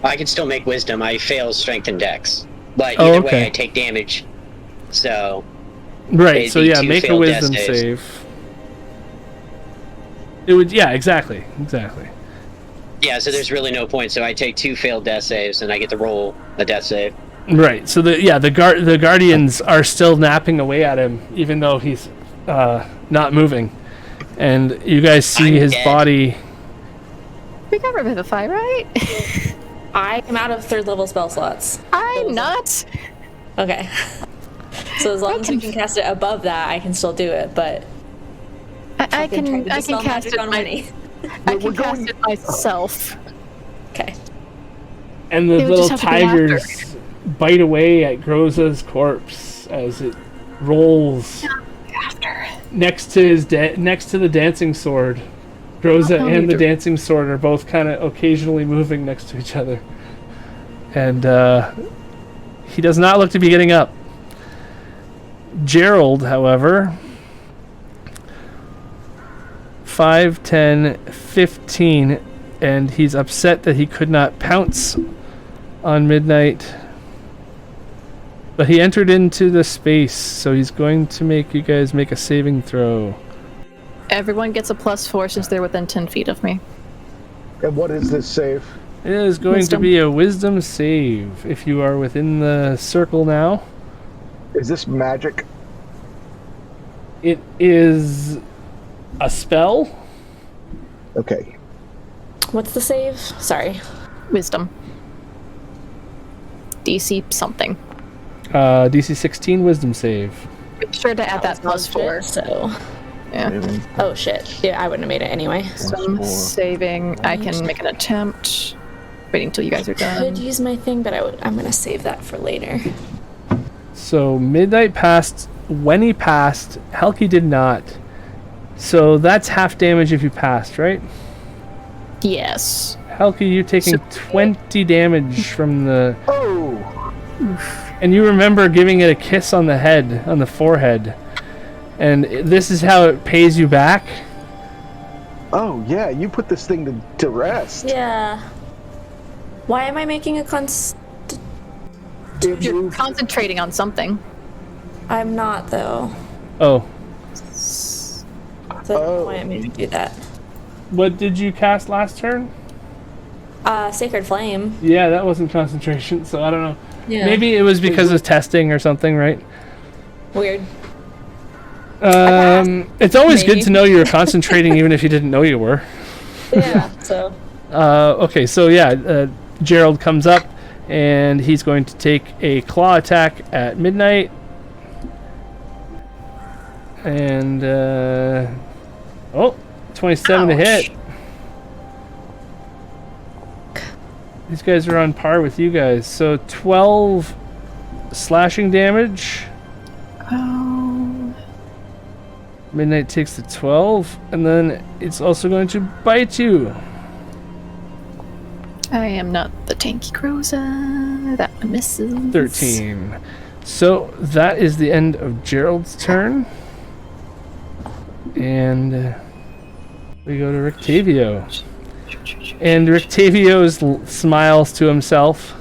[SPEAKER 6] I can still make wisdom. I fail strength and dex. But
[SPEAKER 1] Oh,
[SPEAKER 6] either
[SPEAKER 1] okay.
[SPEAKER 6] way, I take damage. So,
[SPEAKER 1] Right,
[SPEAKER 6] It'd
[SPEAKER 1] so
[SPEAKER 6] be
[SPEAKER 1] yeah,
[SPEAKER 6] two
[SPEAKER 1] make a
[SPEAKER 6] failed
[SPEAKER 1] wisdom
[SPEAKER 6] death saves.
[SPEAKER 1] save. It would, yeah, exactly.
[SPEAKER 6] yeah, so there's really no point. So I take 2 failed death saves, and I get to roll a death save.
[SPEAKER 1] Right, so the Guardians are still napping away at him, even though he's not moving. And you guys see
[SPEAKER 6] I'm
[SPEAKER 1] his
[SPEAKER 6] dead.
[SPEAKER 1] body.
[SPEAKER 4] We got Revivify, right?
[SPEAKER 2] I am out of 3rd level spell slots.
[SPEAKER 4] I'm not.
[SPEAKER 2] Okay. So as long as we can cast it above that, I can still do it, but
[SPEAKER 4] I can
[SPEAKER 2] trying to
[SPEAKER 4] cast
[SPEAKER 2] dispel magic
[SPEAKER 4] it
[SPEAKER 2] on Winnie.
[SPEAKER 4] I can cast it myself.
[SPEAKER 2] Okay.
[SPEAKER 1] And the
[SPEAKER 4] They would
[SPEAKER 1] little
[SPEAKER 4] just have to be
[SPEAKER 1] tigers bite away at Groza's corpse as it rolls next to the dancing sword. Groza and the dancing sword are both kind of occasionally moving next to each other. And he does not look to be getting up. Gerald, however, 5, 10, 15, and he's upset that he could not pounce on Midnight. But he entered into the space, so he's going to make you guys make a saving throw.
[SPEAKER 4] Everyone gets a +4 since they're within 10 feet of me.
[SPEAKER 3] And what is this save?
[SPEAKER 1] It is going
[SPEAKER 4] Wisdom.
[SPEAKER 1] to be a wisdom save if you are within the circle now.
[SPEAKER 3] Is this magic?
[SPEAKER 1] It is a spell.
[SPEAKER 3] Okay.
[SPEAKER 2] What's the save? Sorry.
[SPEAKER 4] Wisdom. DC something.
[SPEAKER 1] DC 16 wisdom save.
[SPEAKER 4] Make sure to add that
[SPEAKER 2] was
[SPEAKER 4] +4.
[SPEAKER 2] bullshit, so.
[SPEAKER 4] Yeah.
[SPEAKER 2] Oh shit. Yeah, I wouldn't have made it anyway.
[SPEAKER 4] Some
[SPEAKER 3] +4.
[SPEAKER 4] saving. I can make an attempt. Waiting until you guys are done.
[SPEAKER 2] Could use my thing, but I'm gonna save that for later.
[SPEAKER 1] So Midnight passed. When he passed, Helki did not. So that's half damage if you passed, right?
[SPEAKER 4] Yes.
[SPEAKER 1] Helki, you're taking 20 damage from the...
[SPEAKER 3] Oh!
[SPEAKER 1] And you remember giving it a kiss on the head, on the forehead. And this is how it pays you back?
[SPEAKER 3] Oh, yeah, you put this thing to rest.
[SPEAKER 2] Yeah. Why am I making a
[SPEAKER 4] You're concentrating on something.
[SPEAKER 2] I'm not, though.
[SPEAKER 1] Oh.
[SPEAKER 2] So I don't know why I made me do that.
[SPEAKER 1] What did you cast last turn?
[SPEAKER 2] Sacred Flame.
[SPEAKER 1] Yeah, that wasn't concentration, so I don't know.
[SPEAKER 2] Yeah.
[SPEAKER 1] Maybe it was because of testing or something, right?
[SPEAKER 2] Weird.
[SPEAKER 1] It's always
[SPEAKER 2] Maybe.
[SPEAKER 1] good to know you're concentrating even if you didn't know you were.
[SPEAKER 2] Yeah, so.
[SPEAKER 1] Okay, so yeah, Gerald comes up and he's going to take a claw attack at Midnight. And, 27 to hit. These guys are on par with you guys. So 12 slashing damage.
[SPEAKER 4] Oh.
[SPEAKER 1] Midnight takes the 12, and then it's also going to bite you.
[SPEAKER 4] I am not the tanky Groza. That one misses.
[SPEAKER 1] 13. So that is the end of Gerald's turn. And we go to Rictavio. And Rictavio smiles to himself.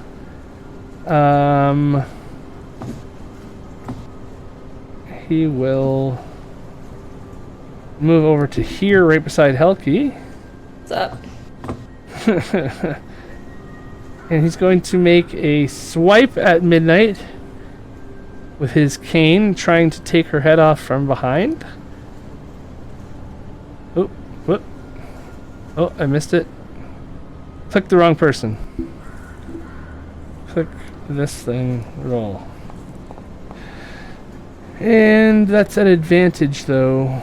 [SPEAKER 1] He will move over to here right beside Helki.
[SPEAKER 2] What's up?
[SPEAKER 1] And he's going to make a swipe at Midnight with his cane, trying to take her head off from behind. Oh, whoop. Oh, I missed it. Clicked the wrong person. click this thing, roll. And that's an advantage, though.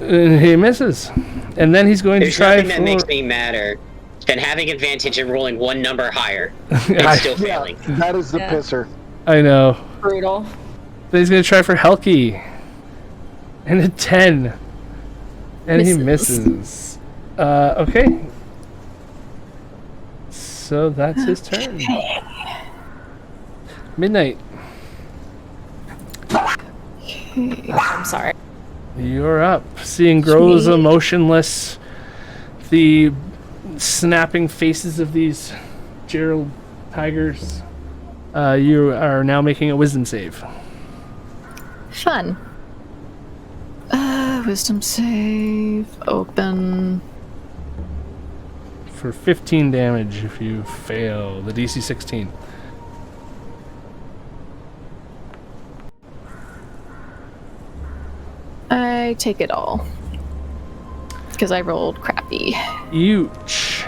[SPEAKER 1] And he misses. And then he's going
[SPEAKER 6] There's
[SPEAKER 1] to try
[SPEAKER 6] nothing that makes me madder than having advantage and rolling one number higher and still failing.
[SPEAKER 3] That is the
[SPEAKER 2] Yeah.
[SPEAKER 3] pisser.
[SPEAKER 1] I know.
[SPEAKER 2] Brutal.
[SPEAKER 1] Then he's going to try for Helki. And a 10. And he misses. Okay. So that's his turn. Midnight.
[SPEAKER 2] I'm sorry.
[SPEAKER 1] You're up. Seeing Groza motionless, the snapping faces of these Gerald tigers, you are now making a wisdom save.
[SPEAKER 4] Fun. Wisdom save. Open.
[SPEAKER 1] For 15 damage if you fail the DC 16.
[SPEAKER 4] I take it all. Because I rolled crappy.
[SPEAKER 1] Ouch.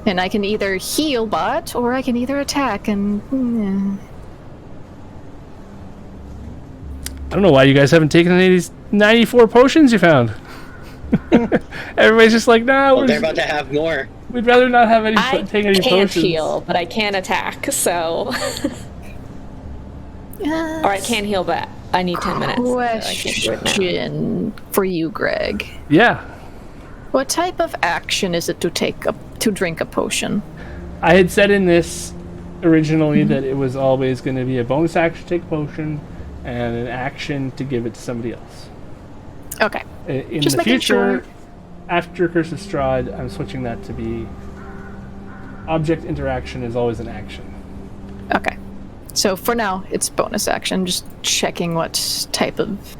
[SPEAKER 4] And I can either heal bot, or I can either attack, and...
[SPEAKER 1] I don't know why you guys haven't taken any of these 94 potions you found. Everybody's just like, nah,
[SPEAKER 6] Well, they're about to have more.
[SPEAKER 1] we'd rather not have any
[SPEAKER 2] I
[SPEAKER 1] take any
[SPEAKER 2] can't
[SPEAKER 1] potions.
[SPEAKER 2] heal, but I can attack, so... Or I can heal, but I need 10 minutes. So I can't do it now.
[SPEAKER 4] Question for you, Greg.
[SPEAKER 1] Yeah.
[SPEAKER 4] What type of action is it to drink a potion?
[SPEAKER 1] I had said in this originally that it was always going to be a bonus action to take a potion and an action to give it to somebody else.
[SPEAKER 4] Okay.
[SPEAKER 1] In
[SPEAKER 4] Just
[SPEAKER 1] the
[SPEAKER 4] making
[SPEAKER 1] future,
[SPEAKER 4] sure.
[SPEAKER 1] after Curse of Strahd, I'm switching that to be object interaction is always an action.
[SPEAKER 4] Okay. So for now, it's bonus action. Just checking what type of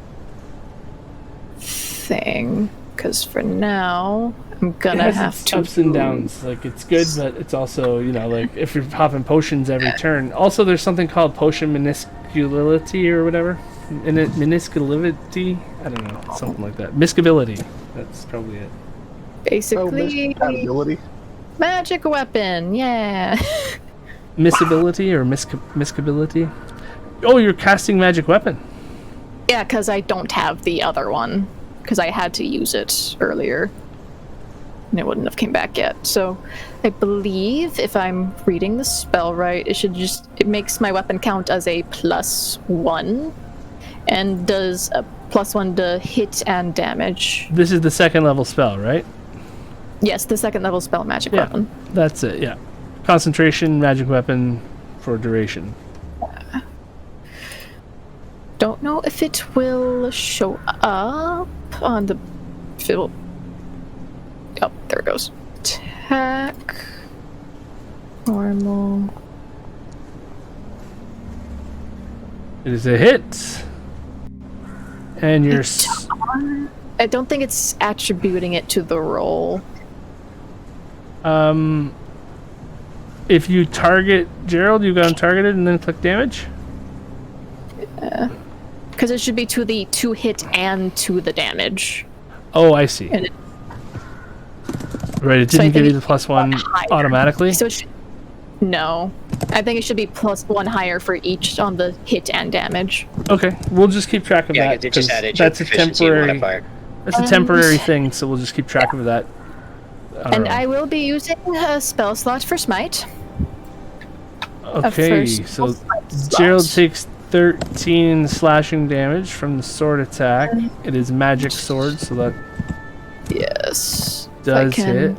[SPEAKER 4] thing. Because for now, I'm
[SPEAKER 1] It
[SPEAKER 4] gonna
[SPEAKER 1] has
[SPEAKER 4] have
[SPEAKER 1] its
[SPEAKER 4] to...
[SPEAKER 1] ups and downs. Like, it's good, but it's also, you know, like, if you're popping potions every turn. Also, there's something called potion meniscality or whatever. Meniscality? I don't know. Something like that. Miscability. That's probably it.
[SPEAKER 4] Basically,
[SPEAKER 3] Compatibility.
[SPEAKER 4] magic weapon. Yeah.
[SPEAKER 1] Missability or miscability? Oh, you're casting magic weapon.
[SPEAKER 4] Yeah, because I don't have the other one. Because I had to use it earlier. And it wouldn't have came back yet. So I believe if I'm reading the spell right, it makes my weapon count as a +1. And does a +1 to hit and damage.
[SPEAKER 1] This is the second level spell, right?
[SPEAKER 4] Yes, the second level spell magic weapon.
[SPEAKER 1] That's it, yeah. Concentration, magic weapon for duration.
[SPEAKER 4] Don't know if it will show up on the field. Oh, there it goes. Attack. Normal.
[SPEAKER 1] It is a hit. And you're...
[SPEAKER 4] I don't think it's attributing it to the roll.
[SPEAKER 1] If you target Gerald, you got him targeted and then click damage?
[SPEAKER 4] Because it should be to the hit and to the damage.
[SPEAKER 1] Oh, I see.
[SPEAKER 4] And
[SPEAKER 1] Right, it
[SPEAKER 4] So I
[SPEAKER 1] didn't give
[SPEAKER 4] think
[SPEAKER 1] you the +1
[SPEAKER 4] higher.
[SPEAKER 1] automatically?
[SPEAKER 4] So no. I think it should be +1 higher for each on the hit and damage.
[SPEAKER 1] Okay, we'll just keep track of
[SPEAKER 6] Yeah,
[SPEAKER 1] that.
[SPEAKER 6] because it just
[SPEAKER 1] 'cause
[SPEAKER 6] added your
[SPEAKER 1] that's a
[SPEAKER 6] proficiency
[SPEAKER 1] temporary.
[SPEAKER 6] modifier.
[SPEAKER 1] That's a temporary thing, so we'll just keep track of that.
[SPEAKER 4] And I will be using a spell slot for Smite.
[SPEAKER 1] Okay,
[SPEAKER 4] first
[SPEAKER 1] so
[SPEAKER 4] slot.
[SPEAKER 1] Gerald takes 13 slashing damage from the sword attack. It is magic sword, so that
[SPEAKER 4] Yes.
[SPEAKER 1] does hit.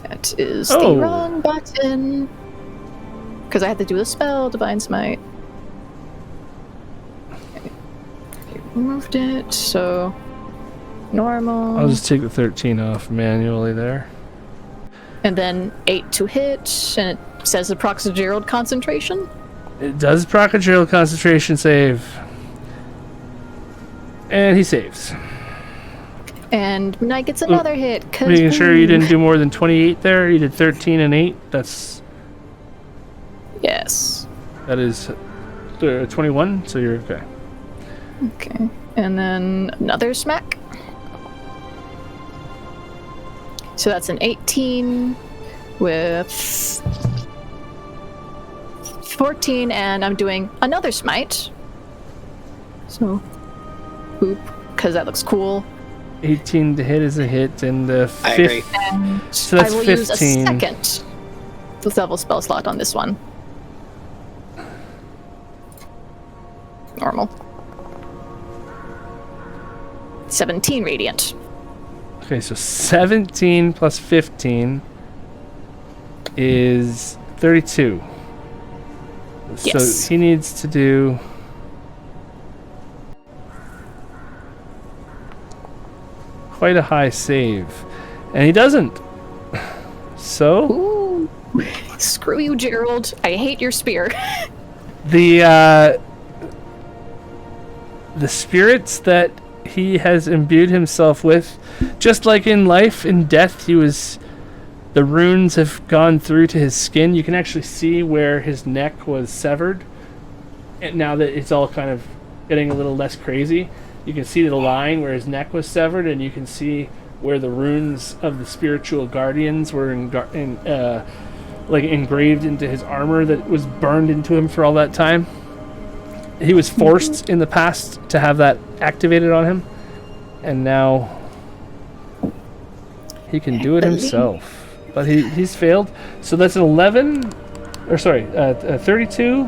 [SPEAKER 4] That is
[SPEAKER 1] Oh.
[SPEAKER 4] the wrong button. Because I had to do the spell, Divine Smite. Okay. Removed it, so normal.
[SPEAKER 1] I'll just take the 13 off manually there.
[SPEAKER 4] And then 8 to hit, and it says the procs of Gerald concentration.
[SPEAKER 1] It does proc a Gerald concentration save. And he saves.
[SPEAKER 4] And Knight gets another hit. Cause
[SPEAKER 1] Making sure you didn't do more than 28 there. You did 13 and 8.
[SPEAKER 4] Yes.
[SPEAKER 1] That is 21, so you're okay.
[SPEAKER 4] Okay. And then another smack. So that's an 18 with 14, and I'm doing another smite. So, boop, because that looks cool.
[SPEAKER 1] 18 to hit is a hit, and the
[SPEAKER 6] I agree.
[SPEAKER 4] And
[SPEAKER 1] So that's
[SPEAKER 4] I will
[SPEAKER 1] 15.
[SPEAKER 4] use a second level spell slot on this one. Normal. 17 radiant.
[SPEAKER 1] Okay, so 17 plus 15 is 32.
[SPEAKER 4] Yes.
[SPEAKER 1] So he needs to do quite a high save. And he doesn't. So
[SPEAKER 4] Ooh. Screw you, Gerald. I hate your spear.
[SPEAKER 1] the spirits that he has imbued himself with, just like in life, in death, the runes have gone through to his skin. You can actually see where his neck was severed. And now that it's all kind of getting a little less crazy, you can see the line where his neck was severed, and you can see where the runes of the spiritual guardians were engraved into his armor that was burned into him for all that time. He was forced in the past to have that activated on him, and now he can do it himself. But he's failed. So that's an 11, or sorry, 32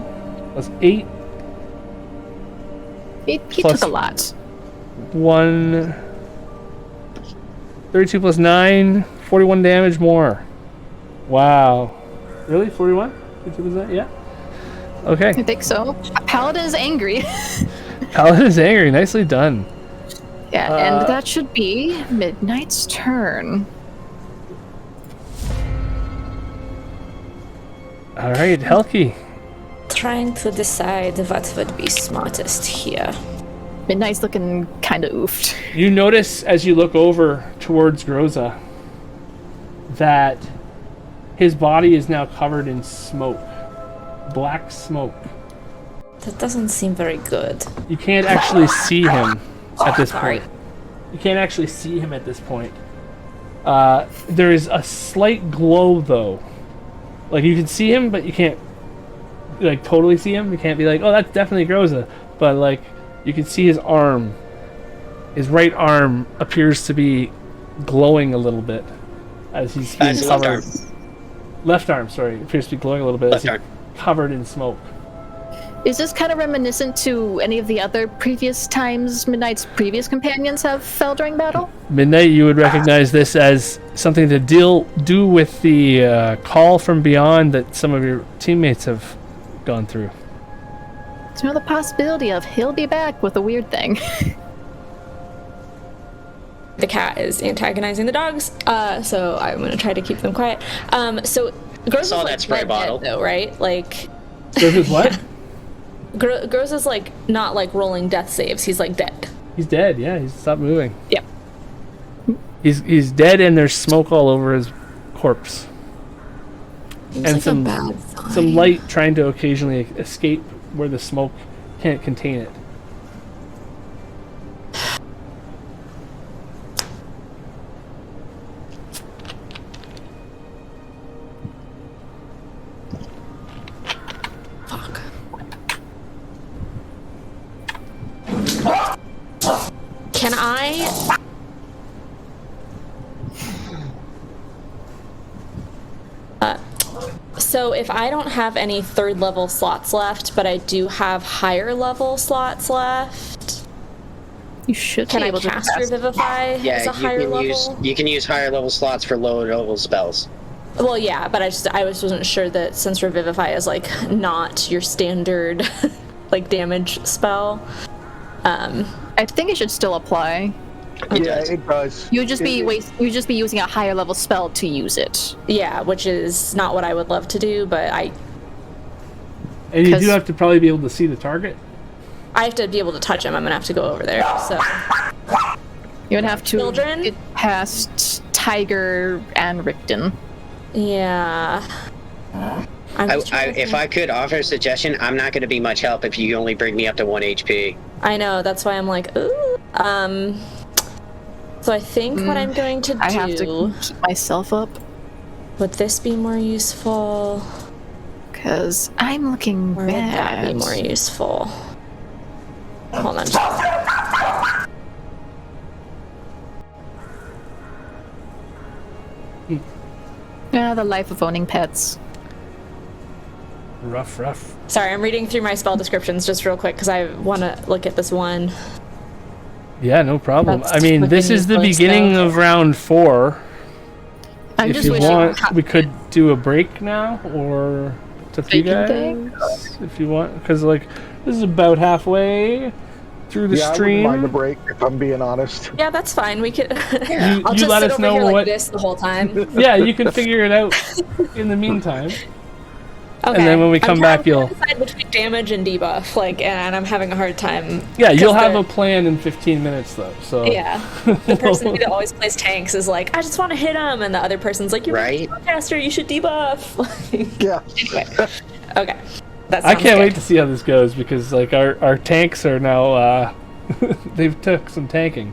[SPEAKER 1] plus 8.
[SPEAKER 4] He
[SPEAKER 1] Plus-
[SPEAKER 4] took a lot.
[SPEAKER 1] 32 plus 9, 41 damage more. Wow. Really? 41? 32%? Yeah. Okay.
[SPEAKER 4] I think so. Paladin is angry.
[SPEAKER 1] Paladin is angry. Nicely done.
[SPEAKER 4] Yeah, and that should be Midnight's turn.
[SPEAKER 1] All right, Helki.
[SPEAKER 2] Trying to decide what would be smartest here.
[SPEAKER 4] Midnight's looking kind of oofed.
[SPEAKER 1] You notice as you look over towards Groza that his body is now covered in smoke. Black smoke.
[SPEAKER 2] That doesn't seem very good.
[SPEAKER 1] You can't actually see him at this
[SPEAKER 2] Sorry.
[SPEAKER 1] point. You can't actually see him at this point. There is a slight glow, though. Like, you can see him, but you can't, like, totally see him. You can't be like, oh, that's definitely Groza. But, like, you can see his arm. His right arm appears to be glowing a little bit as he's being
[SPEAKER 6] His
[SPEAKER 1] covered.
[SPEAKER 6] left arm.
[SPEAKER 1] Left arm, sorry, appears to be glowing a little bit
[SPEAKER 6] Left
[SPEAKER 1] as
[SPEAKER 6] arm.
[SPEAKER 1] he's covered in smoke.
[SPEAKER 4] Is this kind of reminiscent to any of the other previous times Midnight's previous companions have fell during battle?
[SPEAKER 1] Midnight, you would recognize this as something to do with the call from beyond that some of your teammates have gone through.
[SPEAKER 4] There's another possibility of he'll be back with a weird thing.
[SPEAKER 2] The cat is antagonizing the dogs, so I'm gonna try to keep them quiet. So Groza's
[SPEAKER 6] saw
[SPEAKER 2] like
[SPEAKER 6] that spray
[SPEAKER 2] dead,
[SPEAKER 6] bottle.
[SPEAKER 2] though, right? Like
[SPEAKER 1] This is what?
[SPEAKER 2] Groza's like not like rolling death saves. He's like dead.
[SPEAKER 1] He's dead, yeah, he's stopped moving.
[SPEAKER 4] Yep.
[SPEAKER 1] He's dead and there's smoke all over his corpse.
[SPEAKER 2] Seems
[SPEAKER 1] And
[SPEAKER 2] like
[SPEAKER 1] some-
[SPEAKER 2] a bad sign.
[SPEAKER 1] Some light trying to occasionally escape where the smoke can't contain it.
[SPEAKER 2] Fuck. Can I? So if I don't have any third level slots left, but I do have higher level slots left,
[SPEAKER 4] You should
[SPEAKER 2] can
[SPEAKER 4] be
[SPEAKER 2] I
[SPEAKER 4] able to
[SPEAKER 2] cast
[SPEAKER 4] cast.
[SPEAKER 2] Revivify as
[SPEAKER 6] Yeah,
[SPEAKER 2] a higher level?
[SPEAKER 6] you can use higher level slots for lower level spells.
[SPEAKER 2] Well, yeah, but I wasn't sure that since Revivify is like not your standard like damage spell.
[SPEAKER 4] I think it should still apply.
[SPEAKER 6] does.
[SPEAKER 3] It does.
[SPEAKER 4] You would just be
[SPEAKER 3] It-
[SPEAKER 4] you'd just be using a higher level spell to use it.
[SPEAKER 2] Yeah, which is not what I would love to do, but I
[SPEAKER 1] And you do
[SPEAKER 4] 'Cause-
[SPEAKER 1] have to probably be able to see the target.
[SPEAKER 2] have to be able to touch him. I'm gonna have to go over there. So
[SPEAKER 4] You would have to
[SPEAKER 2] Children?
[SPEAKER 4] get past Tiger and Rickton.
[SPEAKER 2] yeah. I'm just trying to
[SPEAKER 6] If
[SPEAKER 2] think.
[SPEAKER 6] I could offer a suggestion, I'm not going to be much help if you only bring me up to 1 HP.
[SPEAKER 2] I know, that's why I'm like, ooh. So I think what I'm going to do...
[SPEAKER 4] I have to keep myself up.
[SPEAKER 2] Would this be more useful?
[SPEAKER 4] Because I'm looking
[SPEAKER 2] Or
[SPEAKER 4] bad.
[SPEAKER 2] would that be more useful? Hold on.
[SPEAKER 4] Yeah, the life of owning pets.
[SPEAKER 1] Rough.
[SPEAKER 2] Sorry, I'm reading through my spell descriptions just real quick because I want to look at this one.
[SPEAKER 1] Yeah, no problem.
[SPEAKER 2] That's
[SPEAKER 1] I mean, this
[SPEAKER 2] within
[SPEAKER 1] is the
[SPEAKER 2] useless,
[SPEAKER 1] beginning
[SPEAKER 2] though.
[SPEAKER 1] of round 4.
[SPEAKER 4] I'm
[SPEAKER 1] If
[SPEAKER 4] just
[SPEAKER 1] you
[SPEAKER 4] wishing
[SPEAKER 1] want, we could do a break now, or it's up to you
[SPEAKER 4] Taking
[SPEAKER 1] guys. If you want, because like this is about halfway through the
[SPEAKER 3] Yeah,
[SPEAKER 1] stream.
[SPEAKER 3] I wouldn't mind the break, if I'm being honest.
[SPEAKER 2] Yeah, that's fine. We could.
[SPEAKER 1] You
[SPEAKER 2] I'll just
[SPEAKER 1] let
[SPEAKER 2] sit
[SPEAKER 1] us
[SPEAKER 2] over
[SPEAKER 1] know
[SPEAKER 2] here
[SPEAKER 1] what-
[SPEAKER 2] like this the whole time.
[SPEAKER 1] Yeah, you can figure it out in the meantime.
[SPEAKER 2] Okay.
[SPEAKER 1] And then when we come back, you'll-
[SPEAKER 2] decide between damage and debuff. And I'm having a hard time.
[SPEAKER 1] Yeah, you'll
[SPEAKER 2] 'cause
[SPEAKER 1] have
[SPEAKER 2] the-
[SPEAKER 1] a plan in 15 minutes though. So
[SPEAKER 2] Yeah, the person that always plays tanks is like, I just want to hit him, and the other person's like, you're
[SPEAKER 6] Right.
[SPEAKER 2] a caster, you should debuff.
[SPEAKER 3] Yeah.
[SPEAKER 2] Anyway, okay. That
[SPEAKER 1] I
[SPEAKER 2] sounds
[SPEAKER 1] can't
[SPEAKER 2] good.
[SPEAKER 1] wait to see how this goes because like our tanks are now they've took some tanking.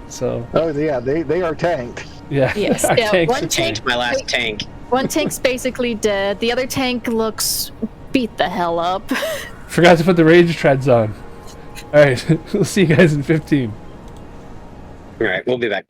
[SPEAKER 1] So
[SPEAKER 3] Oh, yeah, they are tanked.
[SPEAKER 1] yeah,
[SPEAKER 2] Yes.
[SPEAKER 1] our
[SPEAKER 4] Yeah,
[SPEAKER 1] tanks
[SPEAKER 4] one
[SPEAKER 1] are
[SPEAKER 4] tank-
[SPEAKER 1] tanked.
[SPEAKER 6] My last tank.
[SPEAKER 4] One tank's basically dead. The other tank looks beat the hell up.
[SPEAKER 1] Forgot to put the rage treads on. All right, we'll see you guys in 15.
[SPEAKER 6] All right, we'll be back.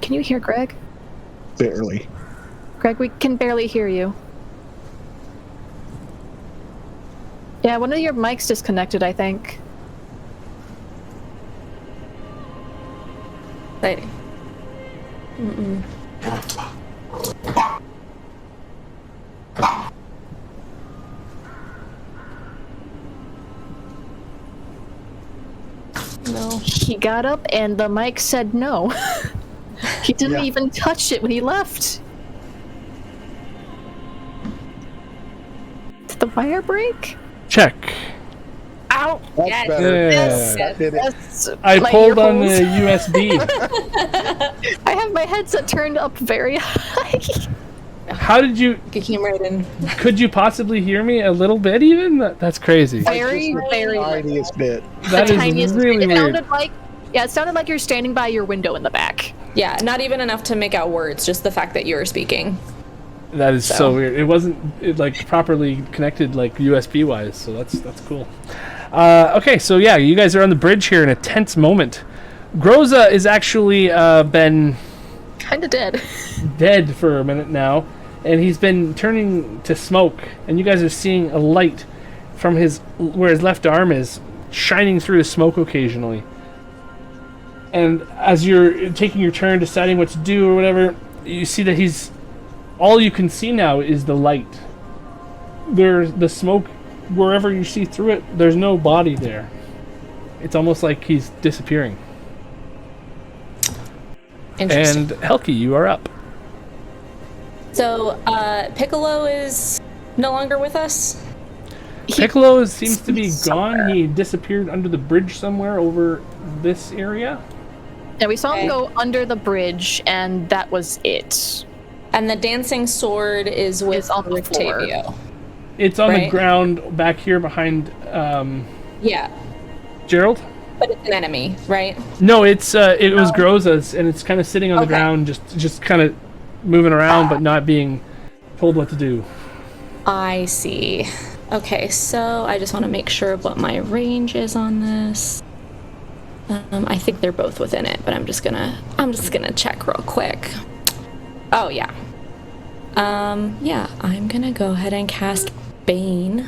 [SPEAKER 4] Can you hear Greg?
[SPEAKER 3] Barely.
[SPEAKER 4] Greg, we can barely hear you. Yeah, one of your mics disconnected, I think.
[SPEAKER 2] Exciting. Mm-mm. No.
[SPEAKER 4] He got up and the mic said no. He didn't even touch it when he left. Did the wire break?
[SPEAKER 1] Check.
[SPEAKER 4] Ow!
[SPEAKER 3] That's
[SPEAKER 2] Yes.
[SPEAKER 3] better.
[SPEAKER 1] Yeah.
[SPEAKER 3] That did it.
[SPEAKER 4] Yes.
[SPEAKER 1] I
[SPEAKER 4] My
[SPEAKER 1] pulled on the
[SPEAKER 4] earphones.
[SPEAKER 1] USB.
[SPEAKER 4] I have my headset turned up very high.
[SPEAKER 1] How did you?
[SPEAKER 2] Came right in.
[SPEAKER 1] Could you possibly hear me a little bit? Even that's crazy.
[SPEAKER 4] Very,
[SPEAKER 3] Just the
[SPEAKER 4] very
[SPEAKER 3] tiniest bit.
[SPEAKER 1] That
[SPEAKER 4] the
[SPEAKER 1] is
[SPEAKER 4] tiniest
[SPEAKER 1] really
[SPEAKER 4] bit. It
[SPEAKER 1] weird.
[SPEAKER 4] sounded like, it sounded like you're standing by your window in the back.
[SPEAKER 2] Yeah, not even enough to make out words, just the fact that you were speaking.
[SPEAKER 1] That is so
[SPEAKER 2] So.
[SPEAKER 1] weird. It wasn't like properly connected like USB wise, so that's cool. Okay, so yeah, you guys are on the bridge here in a tense moment. Groza is actually been
[SPEAKER 4] Kinda dead.
[SPEAKER 1] dead for a minute now, and he's been turning to smoke, and you guys are seeing a light from where his left arm is shining through the smoke occasionally. And as you're taking your turn deciding what to do or whatever, you see that all you can see now is the light. There's the smoke wherever you see through it, there's no body there. It's almost like he's disappearing.
[SPEAKER 2] Interesting.
[SPEAKER 1] And Helki, you are up.
[SPEAKER 2] So, Piccolo is no longer with us?
[SPEAKER 1] Piccolo seems to be gone. He disappeared under the bridge somewhere over this area.
[SPEAKER 4] Yeah, we saw him
[SPEAKER 2] Okay.
[SPEAKER 4] go under the bridge, and that was it.
[SPEAKER 2] And the dancing sword is with
[SPEAKER 4] Is on the floor.
[SPEAKER 2] Rictavio.
[SPEAKER 1] It's on the
[SPEAKER 2] Right.
[SPEAKER 1] ground back here behind
[SPEAKER 2] Yeah,
[SPEAKER 1] Gerald.
[SPEAKER 2] but it's an enemy, right?
[SPEAKER 1] No, it was Groza's, and it's kind of sitting on the
[SPEAKER 2] Okay.
[SPEAKER 1] ground, just kind of moving around, but not being told what to do.
[SPEAKER 2] I see. Okay, so I just want to make sure what my range is on this. I think they're both within it, but I'm just gonna check real quick. Oh yeah. Yeah, I'm gonna go ahead and cast Bane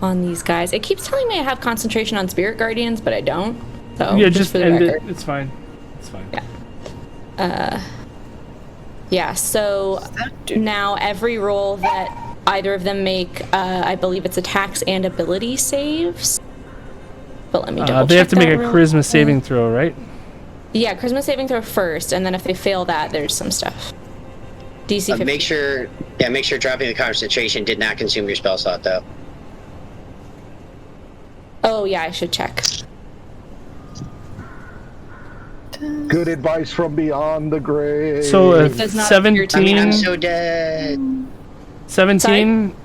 [SPEAKER 2] on these guys. It keeps telling me I have concentration on Spirit Guardians, but I don't. So
[SPEAKER 1] Yeah, just
[SPEAKER 2] for the
[SPEAKER 1] end
[SPEAKER 2] record.
[SPEAKER 1] it. It's fine. It's fine.
[SPEAKER 2] Yeah. Yeah, so now every roll that either of them make, I believe it's attacks and ability saves. But let me double check
[SPEAKER 1] They have to make
[SPEAKER 2] that
[SPEAKER 1] a
[SPEAKER 2] real
[SPEAKER 1] charisma
[SPEAKER 2] quick.
[SPEAKER 1] saving throw, right?
[SPEAKER 2] Yeah, charisma saving throw first, and then if they fail that, there's some stuff. DC 15.
[SPEAKER 6] Make sure dropping the concentration did not consume your spell slot, though.
[SPEAKER 2] Oh yeah, I should check.
[SPEAKER 3] Good advice from beyond the grave.
[SPEAKER 1] So
[SPEAKER 2] Does not appear to me.
[SPEAKER 1] 17,
[SPEAKER 6] I'm so dead.
[SPEAKER 1] 17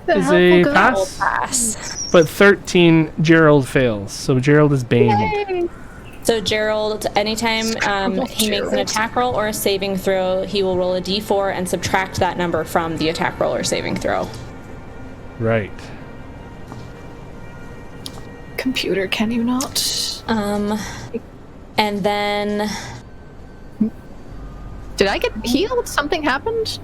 [SPEAKER 1] is a
[SPEAKER 4] Helpful
[SPEAKER 1] pass,
[SPEAKER 2] Pass.
[SPEAKER 1] but 13 Gerald fails. So Gerald is Bane.
[SPEAKER 2] So Gerald, anytime he makes an attack roll or a saving throw, he will roll a d4 and subtract that number from the attack roll or saving throw.
[SPEAKER 1] Right.
[SPEAKER 4] Computer, can you not?
[SPEAKER 2] And then
[SPEAKER 4] Did I get healed? Something happened?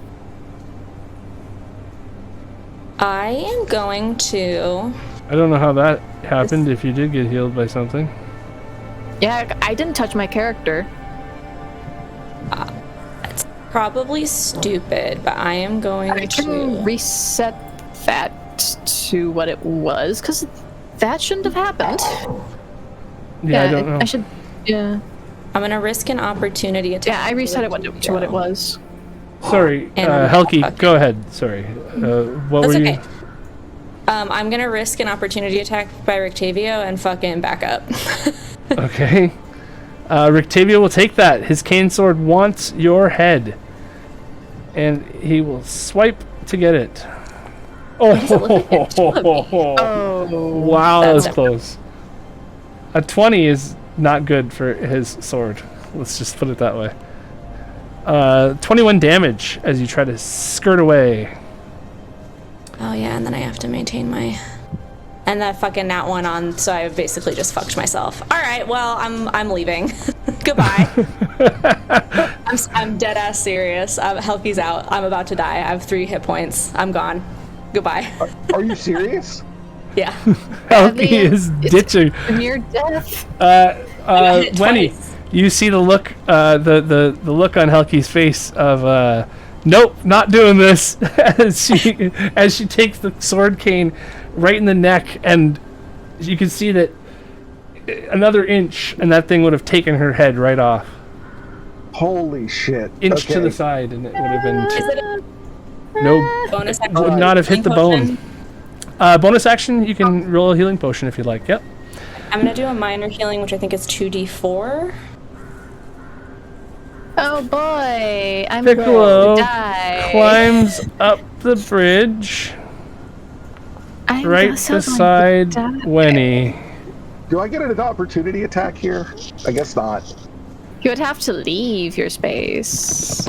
[SPEAKER 2] I am going to.
[SPEAKER 1] I don't know how that happened. If you did get healed by something.
[SPEAKER 4] Yeah, I didn't touch my character.
[SPEAKER 2] It's probably stupid, but I am going
[SPEAKER 4] I can
[SPEAKER 2] to.
[SPEAKER 4] reset that to what it was, because that shouldn't have happened.
[SPEAKER 1] Yeah, I don't know.
[SPEAKER 4] I should. Yeah.
[SPEAKER 2] I'm gonna risk an opportunity attack.
[SPEAKER 4] Yeah, I reset it to what it was.
[SPEAKER 1] Sorry,
[SPEAKER 2] And I'm
[SPEAKER 1] Helki,
[SPEAKER 2] fucking-
[SPEAKER 1] go ahead. Sorry. What
[SPEAKER 2] That's
[SPEAKER 1] were
[SPEAKER 2] okay.
[SPEAKER 1] you?
[SPEAKER 2] I'm gonna risk an opportunity attack by Rictavio and fucking back up.
[SPEAKER 1] Okay. Rictavio will take that. His cane sword wants your head. And he will swipe to get it. Oh, wow, that was
[SPEAKER 2] That's
[SPEAKER 1] close. A 20 is not good for his sword. Let's just put it that way. 21 damage as you try to skirt away.
[SPEAKER 2] Oh yeah, and then I have to maintain my. And that fucking nat one on, so I basically just fucked myself. All right, well I'm leaving. Goodbye. I'm dead ass serious. Helky's out. I'm about to die. I have 3 hit points. I'm gone. Goodbye.
[SPEAKER 3] Are you serious?
[SPEAKER 2] Yeah.
[SPEAKER 1] Helky is ditching.
[SPEAKER 4] Near death.
[SPEAKER 1] Wenny, you see the look, the look on Helky's face of, nope, not doing this, as she takes the sword cane right in the neck, and you can see that another inch, and that thing would have taken her head right off.
[SPEAKER 3] Holy shit.
[SPEAKER 1] Inch
[SPEAKER 3] Okay.
[SPEAKER 1] to the side, and it would have been
[SPEAKER 2] Is it a
[SPEAKER 1] no,
[SPEAKER 2] bonus action?
[SPEAKER 1] would not have hit the
[SPEAKER 2] Healing
[SPEAKER 1] bone. Bonus action, you can roll a healing potion if you'd like. Yep.
[SPEAKER 2] I'm gonna do a minor healing, which I think is 2d4.
[SPEAKER 4] Oh boy, I'm
[SPEAKER 1] Piccolo
[SPEAKER 4] going to die.
[SPEAKER 1] climbs up the bridge
[SPEAKER 4] I'm
[SPEAKER 1] right
[SPEAKER 4] also going to
[SPEAKER 1] beside
[SPEAKER 4] die.
[SPEAKER 1] Wenny.
[SPEAKER 3] Do I get an opportunity attack here? I guess not.
[SPEAKER 4] You would have to leave your space.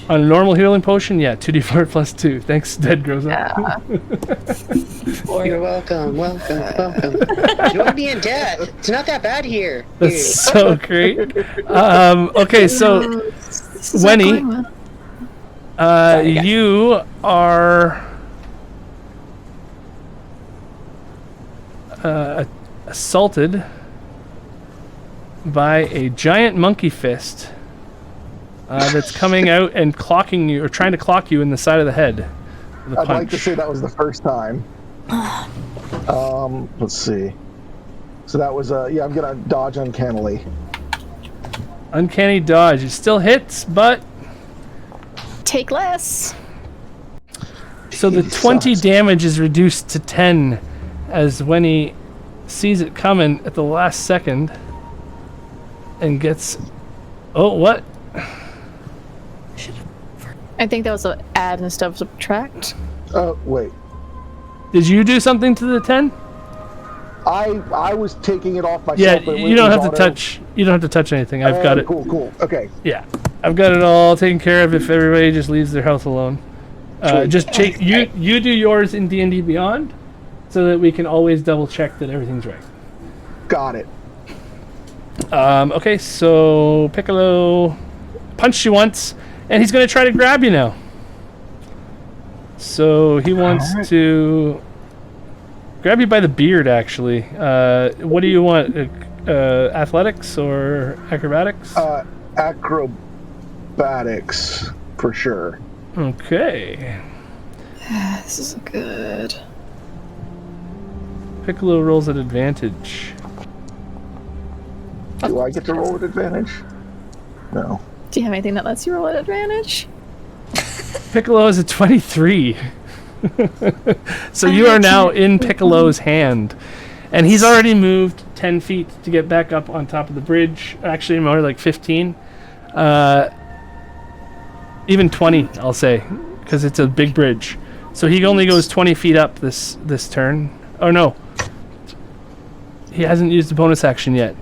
[SPEAKER 1] On a normal healing potion, yeah, 2d4 plus 2. Thanks, Dead Grows Up.
[SPEAKER 4] Yeah.
[SPEAKER 6] You're welcome. You want to be in death? It's not that bad here.
[SPEAKER 1] That's so great. Okay, so
[SPEAKER 4] This is
[SPEAKER 1] Wenny,
[SPEAKER 4] not going well.
[SPEAKER 1] you are assaulted by a giant monkey fist that's coming out and clocking you, or trying to clock you in the side of the head with a
[SPEAKER 3] I'd like to
[SPEAKER 1] punch.
[SPEAKER 3] say that was the first time. Let's see. So that was yeah, I'm gonna dodge uncannily.
[SPEAKER 1] Uncanny dodge. It still hits, but
[SPEAKER 4] Take less.
[SPEAKER 1] so the 20 damage is reduced to 10 as Wenny sees it coming at the last second and gets. Oh, what?
[SPEAKER 4] I think that was an add instead of subtract.
[SPEAKER 3] Oh wait,
[SPEAKER 1] Did you do something to the 10?
[SPEAKER 3] I was taking it off myself.
[SPEAKER 1] Yeah,
[SPEAKER 3] but it
[SPEAKER 1] you don't
[SPEAKER 3] was
[SPEAKER 1] have to
[SPEAKER 3] auto.
[SPEAKER 1] touch. You don't have to touch anything. I've got it.
[SPEAKER 3] Cool. Okay.
[SPEAKER 1] Yeah, I've got it all taken care of. If everybody just leaves their health alone,
[SPEAKER 3] Sweet.
[SPEAKER 1] just check. You do yours in D&D Beyond, so that we can always double check that everything's right.
[SPEAKER 3] Got it.
[SPEAKER 1] Okay, so Piccolo punched you once, and he's going to try to grab you now. So he wants to grab you by the beard, actually. What do you want? Athletics or acrobatics?
[SPEAKER 3] Acrobatics for sure.
[SPEAKER 1] Okay.
[SPEAKER 4] This is good.
[SPEAKER 1] Piccolo rolls at advantage.
[SPEAKER 3] Do I get to roll with advantage? No.
[SPEAKER 4] Do you have anything that lets you roll at advantage?
[SPEAKER 1] Piccolo is a 23. So you are now in Piccolo's hand. And he's already moved 10 feet to get back up on top of the bridge. Actually, more like 15. Even 20, I'll say, because it's a big bridge. So he only goes 20 feet up this turn. Oh, no. He hasn't used the bonus action yet.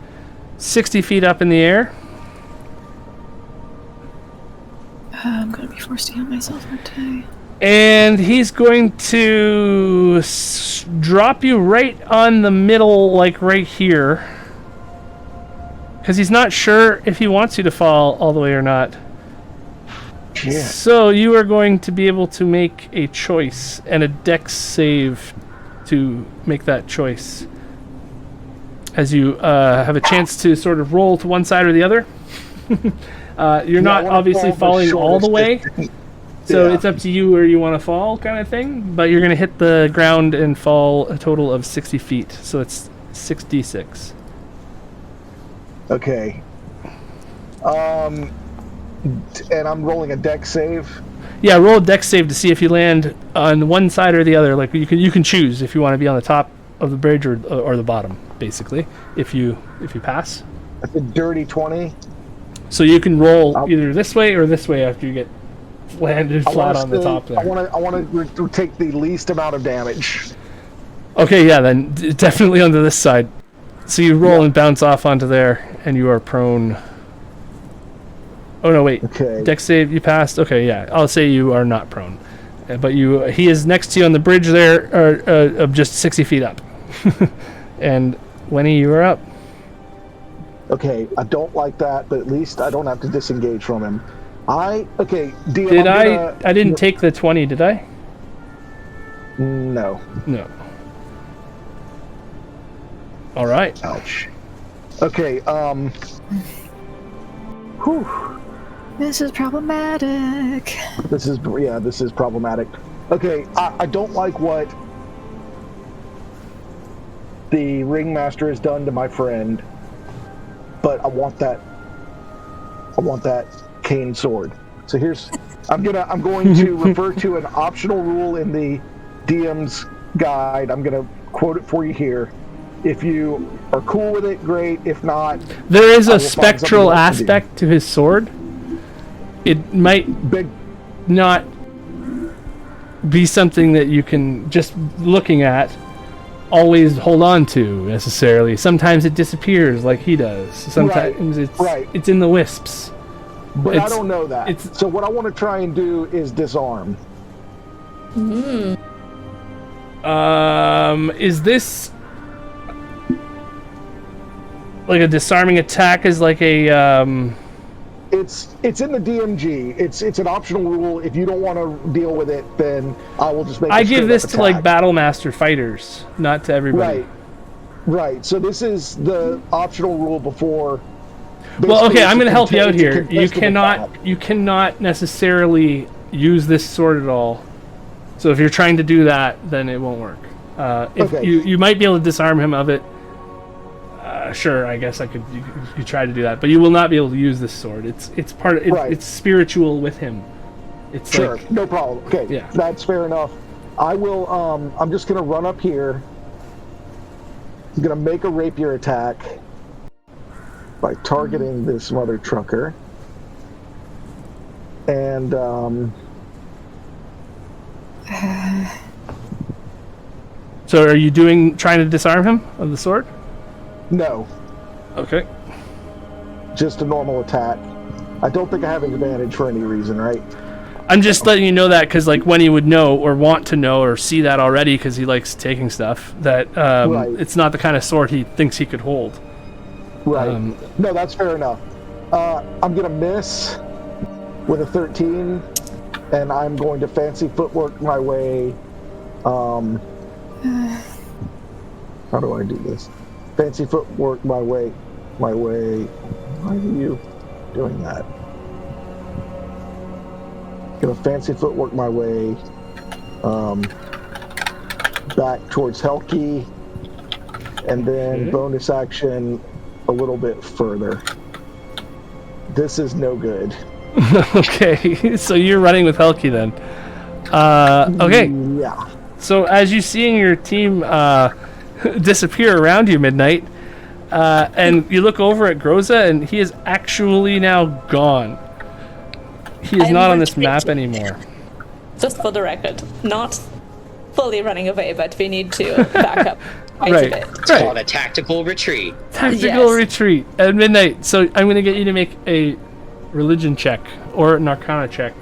[SPEAKER 1] 60 feet up in the air.
[SPEAKER 4] I'm going to be forced to heal myself, aren't I?
[SPEAKER 1] And he's going to drop you right on the middle, like right here. Because he's not sure if he wants you to fall all the way or not.
[SPEAKER 3] Yeah.
[SPEAKER 1] So you are going to be able to make a choice and a dex save to make that choice. As you have a chance to sort of roll to one side or the other. You're not obviously falling all the way. So it's up to you where you want to fall, kind of thing. But you're going to hit the ground and fall a total of 60 feet. So it's 6d6.
[SPEAKER 3] Okay. And I'm rolling a dex save.
[SPEAKER 1] Yeah, roll a dex save to see if you land on one side or the other. Like you can choose if you want to be on the top of the bridge or the bottom, basically. If you pass.
[SPEAKER 3] That's a dirty 20.
[SPEAKER 1] So you can roll either this way or this way after you get landed flat on the top there.
[SPEAKER 3] I want to take the least amount of damage.
[SPEAKER 1] Okay, yeah, then definitely onto this side. So you roll and bounce off onto there, and you are prone. Oh no, wait.
[SPEAKER 3] Okay.
[SPEAKER 1] Dex save, you passed. Okay, yeah, I'll say you are not prone, but he is next to you on the bridge there, just 60 feet up. And Wenny, you are up.
[SPEAKER 3] Okay, I don't like that, but at least I don't have to disengage from him. DM,
[SPEAKER 1] Did I didn't take the 20, did I?
[SPEAKER 3] No.
[SPEAKER 1] No. All right.
[SPEAKER 3] Ouch. Okay, whew.
[SPEAKER 4] This is problematic.
[SPEAKER 3] This is problematic. Okay, I don't like what the ringmaster has done to my friend, but I want that cane sword. So I'm going to refer to an optional rule in the DM's guide. I'm gonna quote it for you here. If you are cool with it, great. If not,
[SPEAKER 1] there is a spectral aspect to his sword. It might not be something that you can, just looking at, always hold on to necessarily. Sometimes it disappears like he does. Sometimes it's in the wisps.
[SPEAKER 3] But I don't know that. So what I want to try and do is disarm.
[SPEAKER 1] Is this like a disarming attack? Is like a
[SPEAKER 3] It's in the DMG. It's an optional rule. If you don't want to deal with it, then I will just make.
[SPEAKER 1] I give this to like Battlemaster fighters, not to everybody.
[SPEAKER 3] Right. So this is the optional rule before.
[SPEAKER 1] Well, okay, I'm going to help you out here. You cannot necessarily use this sword at all. So if you're trying to do that, then it won't work. You might be able to disarm him of it. Sure, I guess you could try to do that, but you will not be able to use this sword. It's part of it's spiritual with him. It's
[SPEAKER 3] sure, no problem. Okay, yeah, that's fair enough. I will. I'm just going to run up here. I'm going to make a rapier attack by targeting this mother trucker, and
[SPEAKER 1] So are you trying to disarm him of the sword?
[SPEAKER 3] No.
[SPEAKER 1] Okay.
[SPEAKER 3] Just a normal attack. I don't think I have an advantage for any reason, right?
[SPEAKER 1] I'm just letting you know that because, like, when he would know or want to know or see that already because he likes taking stuff, that it's not the kind of sword he thinks he could hold.
[SPEAKER 3] Right. No, that's fair enough. I'm going to miss with a 13, and I'm going to fancy footwork my way. How do I do this? Fancy footwork my way. Why are you doing that? Gonna fancy footwork my way back towards Helki, and then bonus action a little bit further. This is no good.
[SPEAKER 1] Okay, so you're running with Helki then. Okay.
[SPEAKER 3] Yeah.
[SPEAKER 1] So as you seeing your team disappear around you, Midnight, and you look over at Groza, and he is actually now gone. He is not on this map anymore.
[SPEAKER 2] Just for the record, not fully running away, but we need to back up quite a bit.
[SPEAKER 6] It's called a tactical retreat.
[SPEAKER 1] Tactical retreat at Midnight. So I'm going to get you to make a religion check or an arcana check,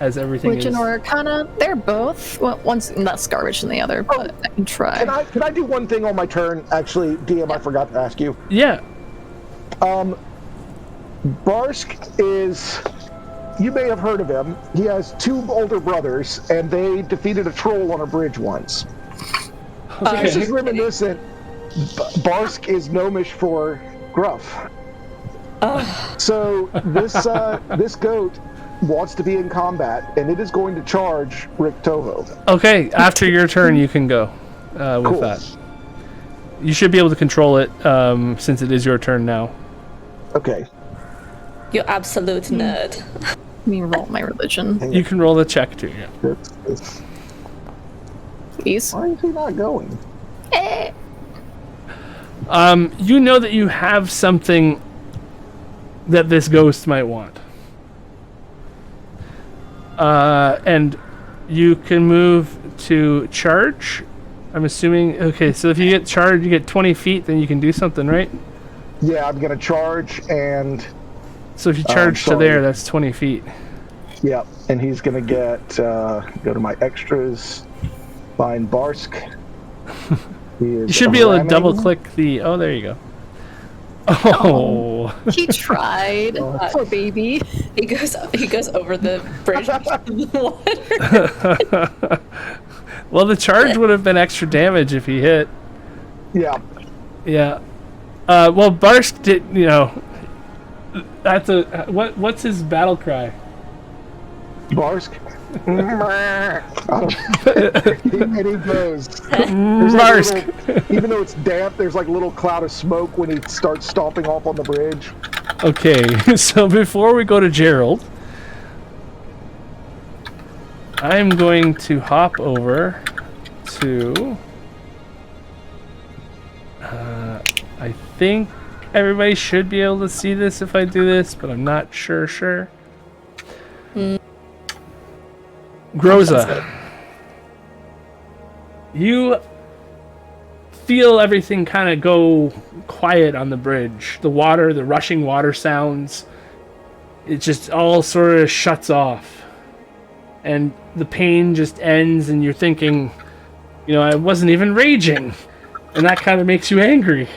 [SPEAKER 1] as everything
[SPEAKER 4] Religion
[SPEAKER 1] is.
[SPEAKER 4] or arcana, they're both. Well, one's less garbage than the other, but I can try.
[SPEAKER 3] Can I do one thing on my turn? Actually, DM, I forgot to ask you.
[SPEAKER 1] Yeah.
[SPEAKER 3] Barsk is... You may have heard of him. He has two older brothers, and they defeated a troll on a bridge once.
[SPEAKER 1] Okay.
[SPEAKER 3] This is reminiscent. Barsk is gnomish for gruff. So this goat wants to be in combat, and it is going to charge Rick Toho.
[SPEAKER 1] Okay, after your turn, you can go with that. You should be able to control it since it is your turn now.
[SPEAKER 3] Okay.
[SPEAKER 2] You absolute nerd.
[SPEAKER 4] Let me roll my religion.
[SPEAKER 1] You can roll the check too. Yeah.
[SPEAKER 4] Please.
[SPEAKER 3] Why is he not going?
[SPEAKER 1] You know that you have something that this ghost might want. And you can move to charge. I'm assuming. Okay, so if you get charged, you get 20 feet, then you can do something, right?
[SPEAKER 3] Yeah, I'm going to charge, and...
[SPEAKER 1] So if you charge to there, that's 20 feet.
[SPEAKER 3] Yep, and he's going to get... go to my extras, find Barsk.
[SPEAKER 1] You should be able to double-click the... Oh, there you go. Oh.
[SPEAKER 4] He tried. Poor baby.
[SPEAKER 2] He goes over the bridge into the water.
[SPEAKER 1] Well, the charge would have been extra damage if he hit.
[SPEAKER 3] Yeah.
[SPEAKER 1] Yeah. Well, Barsk did, you know, that's a, what's his battle cry?
[SPEAKER 3] Barsk. He goes.
[SPEAKER 1] Barsk.
[SPEAKER 3] Even though it's damp, there's like a little cloud of smoke when he starts stomping off on the bridge.
[SPEAKER 1] Okay, so before we go to Gerald, I'm going to hop over to... I think everybody should be able to see this if I do this, but I'm not sure. Groza, you feel everything kind of go quiet on the bridge. The water, the rushing water sounds, it just all sort of shuts off. And the pain just ends, and you're thinking, you know, I wasn't even raging. And that kind of makes you angry.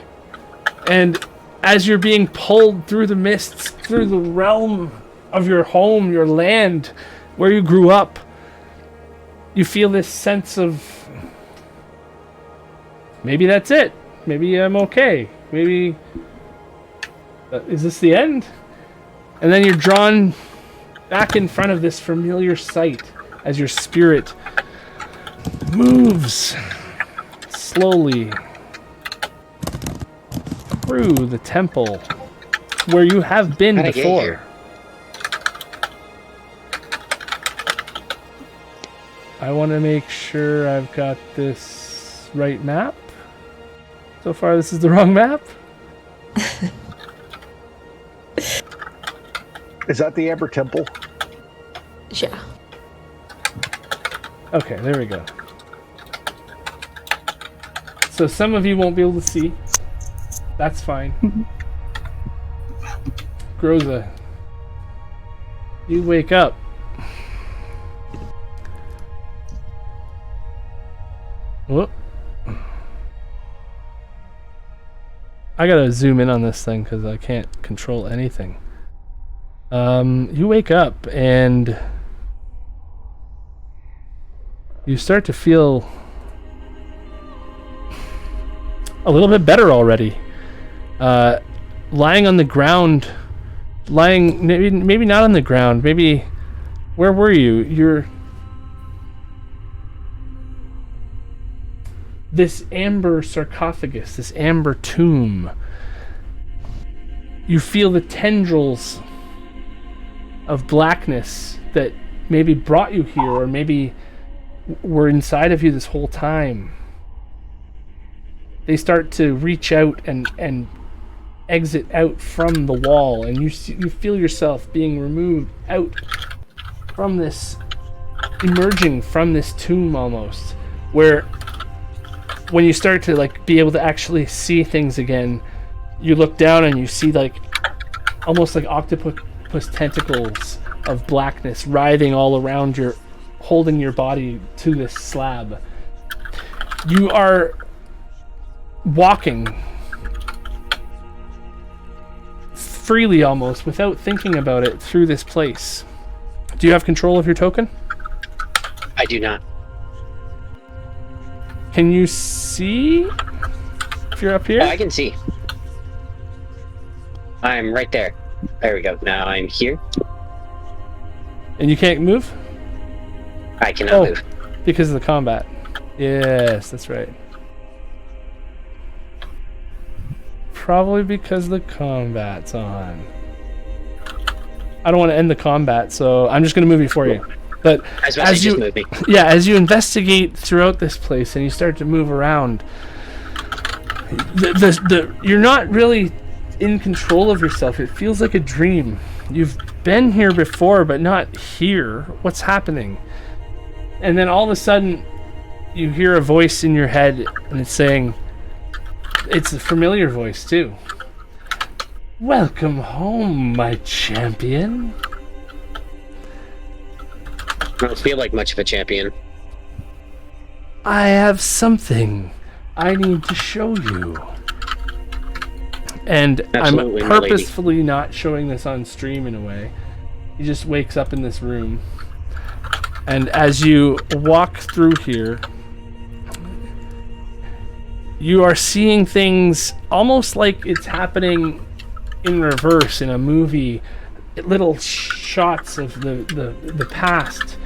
[SPEAKER 1] And as you're being pulled through the mists, through the realm of your home, your land, where you grew up, you feel this sense of, maybe that's it. Maybe I'm okay. Maybe, is this the end? And then you're drawn back in front of this familiar sight as your spirit moves slowly through the temple where you have been
[SPEAKER 6] How'd I get
[SPEAKER 1] before.
[SPEAKER 6] here?
[SPEAKER 1] I want to make sure I've got this right map. So far, this is the wrong map.
[SPEAKER 3] Is that the Amber Temple?
[SPEAKER 2] Yeah.
[SPEAKER 1] Okay, there we go. So some of you won't be able to see. That's fine. Groza, you wake up. Whoop. I gotta zoom in on this thing because I can't control anything. You wake up and you start to feel a little bit better already. Lying on the ground, maybe not on the ground, maybe, where were you? You're this amber sarcophagus, this amber tomb. You feel the tendrils of blackness that maybe brought you here, or maybe were inside of you this whole time. They start to reach out and exit out from the wall, and you feel yourself being removed out from this, emerging from this tomb almost, where when you start to like be able to actually see things again, you look down and you see like almost like octopus tentacles of blackness writhing all around your, holding your body to this slab. You are walking freely almost, without thinking about it, through this place. Do you have control of your token?
[SPEAKER 6] I do not.
[SPEAKER 1] Can you see if you're up here?
[SPEAKER 6] Oh, I can see. I'm right there. There we go. Now I'm here.
[SPEAKER 1] And you can't move?
[SPEAKER 6] I cannot move.
[SPEAKER 1] Because of the combat. Yes, that's right. Probably because the combat's on. I don't want to end the combat, so I'm just going to move you for you. But as you,
[SPEAKER 6] move me.
[SPEAKER 1] yeah, as you investigate throughout this place and you start to move around, you're not really in control of yourself. It feels like a dream. You've been here before, but not here. What's happening? And then all of a sudden, you hear a voice in your head, and it's saying, it's a familiar voice too. Welcome home, my champion.
[SPEAKER 6] I don't feel like much of a champion.
[SPEAKER 1] I have something I need to show you. And
[SPEAKER 6] Absolutely,
[SPEAKER 1] I'm
[SPEAKER 6] my lady.
[SPEAKER 1] purposefully not showing this on stream in a way. He just wakes up in this room. And as you walk through here, you are seeing things almost like it's happening in reverse in a movie. Little shots of the past.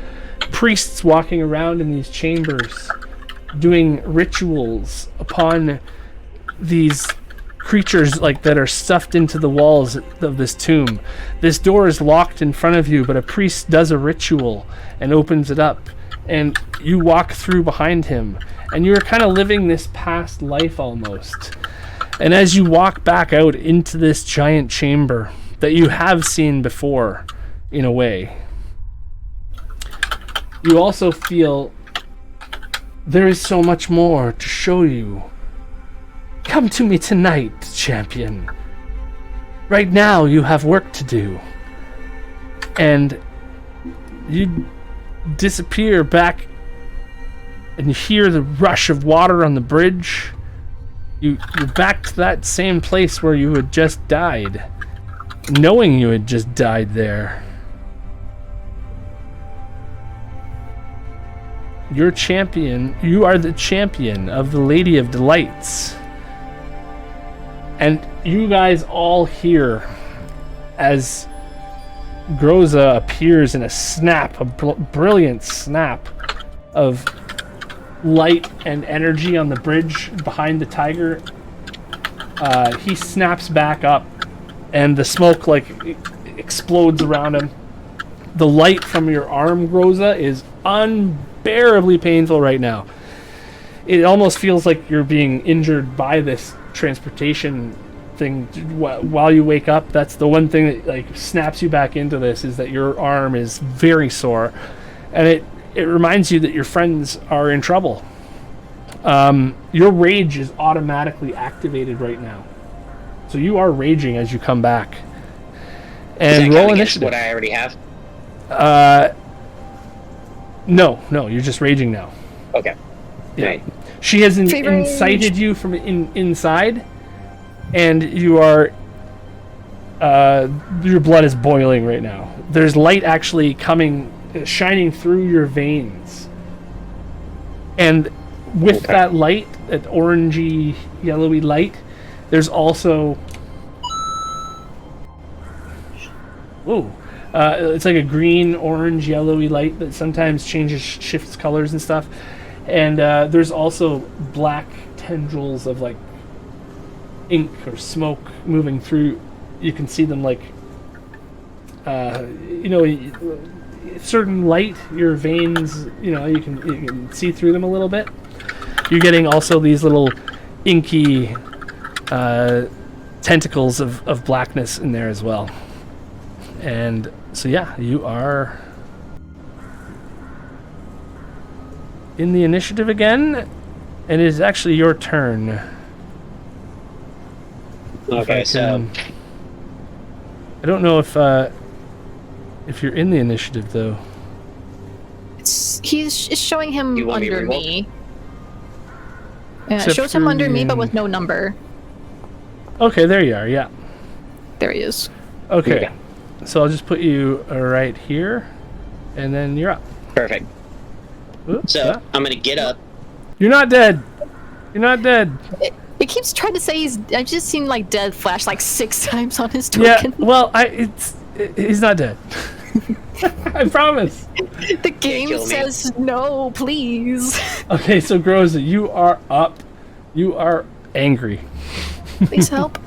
[SPEAKER 1] Priests walking around in these chambers, doing rituals upon these creatures like that are stuffed into the walls of this tomb. This door is locked in front of you, but a priest does a ritual and opens it up, and you walk through behind him, and you're kind of living this past life almost. And as you walk back out into this giant chamber that you have seen before, in a way, you also feel there is so much more to show you. Come to me tonight, champion. Right now you have work to do. And you disappear back and you hear the rush of water on the bridge. You're back to that same place where you had just died, knowing you had just died there. Your champion, you are the champion of the Lady of Delights. And you guys all hear as Groza appears in a snap, a brilliant snap of light and energy on the bridge behind the tiger. He snaps back up and the smoke like explodes around him. The light from your arm, Groza, is unbearably painful right now. It almost feels like you're being injured by this transportation thing while you wake up. That's the one thing that like snaps you back into this, is that your arm is very sore, and it reminds you that your friends are in trouble. Your rage is automatically activated right now, so you are raging as you come back. And roll initiative.
[SPEAKER 6] What I already have.
[SPEAKER 1] No, you're just raging now.
[SPEAKER 6] Okay.
[SPEAKER 1] Yeah.
[SPEAKER 6] Right.
[SPEAKER 1] She has incited you from inside, and you are your blood is boiling right now. There's light actually shining through your veins, and with that light, that orangey yellowy light, there's also it's like a green, orange, yellowy light that sometimes shifts colors and stuff. And there's also black tendrils of like ink or smoke moving through. You can see them like, certain light, your veins, you can see through them a little bit. You're getting also these little inky tentacles of blackness in there as well. And so yeah, you are in the initiative again, and it is actually your turn.
[SPEAKER 6] Okay, so
[SPEAKER 1] I don't know if you're in the initiative though.
[SPEAKER 4] It's showing him
[SPEAKER 6] You want me to
[SPEAKER 4] under
[SPEAKER 6] reroll?
[SPEAKER 4] me. Yeah, it
[SPEAKER 1] Except
[SPEAKER 4] shows him
[SPEAKER 1] for
[SPEAKER 4] under me, but
[SPEAKER 1] you.
[SPEAKER 4] with no number.
[SPEAKER 1] Okay, there you are. Yeah.
[SPEAKER 4] There he is.
[SPEAKER 1] Okay.
[SPEAKER 6] Yeah.
[SPEAKER 1] So I'll just put you right here, and then you're up.
[SPEAKER 6] perfect.
[SPEAKER 1] Oops,
[SPEAKER 6] So
[SPEAKER 1] yeah.
[SPEAKER 6] I'm gonna get up.
[SPEAKER 1] You're not dead. You're not dead.
[SPEAKER 4] It keeps trying to say I've just seen like dead flash like 6 times on his
[SPEAKER 1] Yeah.
[SPEAKER 4] token.
[SPEAKER 1] Well, he's not dead. I promise.
[SPEAKER 4] The game
[SPEAKER 6] kill me.
[SPEAKER 4] says no, please.
[SPEAKER 1] Okay, so Groza, you are up. You are angry.
[SPEAKER 4] Please help.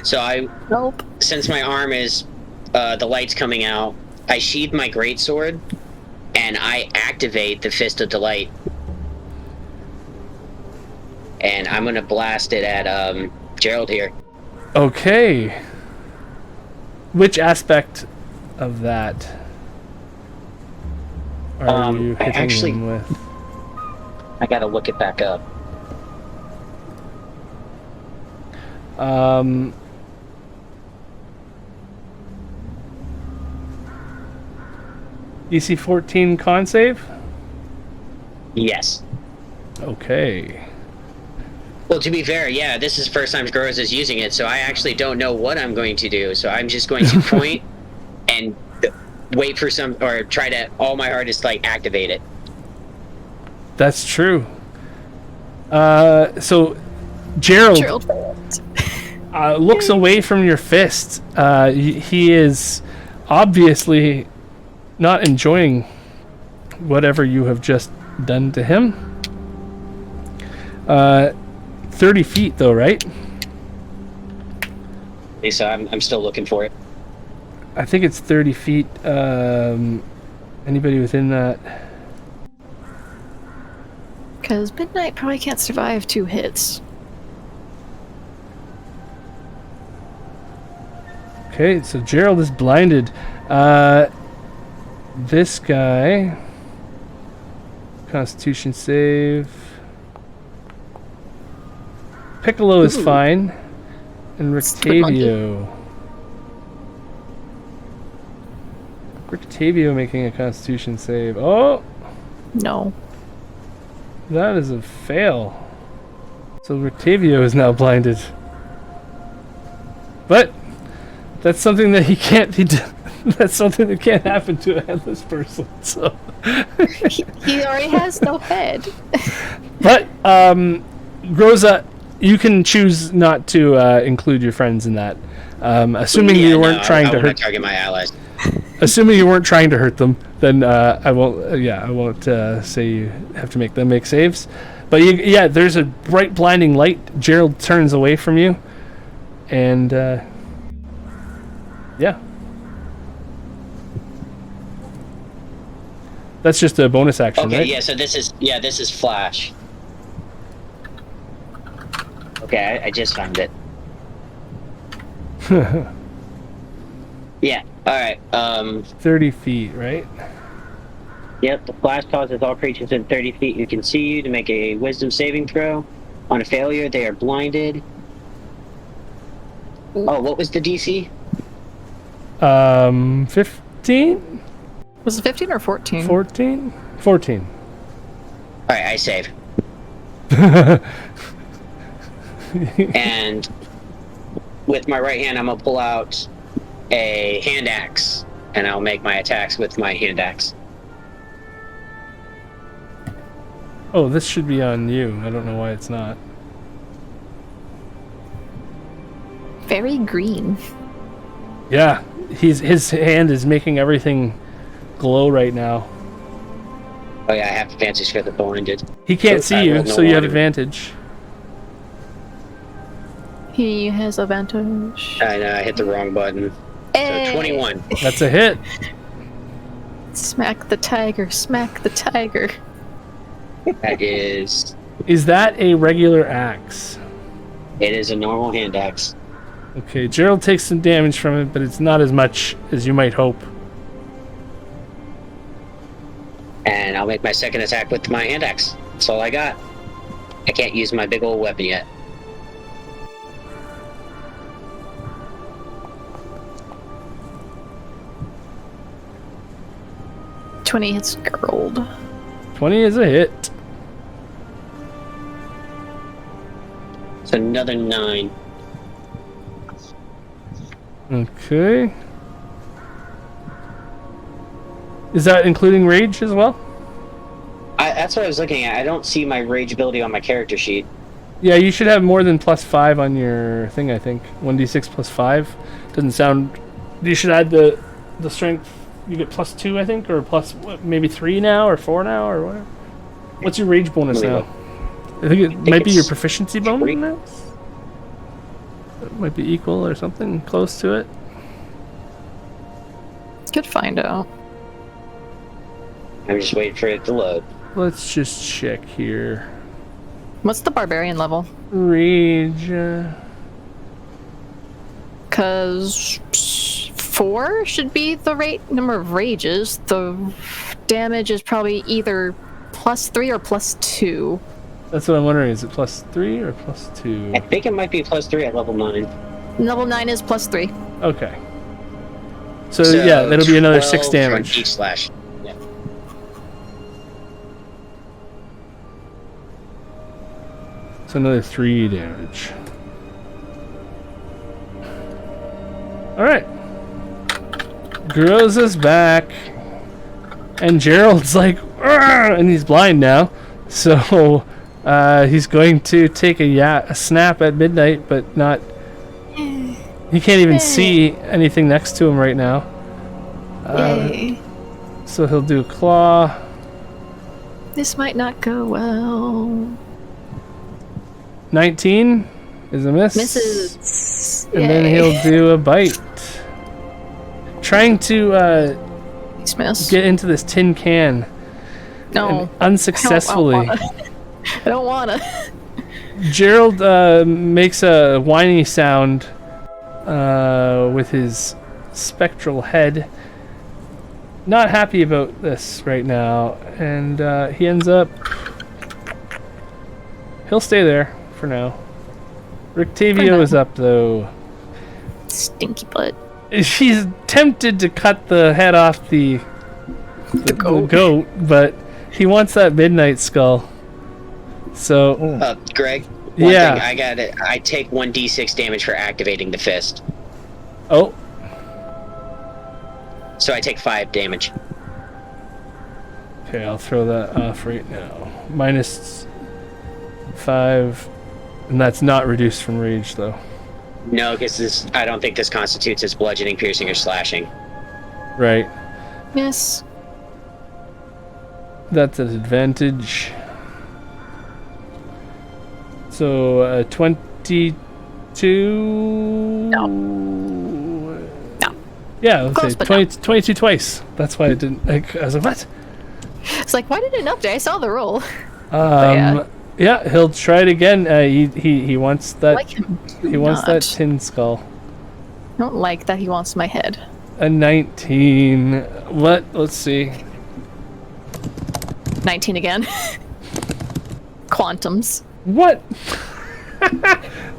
[SPEAKER 6] So
[SPEAKER 4] Help.
[SPEAKER 6] since my arm is the light's coming out, I sheathe my greatsword and I activate the Fist of Delight. And I'm gonna blast it at Gerald here.
[SPEAKER 1] Okay. Which aspect of that are you
[SPEAKER 6] I
[SPEAKER 1] hitting
[SPEAKER 6] actually-
[SPEAKER 1] him with?
[SPEAKER 6] I gotta look it back up.
[SPEAKER 1] DC 14 con save?
[SPEAKER 6] Yes.
[SPEAKER 1] Okay.
[SPEAKER 6] Well, to be fair, yeah, this is the first time Gross is using it, so I actually don't know what I'm going to do. So I'm just going to point and wait for some, or try to all my hardest, like, activate it.
[SPEAKER 1] That's true. So Gerald looks away from your fist. He is obviously not enjoying whatever you have just done to him. 30 feet though, right?
[SPEAKER 6] Okay, so I'm still looking for it.
[SPEAKER 1] I think it's 30 feet. Anybody within that?
[SPEAKER 4] Because Midnight probably can't survive 2 hits.
[SPEAKER 1] Okay, so Gerald is blinded. This guy... Constitution save. Piccolo is fine. And Rictavio. Rictavio making a Constitution save. Oh!
[SPEAKER 4] No.
[SPEAKER 1] That is a fail. So Rictavio is now blinded. But that's something that he can't be done. That's something that can't happen to a headless person. So
[SPEAKER 4] he already has no head.
[SPEAKER 1] But Groza, you can choose not to include your friends in that. Assuming you weren't trying to hurt.
[SPEAKER 6] Target my allies.
[SPEAKER 1] Assuming you weren't trying to hurt them, then I won't. I won't say you have to make them make saves. But there's a bright, blinding light. Gerald turns away from you, and that's just a bonus action,
[SPEAKER 6] okay,
[SPEAKER 1] right?
[SPEAKER 6] yeah. So this is Flash. Okay, I just found it. Yeah. All right.
[SPEAKER 1] 30 feet, right?
[SPEAKER 6] Yep. The flash causes all creatures within 30 feet who can see you to make a Wisdom saving throw. On a failure, they are blinded. Oh, what was the DC?
[SPEAKER 1] 15?
[SPEAKER 4] Was it 15 or 14?
[SPEAKER 1] 14? 14.
[SPEAKER 6] All right, I save. And with my right hand, I'm gonna pull out a hand axe, and I'll make my attacks with my hand axe.
[SPEAKER 1] Oh, this should be on you. I don't know why it's not.
[SPEAKER 4] Very green.
[SPEAKER 1] Yeah, his hand is making everything glow right now.
[SPEAKER 6] Oh yeah, I have advantage for the blinded.
[SPEAKER 1] He can't
[SPEAKER 6] So
[SPEAKER 1] see
[SPEAKER 6] I
[SPEAKER 1] you,
[SPEAKER 6] rolled no
[SPEAKER 1] so you have
[SPEAKER 6] one.
[SPEAKER 1] advantage.
[SPEAKER 4] He has advantage.
[SPEAKER 6] I know, I hit the wrong button.
[SPEAKER 4] Hey!
[SPEAKER 6] So 21.
[SPEAKER 1] That's a hit.
[SPEAKER 4] Smack the tiger, smack the tiger.
[SPEAKER 6] That is...
[SPEAKER 1] Is that a regular axe?
[SPEAKER 6] It is a normal hand axe.
[SPEAKER 1] Okay, Gerald takes some damage from it, but it's not as much as you might hope.
[SPEAKER 6] And I'll make my second attack with my hand axe. That's all I got. I can't use my big old weapon yet.
[SPEAKER 4] "20 hits Gerald."
[SPEAKER 1] 20 is a hit.
[SPEAKER 6] It's another 9.
[SPEAKER 1] Okay. Is that including rage as well?
[SPEAKER 6] That's what I was looking at. I don't see my rage ability on my character sheet.
[SPEAKER 1] Yeah, you should have more than +5 on your thing, I think. 1d6 +5. Doesn't sound... You should add the strength. You get +2, I think, or maybe 3 now, or 4 now, or whatever. What's your rage bonus now? I think it might be your proficiency bonus now? It might be equal or something close to it.
[SPEAKER 4] Could find out.
[SPEAKER 6] I'm just waiting for it to load.
[SPEAKER 1] Let's just check here.
[SPEAKER 4] What's the barbarian level?
[SPEAKER 1] Rage.
[SPEAKER 4] Because 4 should be the number of rages. The damage is probably either +3 or +2.
[SPEAKER 1] That's what I'm wondering. Is it +3 or +2?
[SPEAKER 6] I think it might be +3 at level 9.
[SPEAKER 4] Level 9 is +3.
[SPEAKER 1] Okay. So yeah, that'll be another 6
[SPEAKER 6] 12
[SPEAKER 1] damage.
[SPEAKER 6] from each slash. Yeah.
[SPEAKER 1] So another 3 damage. Alright. Groza's back. And Gerald's like, "Argh!" And he's blind now. So he's going to take a snap at midnight, but not... He can't even see anything next to him right now. So he'll do claw.
[SPEAKER 4] This might not go well.
[SPEAKER 1] 19 is a miss.
[SPEAKER 4] Misses.
[SPEAKER 1] And then he'll do a bite. Trying to get into this tin can.
[SPEAKER 4] No.
[SPEAKER 1] Unsuccessfully.
[SPEAKER 4] I don't wanna.
[SPEAKER 1] Gerald makes a whiny sound with his spectral head. Not happy about this right now. And he ends up... He'll stay there for now. Rictavio is up, though.
[SPEAKER 4] Stinky butt.
[SPEAKER 1] She's tempted to cut the head off the goat, but he wants that midnight skull. So,
[SPEAKER 6] Greg, one thing, I got it. I take 1d6 damage for activating the fist.
[SPEAKER 1] Oh.
[SPEAKER 6] So I take 5 damage.
[SPEAKER 1] Okay, I'll throw that off right now. Minus 5, and that's not reduced from rage, though.
[SPEAKER 6] No, because I don't think this constitutes as bludgeoning, piercing, or slashing.
[SPEAKER 1] Right.
[SPEAKER 4] Yes.
[SPEAKER 1] That's an advantage. So, 22...
[SPEAKER 4] No.
[SPEAKER 1] Yeah, let's
[SPEAKER 4] Close,
[SPEAKER 1] say
[SPEAKER 4] but
[SPEAKER 1] 22 twice. That's why I didn't... I was like, what?
[SPEAKER 4] It's like, why did it update? I saw the roll.
[SPEAKER 1] Yeah, he'll try it again. He wants that.
[SPEAKER 4] Like him
[SPEAKER 1] he wants that tin skull.
[SPEAKER 4] I don't like that he wants my head.
[SPEAKER 1] A 19. What? Let's see.
[SPEAKER 4] 19 again. Quantums.
[SPEAKER 1] What?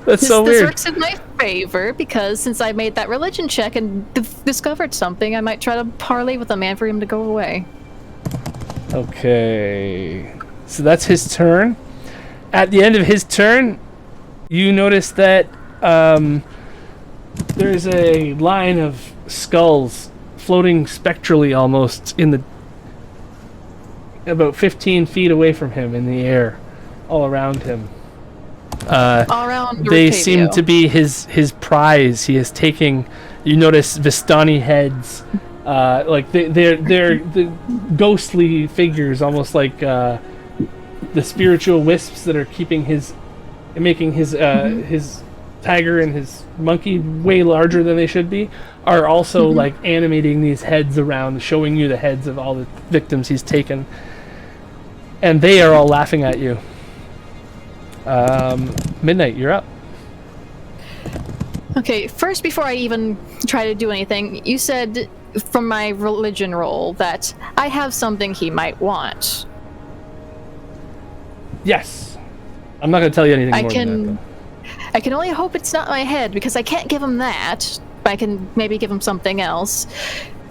[SPEAKER 1] That's so
[SPEAKER 4] This
[SPEAKER 1] weird.
[SPEAKER 4] works in my favor because since I made that religion check and discovered something, I might try to parley with a man for him to go away.
[SPEAKER 1] Okay. So that's his turn. At the end of his turn, you notice that there's a line of skulls floating spectrally almost in the about 15 feet away from him in the air, all around him.
[SPEAKER 4] All around
[SPEAKER 1] they
[SPEAKER 4] Rictavio.
[SPEAKER 1] seem to be his prize. He is taking. You notice Vistani heads, like they're the ghostly figures, almost like the spiritual wisps that are keeping making his tiger and his monkey way larger than they should be, are also like animating these heads around, showing you the heads of all the victims he's taken, and they are all laughing at you. Midnight, you're up.
[SPEAKER 4] Okay, first, before I even try to do anything, you said from my religion roll that I have something he might want.
[SPEAKER 1] Yes. I'm not going to tell you anything more than that,
[SPEAKER 4] I can only hope it's not my head, because I can't give him that, but I can maybe give him something else.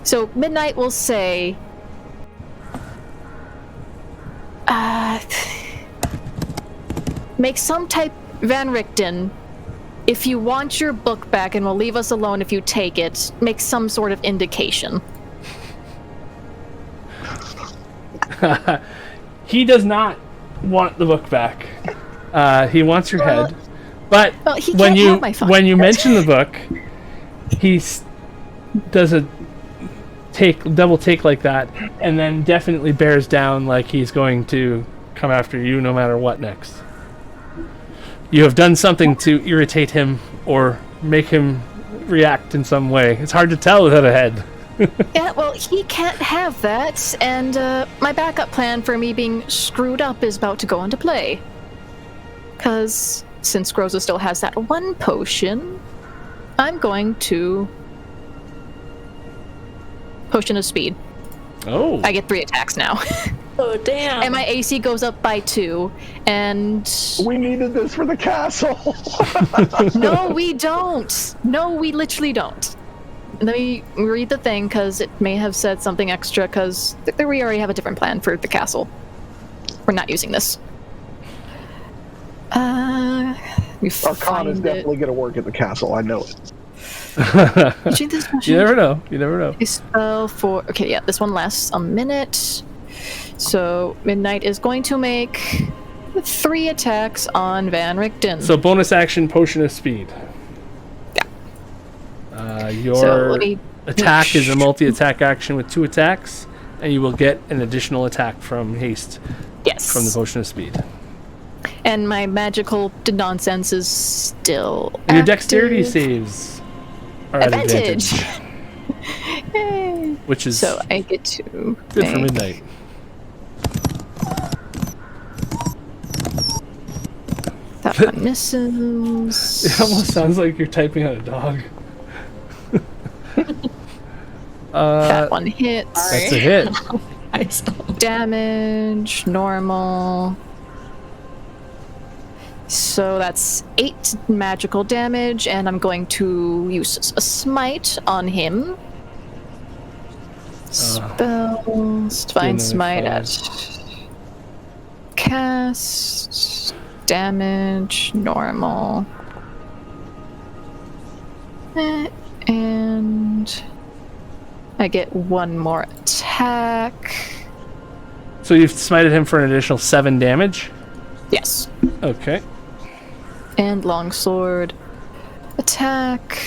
[SPEAKER 4] So, Midnight will say... make some type... Van Richten, if you want your book back and will leave us alone if you take it, make some sort of indication.
[SPEAKER 1] He does not want the book back. He wants your head. But
[SPEAKER 4] he
[SPEAKER 1] when
[SPEAKER 4] can't have my
[SPEAKER 1] when you
[SPEAKER 4] head.
[SPEAKER 1] mention the book, he does a double take like that, and then definitely bears down like he's going to come after you no matter what next. You have done something to irritate him or make him react in some way. It's hard to tell without a head.
[SPEAKER 4] Yeah, well, he can't have that, and my backup plan for me being screwed up is about to go into play. Because since Groza still has that one potion, I'm going to... Potion of Speed.
[SPEAKER 1] Oh.
[SPEAKER 4] I get 3 attacks now.
[SPEAKER 2] Oh, damn.
[SPEAKER 4] And my AC goes up by 2, and...
[SPEAKER 3] We needed this for the castle.
[SPEAKER 4] No, we don't. No, we literally don't. Let me read the thing, because it may have said something extra, because we already have a different plan for the castle. We're not using this. We
[SPEAKER 3] Arcana
[SPEAKER 4] find
[SPEAKER 3] is
[SPEAKER 4] it.
[SPEAKER 3] definitely going to work at the castle. I know it.
[SPEAKER 1] You never know. You never know.
[SPEAKER 4] A spell for... Okay, yeah, this one lasts a minute. So Midnight is going to make 3 attacks on Van Richten.
[SPEAKER 1] So bonus action, Potion of Speed. Your
[SPEAKER 4] let me
[SPEAKER 1] attack is a multi-attack action with 2 attacks, and you will get an additional attack from haste
[SPEAKER 4] Yes.
[SPEAKER 1] from the Potion of Speed.
[SPEAKER 4] And my magical nonsense is still
[SPEAKER 1] And your
[SPEAKER 4] active.
[SPEAKER 1] dexterity saves are at
[SPEAKER 4] Advantage.
[SPEAKER 1] advantage,
[SPEAKER 4] Yay.
[SPEAKER 1] which is
[SPEAKER 4] So I get to
[SPEAKER 1] good for
[SPEAKER 4] make-
[SPEAKER 1] Midnight.
[SPEAKER 4] That one misses.
[SPEAKER 1] It almost sounds like you're typing on a dog.
[SPEAKER 4] That one hits.
[SPEAKER 1] That's a hit.
[SPEAKER 2] I saw.
[SPEAKER 4] Damage, normal. So that's 8 magical damage, and I'm going to use a smite on him. Spells, Divine
[SPEAKER 1] another
[SPEAKER 4] Smite
[SPEAKER 1] 5.
[SPEAKER 4] at cast, damage, normal. And I get 1 more attack.
[SPEAKER 1] So you've smited him for an additional 7 damage?
[SPEAKER 4] Yes.
[SPEAKER 1] Okay.
[SPEAKER 4] And longsword attack,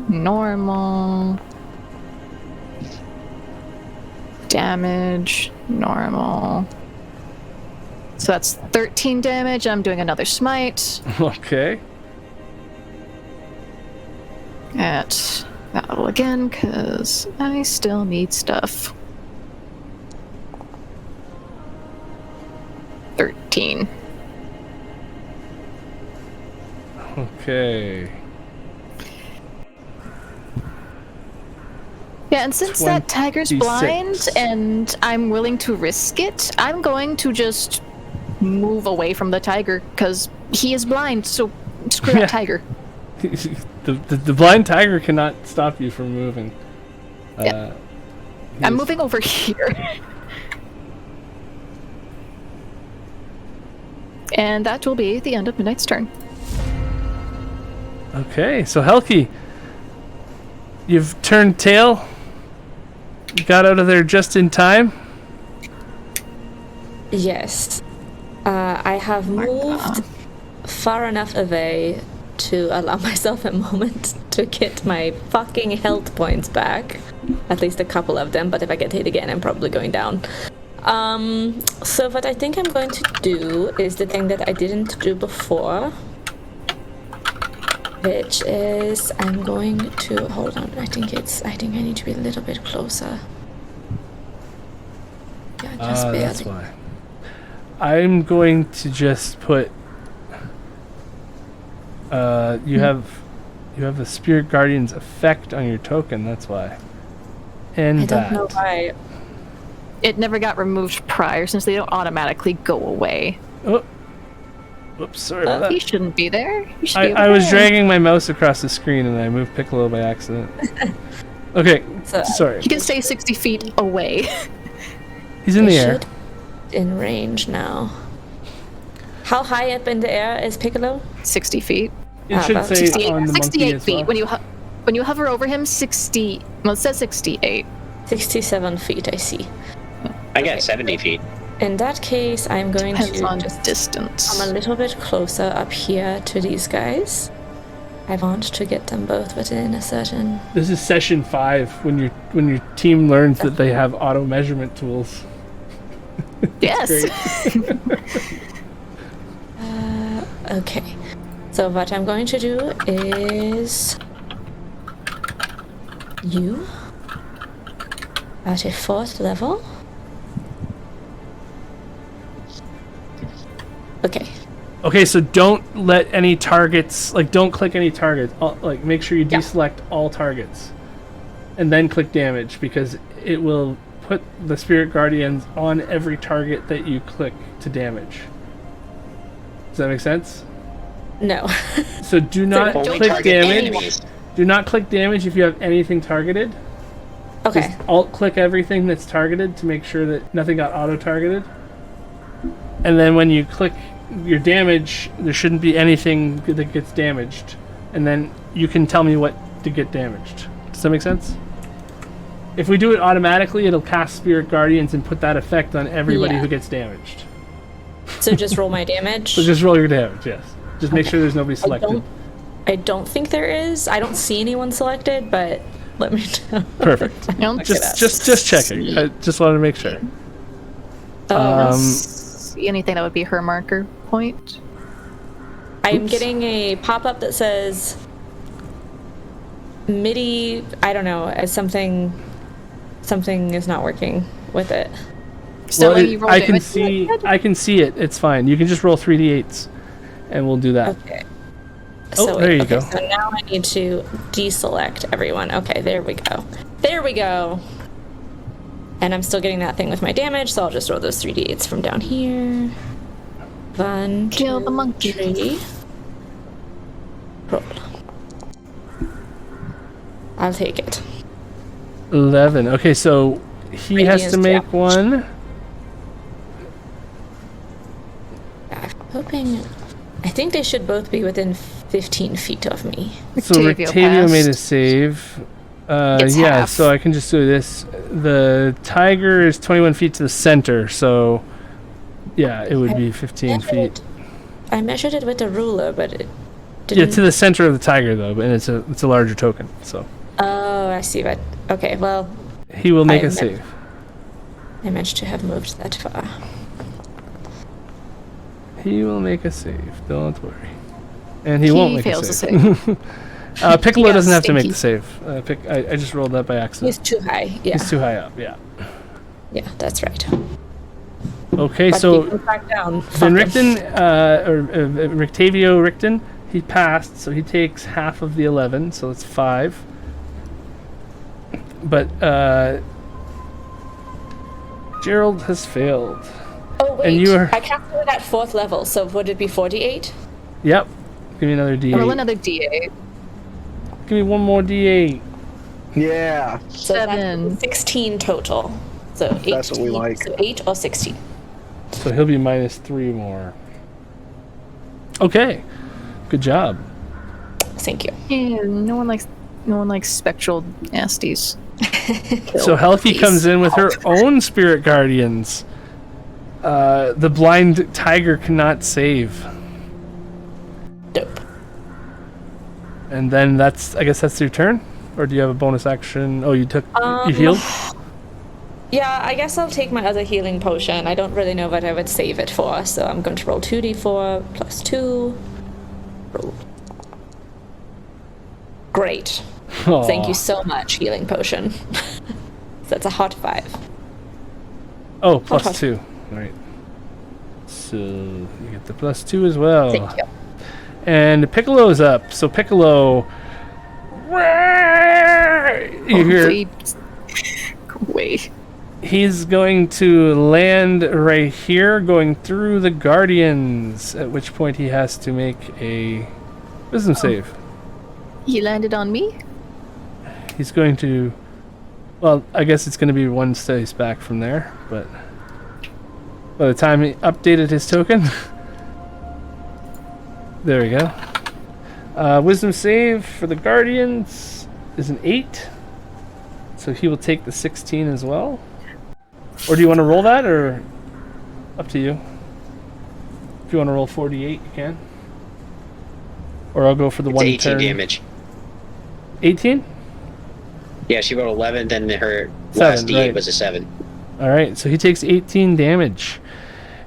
[SPEAKER 4] normal, damage, normal. So that's 13 damage. I'm doing another smite
[SPEAKER 1] Okay.
[SPEAKER 4] at battle again because I still need stuff. 13.
[SPEAKER 1] Okay.
[SPEAKER 4] Yeah, and since that tiger's
[SPEAKER 1] 26.
[SPEAKER 4] blind and I'm willing to risk it, I'm going to just move away from the tiger because he is blind, so screw
[SPEAKER 1] Yeah.
[SPEAKER 4] that tiger.
[SPEAKER 1] the blind tiger cannot stop you from moving.
[SPEAKER 4] Yeah.
[SPEAKER 1] He
[SPEAKER 4] I'm
[SPEAKER 1] is-
[SPEAKER 4] moving over here. And that will be the end of Midnight's turn.
[SPEAKER 1] Okay, so Helki, you've turned tail. You got out of there just in time.
[SPEAKER 2] Yes. I have moved far enough away to allow myself a moment to get my fucking health points back. At least a couple of them, but if I get hit again, I'm probably going down. So what I think I'm going to do is the thing that I didn't do before, which is I'm going to hold on. I think I need to be a little bit closer. Yeah, just barely.
[SPEAKER 1] That's why. I'm going to just put. You have a Spirit Guardian's effect on your token. That's why. And
[SPEAKER 2] I don't know why.
[SPEAKER 4] It never got removed prior since they don't automatically go away.
[SPEAKER 1] Oh. Whoops, sorry about
[SPEAKER 4] He
[SPEAKER 1] that.
[SPEAKER 4] shouldn't be there. He should be over
[SPEAKER 1] I was
[SPEAKER 4] there.
[SPEAKER 1] dragging my mouse across the screen and I moved Piccolo by accident. Okay,
[SPEAKER 2] So
[SPEAKER 1] sorry.
[SPEAKER 4] He can stay 60 feet away.
[SPEAKER 1] He's in the air.
[SPEAKER 2] should in range now. How high up in the air is Piccolo?
[SPEAKER 4] 60 feet.
[SPEAKER 1] It should
[SPEAKER 2] about
[SPEAKER 1] say
[SPEAKER 4] 68,
[SPEAKER 1] on the monkey
[SPEAKER 4] 68
[SPEAKER 1] as
[SPEAKER 4] feet.
[SPEAKER 1] well.
[SPEAKER 4] When you hover over him, 60. Well, it says 68.
[SPEAKER 2] 67 feet, I see.
[SPEAKER 6] I got 70 feet.
[SPEAKER 2] In that case, I'm going
[SPEAKER 4] Depends
[SPEAKER 2] to
[SPEAKER 4] on
[SPEAKER 2] just
[SPEAKER 4] distance.
[SPEAKER 2] come a little bit closer up here to these guys. I want to get them both within a certain...
[SPEAKER 1] This is session 5 when your team learns that they have auto measurement tools.
[SPEAKER 4] Yes.
[SPEAKER 2] Okay. So what I'm going to do is... You at a 4th level. Okay.
[SPEAKER 1] Okay, so don't let any targets, don't click any targets. Make sure you
[SPEAKER 2] Yeah.
[SPEAKER 1] deselect all targets. And then click damage, because it will put the Spirit Guardians on every target that you click to damage. Does that make sense?
[SPEAKER 2] No.
[SPEAKER 1] So do not
[SPEAKER 6] Only
[SPEAKER 1] click
[SPEAKER 6] target
[SPEAKER 1] damage.
[SPEAKER 6] enemies.
[SPEAKER 1] Do not click damage if you have anything targeted.
[SPEAKER 2] Okay.
[SPEAKER 1] Just alt-click everything that's targeted to make sure that nothing got auto-targeted. And then when you click your damage, there shouldn't be anything that gets damaged, and then you can tell me what to get damaged. Does that make sense? If we do it automatically, it'll cast Spirit Guardians and put that effect on everybody who gets damaged.
[SPEAKER 2] So just roll my damage?
[SPEAKER 1] So just roll your damage, yes. Just make sure there's nobody selected.
[SPEAKER 2] I don't think there is. I don't see anyone selected, but let me know.
[SPEAKER 1] Perfect. Just checking. I just wanted to make sure.
[SPEAKER 4] See anything that would be her marker point?
[SPEAKER 2] I'm getting a pop-up that says MIDI, I don't know, as something is not working with it.
[SPEAKER 4] So
[SPEAKER 1] well, I can see it. It's fine. You can just roll 3d8s and we'll do that.
[SPEAKER 2] Okay.
[SPEAKER 1] So, there you go.
[SPEAKER 2] So now I need to deselect everyone. Okay, there we go. There we go. And I'm still getting that thing with my damage, so I'll just roll those 3d8s from down here. 1,
[SPEAKER 4] kill the monkey.
[SPEAKER 2] 3. Roll. I'll take it.
[SPEAKER 1] 11. Okay, so he has to make one.
[SPEAKER 2] I'm hoping. I think they should both be within 15 feet of me.
[SPEAKER 1] So Rictavio made a save. Yeah, so I can just do this. The tiger is 21 feet to the center, so yeah, it would be 15 feet.
[SPEAKER 2] I measured it with a ruler, but it didn't...
[SPEAKER 1] Yeah, to the center of the tiger though, and it's a larger token. So.
[SPEAKER 2] Oh, I see. But okay, well.
[SPEAKER 1] He will make a save.
[SPEAKER 2] I managed to have moved that far.
[SPEAKER 1] He will make a save. Don't worry. And he won't make a save. Piccolo doesn't have to make the save. I just rolled that by accident.
[SPEAKER 2] He's too high. Yeah.
[SPEAKER 1] He's too high up. Yeah.
[SPEAKER 2] Yeah, that's right.
[SPEAKER 1] Okay,
[SPEAKER 2] but
[SPEAKER 1] so
[SPEAKER 2] back down.
[SPEAKER 1] then Rictavio Richten, he passed, so he takes half of the 11, so it's 5. But Gerald has failed.
[SPEAKER 2] Oh wait,
[SPEAKER 1] and you are...
[SPEAKER 2] I casted it at 4th level, so would it be 48?
[SPEAKER 1] Yep. Give me another D8.
[SPEAKER 4] Roll another D8.
[SPEAKER 1] Give me one more D8.
[SPEAKER 3] Yeah.
[SPEAKER 2] So 7. 16 total. So 8.
[SPEAKER 3] That's what we like.
[SPEAKER 2] So 8 or 16.
[SPEAKER 1] So he'll be minus 3 more. Okay. Good job.
[SPEAKER 2] Thank you.
[SPEAKER 4] Yeah, no one likes spectral nasties.
[SPEAKER 1] So Healthy comes in with her own Spirit Guardians. The blind tiger cannot save.
[SPEAKER 2] Dope.
[SPEAKER 1] And then I guess that's your turn? Or do you have a bonus action? Oh, you healed?
[SPEAKER 2] Yeah, I guess I'll take my other healing potion. I don't really know what I would save it for, so I'm going to roll 2d4 plus 2. Roll. Great.
[SPEAKER 1] Aww.
[SPEAKER 2] Thank you so much, healing potion. So that's a hot 5.
[SPEAKER 1] Oh, plus 2. Right. So you get the plus 2 as well.
[SPEAKER 2] Thank you.
[SPEAKER 1] And Piccolo's up. So Piccolo... You hear...
[SPEAKER 4] Wait.
[SPEAKER 1] He's going to land right here, going through the Guardians, at which point he has to make a wisdom save.
[SPEAKER 4] He landed on me?
[SPEAKER 1] He's going to... Well, I guess it's going to be one space back from there, but... By the time he updated his token... There we go. Wisdom save for the Guardians is an 8. So he will take the 16 as well. Or do you want to roll that, or up to you? If you want to roll 48, you can. Or I'll go for the
[SPEAKER 6] it's
[SPEAKER 1] one
[SPEAKER 6] 18
[SPEAKER 1] turn.
[SPEAKER 6] Damage.
[SPEAKER 1] 18?
[SPEAKER 6] Yeah, she rolled 11, then her
[SPEAKER 1] 7,
[SPEAKER 6] last D8
[SPEAKER 1] right.
[SPEAKER 6] was a 7.
[SPEAKER 1] Alright, so he takes 18 damage.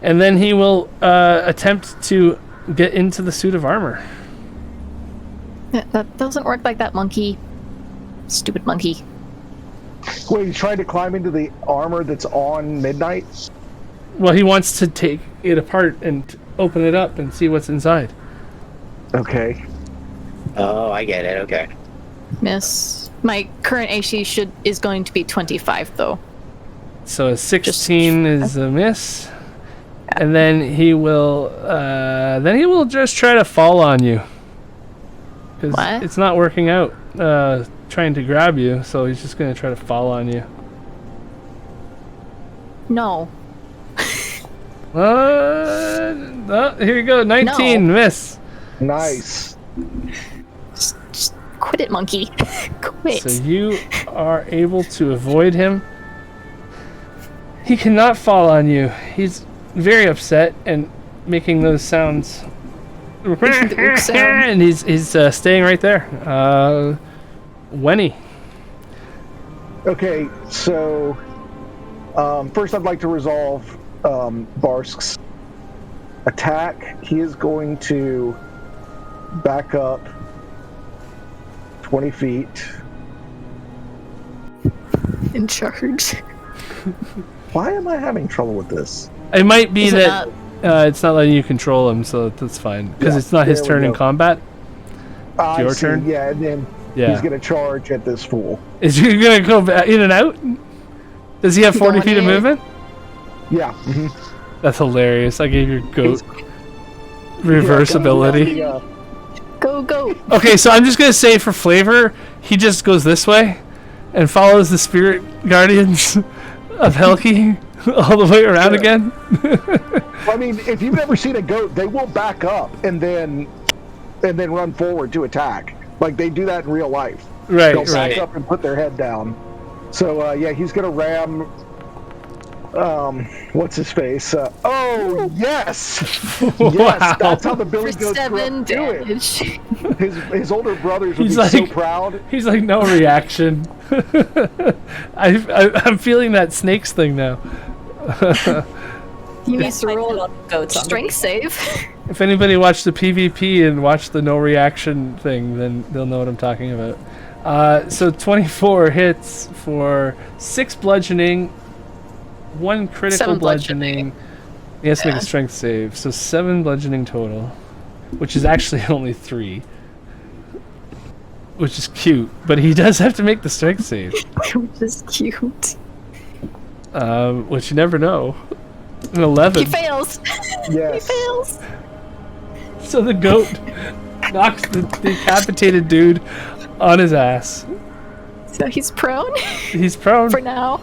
[SPEAKER 1] And then he will attempt to get into the suit of armor.
[SPEAKER 4] That doesn't work like that, monkey. Stupid monkey.
[SPEAKER 3] Wait, you tried to climb into the armor that's on Midnight?
[SPEAKER 1] Well, he wants to take it apart and open it up and see what's inside.
[SPEAKER 3] Okay.
[SPEAKER 6] Oh, I get it. Okay.
[SPEAKER 4] Miss. My current AC is going to be 25, though.
[SPEAKER 1] So a 16 is a miss. And then he will just try to fall on you. Because it's not working out trying to grab you, so he's just going to try to fall on you.
[SPEAKER 4] No.
[SPEAKER 1] Here you go. 19,
[SPEAKER 4] No.
[SPEAKER 1] miss.
[SPEAKER 3] Nice.
[SPEAKER 4] Just quit it, monkey. Quit.
[SPEAKER 1] So you are able to avoid him. He cannot fall on you. He's very upset and making those sounds.
[SPEAKER 4] Making the ook sound.
[SPEAKER 1] And he's staying right there. Wenny.
[SPEAKER 3] Okay, so first I'd like to resolve Barsk's attack. He is going to back up 20 feet.
[SPEAKER 4] In charge.
[SPEAKER 3] Why am I having trouble with this?
[SPEAKER 1] It might be
[SPEAKER 4] Is it
[SPEAKER 1] that it's not letting you control him, so that's fine. Because
[SPEAKER 3] Yeah,
[SPEAKER 1] it's not his
[SPEAKER 3] there we
[SPEAKER 1] turn in
[SPEAKER 3] go.
[SPEAKER 1] combat.
[SPEAKER 3] I
[SPEAKER 1] your
[SPEAKER 3] see,
[SPEAKER 1] turn?
[SPEAKER 3] Yeah, and then
[SPEAKER 1] Yeah.
[SPEAKER 3] he's going to charge at this fool.
[SPEAKER 1] Is he going to go in and out? Does he have 40
[SPEAKER 4] Going
[SPEAKER 1] feet of
[SPEAKER 4] in.
[SPEAKER 1] movement?
[SPEAKER 3] Yeah.
[SPEAKER 1] That's hilarious. I gave your goat reverse ability.
[SPEAKER 4] Go.
[SPEAKER 1] Okay, so I'm just going to say for flavor, he just goes this way and follows the spirit guardians of Helki all the way around
[SPEAKER 3] Sure.
[SPEAKER 1] again.
[SPEAKER 3] I mean, if you've never seen a goat, they will back up and then run forward to attack. Like they do that in real life.
[SPEAKER 1] Right,
[SPEAKER 3] They'll back
[SPEAKER 1] right.
[SPEAKER 3] up and put their head down. So yeah, he's gonna ram. What's his face? Oh yes, yes.
[SPEAKER 1] Wow.
[SPEAKER 3] That's how the Billy
[SPEAKER 4] For
[SPEAKER 3] Goat
[SPEAKER 4] 7
[SPEAKER 3] do it.
[SPEAKER 4] damage.
[SPEAKER 3] His older brothers would
[SPEAKER 1] He's
[SPEAKER 3] be so
[SPEAKER 1] like-
[SPEAKER 3] proud.
[SPEAKER 1] He's like, no reaction. I'm feeling that snakes thing now.
[SPEAKER 4] He needs to
[SPEAKER 2] Quite a
[SPEAKER 4] roll
[SPEAKER 2] lot of goats on
[SPEAKER 4] strength save.
[SPEAKER 1] If anybody watched the PvP and watched the no reaction thing, then they'll know what I'm talking about. So 24 hits for 6 bludgeoning, 1 critical
[SPEAKER 4] 7
[SPEAKER 1] bludgeoning. He has to make a
[SPEAKER 4] Yeah.
[SPEAKER 1] strength save, so 7 bludgeoning total, which is actually only 3. Which is cute, but he does have to make the strength save,
[SPEAKER 4] Which is cute.
[SPEAKER 1] which you never know. An
[SPEAKER 4] He
[SPEAKER 1] 11.
[SPEAKER 4] fails. He
[SPEAKER 3] Yes.
[SPEAKER 4] fails.
[SPEAKER 1] So the goat knocks the decapitated dude on his ass.
[SPEAKER 4] So he's prone
[SPEAKER 1] He's prone.
[SPEAKER 4] for now.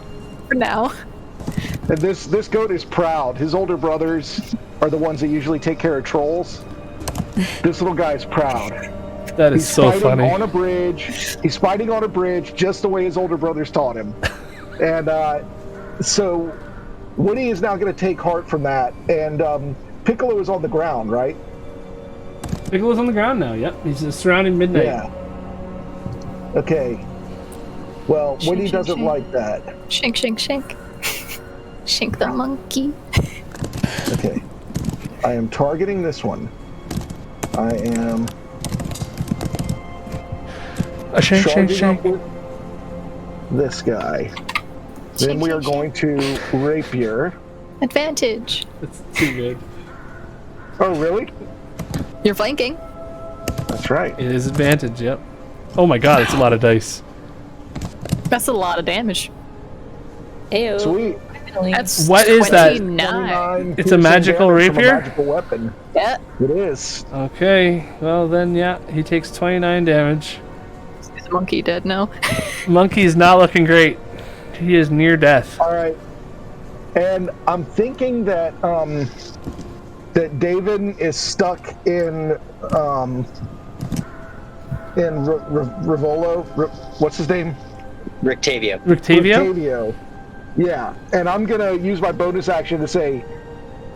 [SPEAKER 3] And this goat is proud. His older brothers are the ones that usually take care of trolls. This little guy is proud.
[SPEAKER 1] That is
[SPEAKER 3] He's
[SPEAKER 1] so
[SPEAKER 3] fighting
[SPEAKER 1] funny.
[SPEAKER 3] on a bridge. He's fighting on a bridge just the way his older brothers taught him. And so Woody is now going to take heart from that. And Piccolo is on the ground, right?
[SPEAKER 1] Piccolo's on the ground now. Yep, he's surrounding Midnight.
[SPEAKER 3] Yeah. Okay. Well,
[SPEAKER 4] Shink,
[SPEAKER 3] Woody
[SPEAKER 4] shink,
[SPEAKER 3] doesn't
[SPEAKER 4] shink.
[SPEAKER 3] like that.
[SPEAKER 4] Shink. Shink the monkey.
[SPEAKER 3] Okay. I am targeting this one. I am
[SPEAKER 1] A shake, shake,
[SPEAKER 3] charging
[SPEAKER 1] shake.
[SPEAKER 3] up with this guy. Then we are going to rapier.
[SPEAKER 4] Advantage.
[SPEAKER 1] That's too good.
[SPEAKER 3] Oh, really?
[SPEAKER 4] You're flanking.
[SPEAKER 3] That's right.
[SPEAKER 1] It is advantage. Yep. Oh my god, it's a lot of dice.
[SPEAKER 4] That's a lot of damage.
[SPEAKER 2] Ew.
[SPEAKER 3] Sweet.
[SPEAKER 4] That's
[SPEAKER 1] What is that?
[SPEAKER 4] 29.
[SPEAKER 3] 29
[SPEAKER 1] It's a
[SPEAKER 3] piercing
[SPEAKER 1] magical
[SPEAKER 3] damage from a
[SPEAKER 1] rapier?
[SPEAKER 3] magical weapon.
[SPEAKER 4] Yeah.
[SPEAKER 3] It is.
[SPEAKER 1] Okay, well then, yeah, he takes 29 damage.
[SPEAKER 4] Is the monkey dead now?
[SPEAKER 1] Monkey's not looking great. He is near death.
[SPEAKER 3] All right. And I'm thinking that that David is stuck in Rivolo. What's his name?
[SPEAKER 6] Rictavio.
[SPEAKER 1] Rictavio?
[SPEAKER 3] Rictavio. Yeah. And I'm gonna use my bonus action to say,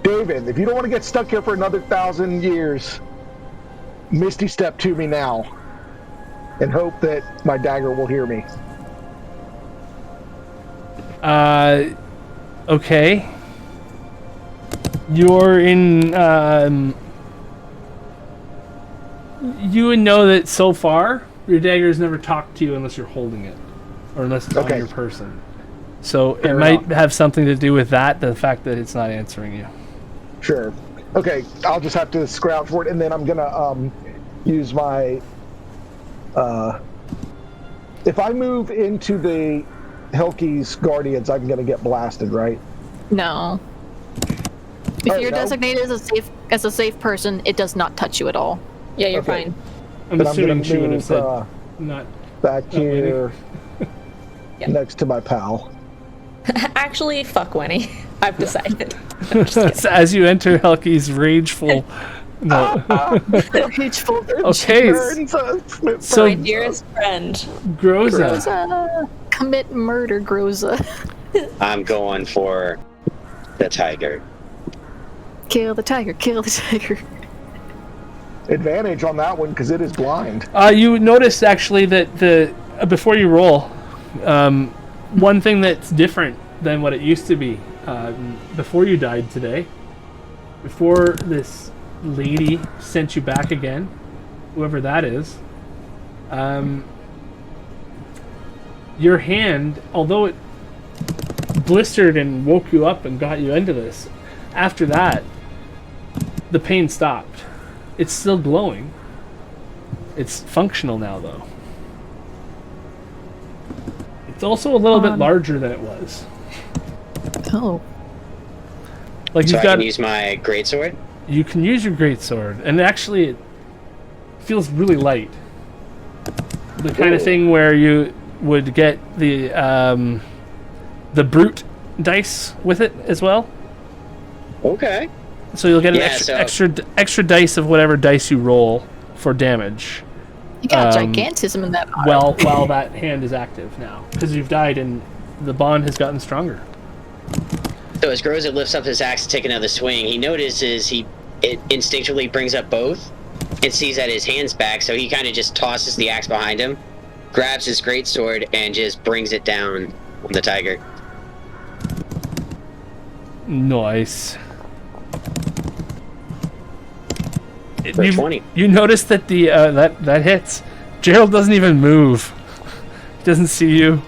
[SPEAKER 3] David, if you don't want to get stuck here for another 1,000 years, Misty step to me now, and hope that my dagger will hear me.
[SPEAKER 1] Okay. You're in, you would know that so far, your dagger's never talked to you unless you're holding it. Or unless it's on
[SPEAKER 3] Okay.
[SPEAKER 1] your person. So
[SPEAKER 3] Fair
[SPEAKER 1] it might
[SPEAKER 3] enough.
[SPEAKER 1] have something to do with that, the fact that it's not answering you.
[SPEAKER 3] Sure. Okay, I'll just have to scrounge for it, and then I'm gonna use my. If I move into the Helki's Guardians, I'm gonna get blasted, right?
[SPEAKER 4] No. If
[SPEAKER 3] Oh,
[SPEAKER 4] you're
[SPEAKER 3] no?
[SPEAKER 4] designated as a safe person, it does not touch you at all.
[SPEAKER 2] Yeah, you're
[SPEAKER 3] Okay.
[SPEAKER 2] fine.
[SPEAKER 1] I'm
[SPEAKER 3] But I'm
[SPEAKER 1] assuming
[SPEAKER 3] gonna
[SPEAKER 1] she would have
[SPEAKER 3] move
[SPEAKER 1] said not.
[SPEAKER 3] back
[SPEAKER 1] waiting.
[SPEAKER 3] here
[SPEAKER 2] Yeah.
[SPEAKER 3] next to my pal.
[SPEAKER 2] Actually, fuck Winnie. I've decided. I'm just kidding.
[SPEAKER 1] As you enter Helki's rageful. No. Okay. So
[SPEAKER 2] My dearest friend.
[SPEAKER 1] Groza.
[SPEAKER 4] Commit murder, Groza.
[SPEAKER 6] I'm going for the tiger.
[SPEAKER 4] Kill the tiger, kill the tiger.
[SPEAKER 3] Advantage on that one because it is blind.
[SPEAKER 1] You notice actually that before you roll, one thing that's different than what it used to be before you died today, before this lady sent you back again, whoever that is, your hand, although it blistered and woke you up and got you into this, after that, the pain stopped. It's still glowing. It's functional now, though. It's also a little bit larger than it was.
[SPEAKER 4] Oh.
[SPEAKER 1] Like
[SPEAKER 6] So
[SPEAKER 1] you've
[SPEAKER 6] I
[SPEAKER 1] got.
[SPEAKER 6] can use my greatsword?
[SPEAKER 1] You can use your greatsword, and actually, it feels really light. The kind of thing where you would get the brute dice with it as well.
[SPEAKER 6] Okay.
[SPEAKER 1] So you'll get an
[SPEAKER 6] Yeah,
[SPEAKER 1] extra dice of whatever dice you roll for damage.
[SPEAKER 4] You got gigantism in that arm.
[SPEAKER 1] While that hand is active now, because you've died and the bond has gotten stronger.
[SPEAKER 6] So as Groza lifts up his axe to take another swing, he notices it instinctually brings up both and sees that his hand's back, so he kind of just tosses the axe behind him, grabs his greatsword, and just brings it down on the tiger.
[SPEAKER 1] Nice.
[SPEAKER 6] For 20.
[SPEAKER 1] You notice that the that hits. Gerald doesn't even move. He doesn't see you.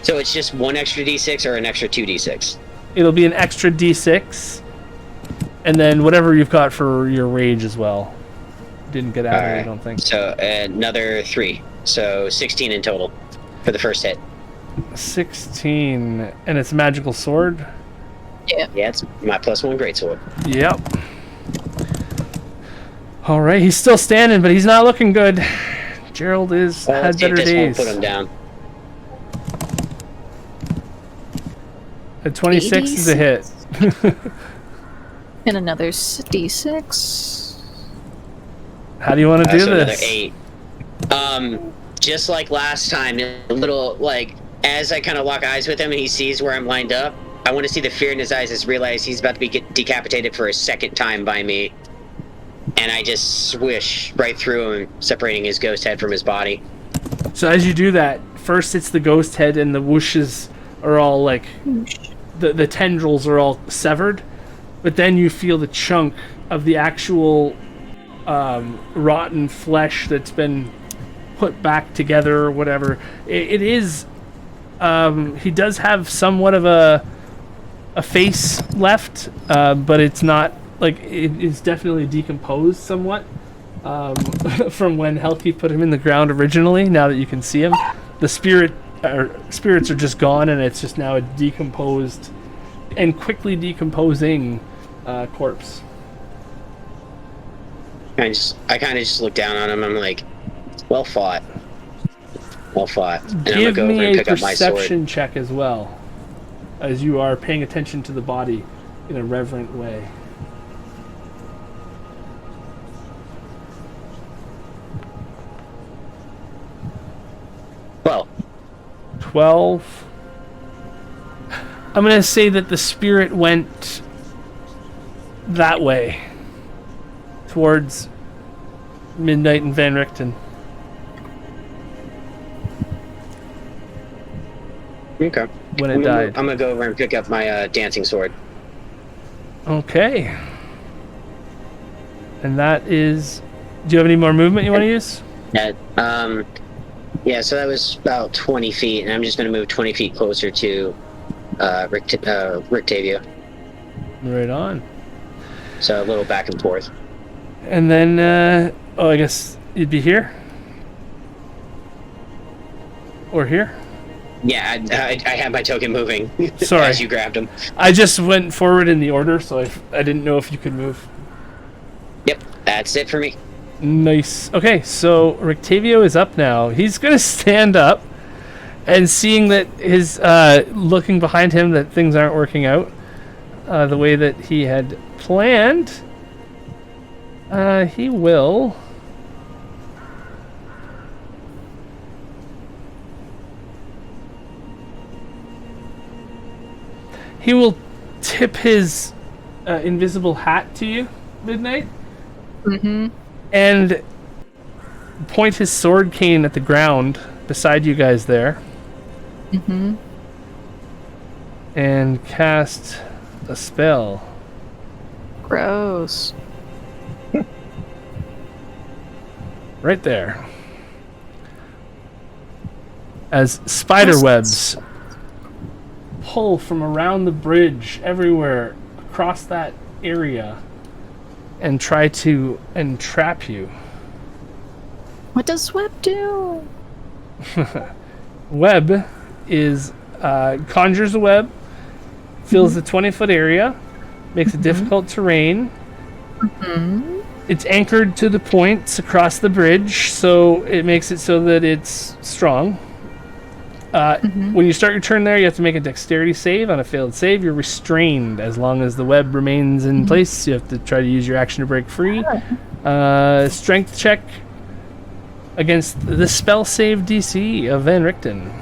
[SPEAKER 6] So it's just one extra d6 or an extra 2d6?
[SPEAKER 1] It'll be an extra d6, and then whatever you've got for your rage as well. Didn't get added, I don't think.
[SPEAKER 6] So another 3. So 16 in total for the first hit.
[SPEAKER 1] 16, and it's a magical sword.
[SPEAKER 6] Yeah, it's my +1 greatsword.
[SPEAKER 1] Yep. All right, he's still standing, but he's not looking good. Gerald had better
[SPEAKER 6] this
[SPEAKER 1] days.
[SPEAKER 6] won't put him down.
[SPEAKER 1] A 26 is a hit.
[SPEAKER 4] And another d6.
[SPEAKER 1] How do you want to do
[SPEAKER 6] So another
[SPEAKER 1] this?
[SPEAKER 6] 8. Just like last time, a little like as I kind of lock eyes with him and he sees where I'm lined up, I want to see the fear in his eyes as realize he's about to be decapitated for a second time by me. And I just swish right through him, separating his ghost head from his body.
[SPEAKER 1] So as you do that, first it's the ghost head and the whooshes are all like, the tendrils are all severed, but then you feel the chunk of the actual rotten flesh that's been put back together or whatever. It is, he does have somewhat of a face left, but it's not, like, it is definitely decomposed somewhat from when Helki put him in the ground originally. Now that you can see him, the spirits are just gone, and it's just now a decomposed and quickly decomposing corpse.
[SPEAKER 6] I kind of just look down on him. I'm like, well fought. Well fought. And I'm
[SPEAKER 1] Give
[SPEAKER 6] gonna go over
[SPEAKER 1] me
[SPEAKER 6] and
[SPEAKER 1] a
[SPEAKER 6] pick up my sword.
[SPEAKER 1] perception check as well, as you are paying attention to the body in a reverent way.
[SPEAKER 6] Well,
[SPEAKER 1] 12. I'm going to say that the spirit went that way, towards Midnight and Van Richten.
[SPEAKER 6] okay.
[SPEAKER 1] When it died.
[SPEAKER 6] I'm gonna go over and pick up my dancing sword.
[SPEAKER 1] Okay. And that is... Do you have any more movement you want to use?
[SPEAKER 6] Yeah, so that was about 20 feet, and I'm just gonna move 20 feet closer to Rictavia.
[SPEAKER 1] Right on.
[SPEAKER 6] So a little back and forth.
[SPEAKER 1] And then, I guess you'd be here? Or here?
[SPEAKER 6] Yeah, I had my token moving.
[SPEAKER 1] Sorry.
[SPEAKER 6] As you grabbed him.
[SPEAKER 1] I just went forward in the order, so I didn't know if you could move.
[SPEAKER 6] Yep, that's it for me.
[SPEAKER 1] Nice. Okay, so Rictavio is up now. He's going to stand up, And seeing that his looking behind him that things aren't working out the way that he had planned, he will tip his invisible hat to you, Midnight, and point his sword cane at the ground beside you guys there, and cast a spell.
[SPEAKER 4] Gross.
[SPEAKER 1] Right there. As spider webs pull from around the bridge everywhere across that area and try to entrap you.
[SPEAKER 4] What does web do?
[SPEAKER 1] Web is conjures a web, fills a 20-foot area, makes it difficult terrain. It's anchored to the points across the bridge, so it makes it so that it's strong. When you start your turn there, you have to make a dexterity save. On a failed save, you're restrained as long as the web remains in place. You have to try to use your action to break free. Strength check against the spell save DC of Van Richten.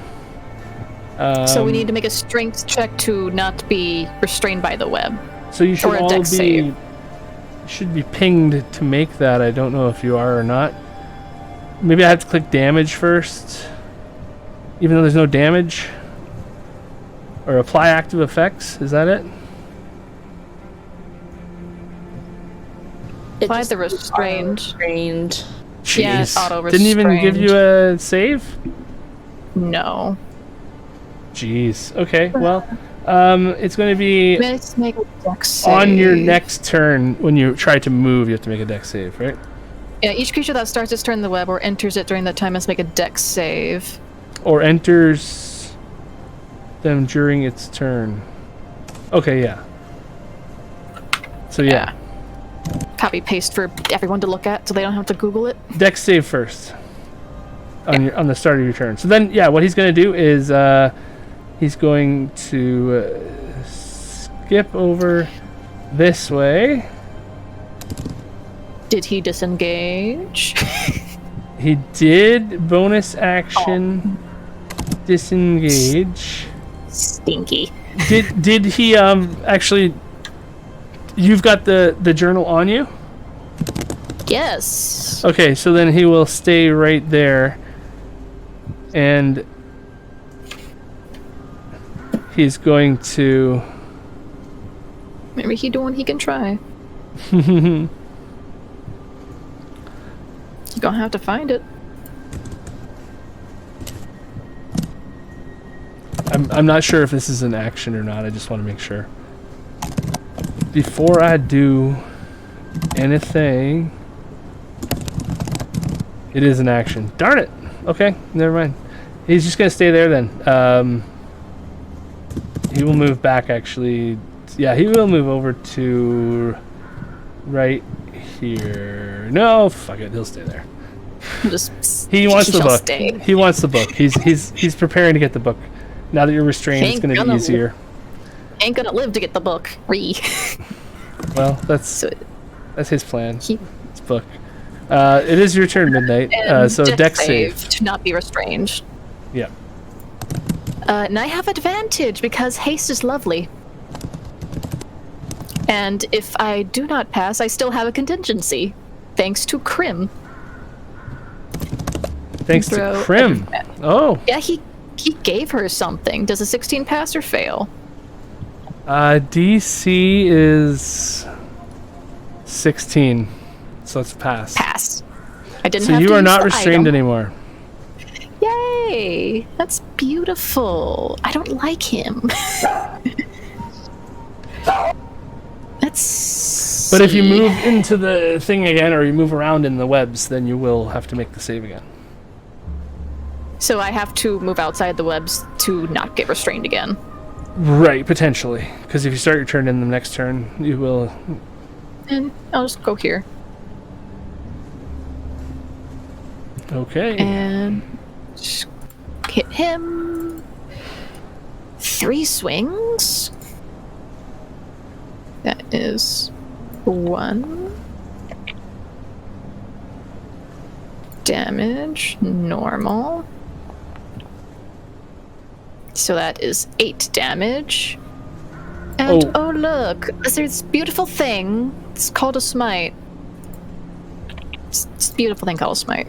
[SPEAKER 4] So we need to make a strength check to not be restrained by the web.
[SPEAKER 1] So you should
[SPEAKER 4] or a
[SPEAKER 1] all
[SPEAKER 4] dex save.
[SPEAKER 1] should be pinged to make that. I don't know if you are or not. Maybe I have to click damage first, even though there's no damage. Or apply active effects. Is that it?
[SPEAKER 4] Apply the restrained.
[SPEAKER 1] Jeez.
[SPEAKER 4] Yeah, it's auto-restrained.
[SPEAKER 1] Didn't even give you a save?
[SPEAKER 4] No.
[SPEAKER 1] Jeez. Okay, well, it's going to be
[SPEAKER 4] Let's make a dex save.
[SPEAKER 1] on your next turn when you try to move. You have to make a dex save, right?
[SPEAKER 4] Yeah, each creature that starts its turn in the web or enters it during that time must make a dex save.
[SPEAKER 1] Or enters them during its turn. Okay, yeah. So yeah.
[SPEAKER 4] Copy paste for everyone to look at so they don't have to Google it.
[SPEAKER 1] Dex save first on the start of your turn. So then, yeah, what he's going to do is he's going to skip over this way.
[SPEAKER 4] Did he disengage?
[SPEAKER 1] He did bonus action disengage.
[SPEAKER 4] Stinky.
[SPEAKER 1] Did he actually? You've got the journal on you?
[SPEAKER 4] Yes.
[SPEAKER 1] Okay, so then he will stay right there. And he's going to...
[SPEAKER 4] Maybe he doing he can try.
[SPEAKER 1] I'm
[SPEAKER 4] You're gonna have to find it.
[SPEAKER 1] not sure if this is an action or not. I just want to make sure. Before I do anything... It is an action. Darn it! Okay, never mind. He's just going to stay there then. He will move back, actually. Yeah, he will move over to right here. No, fuck it. He'll stay there. He wants the book.
[SPEAKER 4] Stay.
[SPEAKER 1] He wants the book. He's preparing to get the book. Now that you're restrained, it's going to be easier.
[SPEAKER 4] Ain't gonna live to get the book.
[SPEAKER 1] Well, that's his plan. It's book. It is your turn, Midnight. So dex save
[SPEAKER 4] to not be restrained.
[SPEAKER 1] Yeah.
[SPEAKER 4] And I have advantage because haste is lovely. And if I do not pass, I still have a contingency, thanks to Crim.
[SPEAKER 1] Thanks to Crim. Oh.
[SPEAKER 4] Yeah, he gave her something. Does a 16 pass or fail?
[SPEAKER 1] DC is 16, so let's pass.
[SPEAKER 4] Pass. I didn't.
[SPEAKER 1] So
[SPEAKER 4] have
[SPEAKER 1] you
[SPEAKER 4] to
[SPEAKER 1] are
[SPEAKER 4] use
[SPEAKER 1] not
[SPEAKER 4] the
[SPEAKER 1] restrained
[SPEAKER 4] item.
[SPEAKER 1] anymore.
[SPEAKER 4] Yay! That's beautiful. I don't like him. Let's.
[SPEAKER 1] But if you move into the thing again, or you move around in the webs, then you will have to make the save again.
[SPEAKER 4] So I have to move outside the webs to not get restrained again.
[SPEAKER 1] Right, potentially. Because if you start your turn in the next turn, you will...
[SPEAKER 4] And I'll just go here.
[SPEAKER 1] Okay.
[SPEAKER 4] And... hit him. 3 swings. That is 1 damage, normal. So that is 8 damage. And oh look, there's this beautiful thing. It's called a smite. It's a beautiful thing called a smite.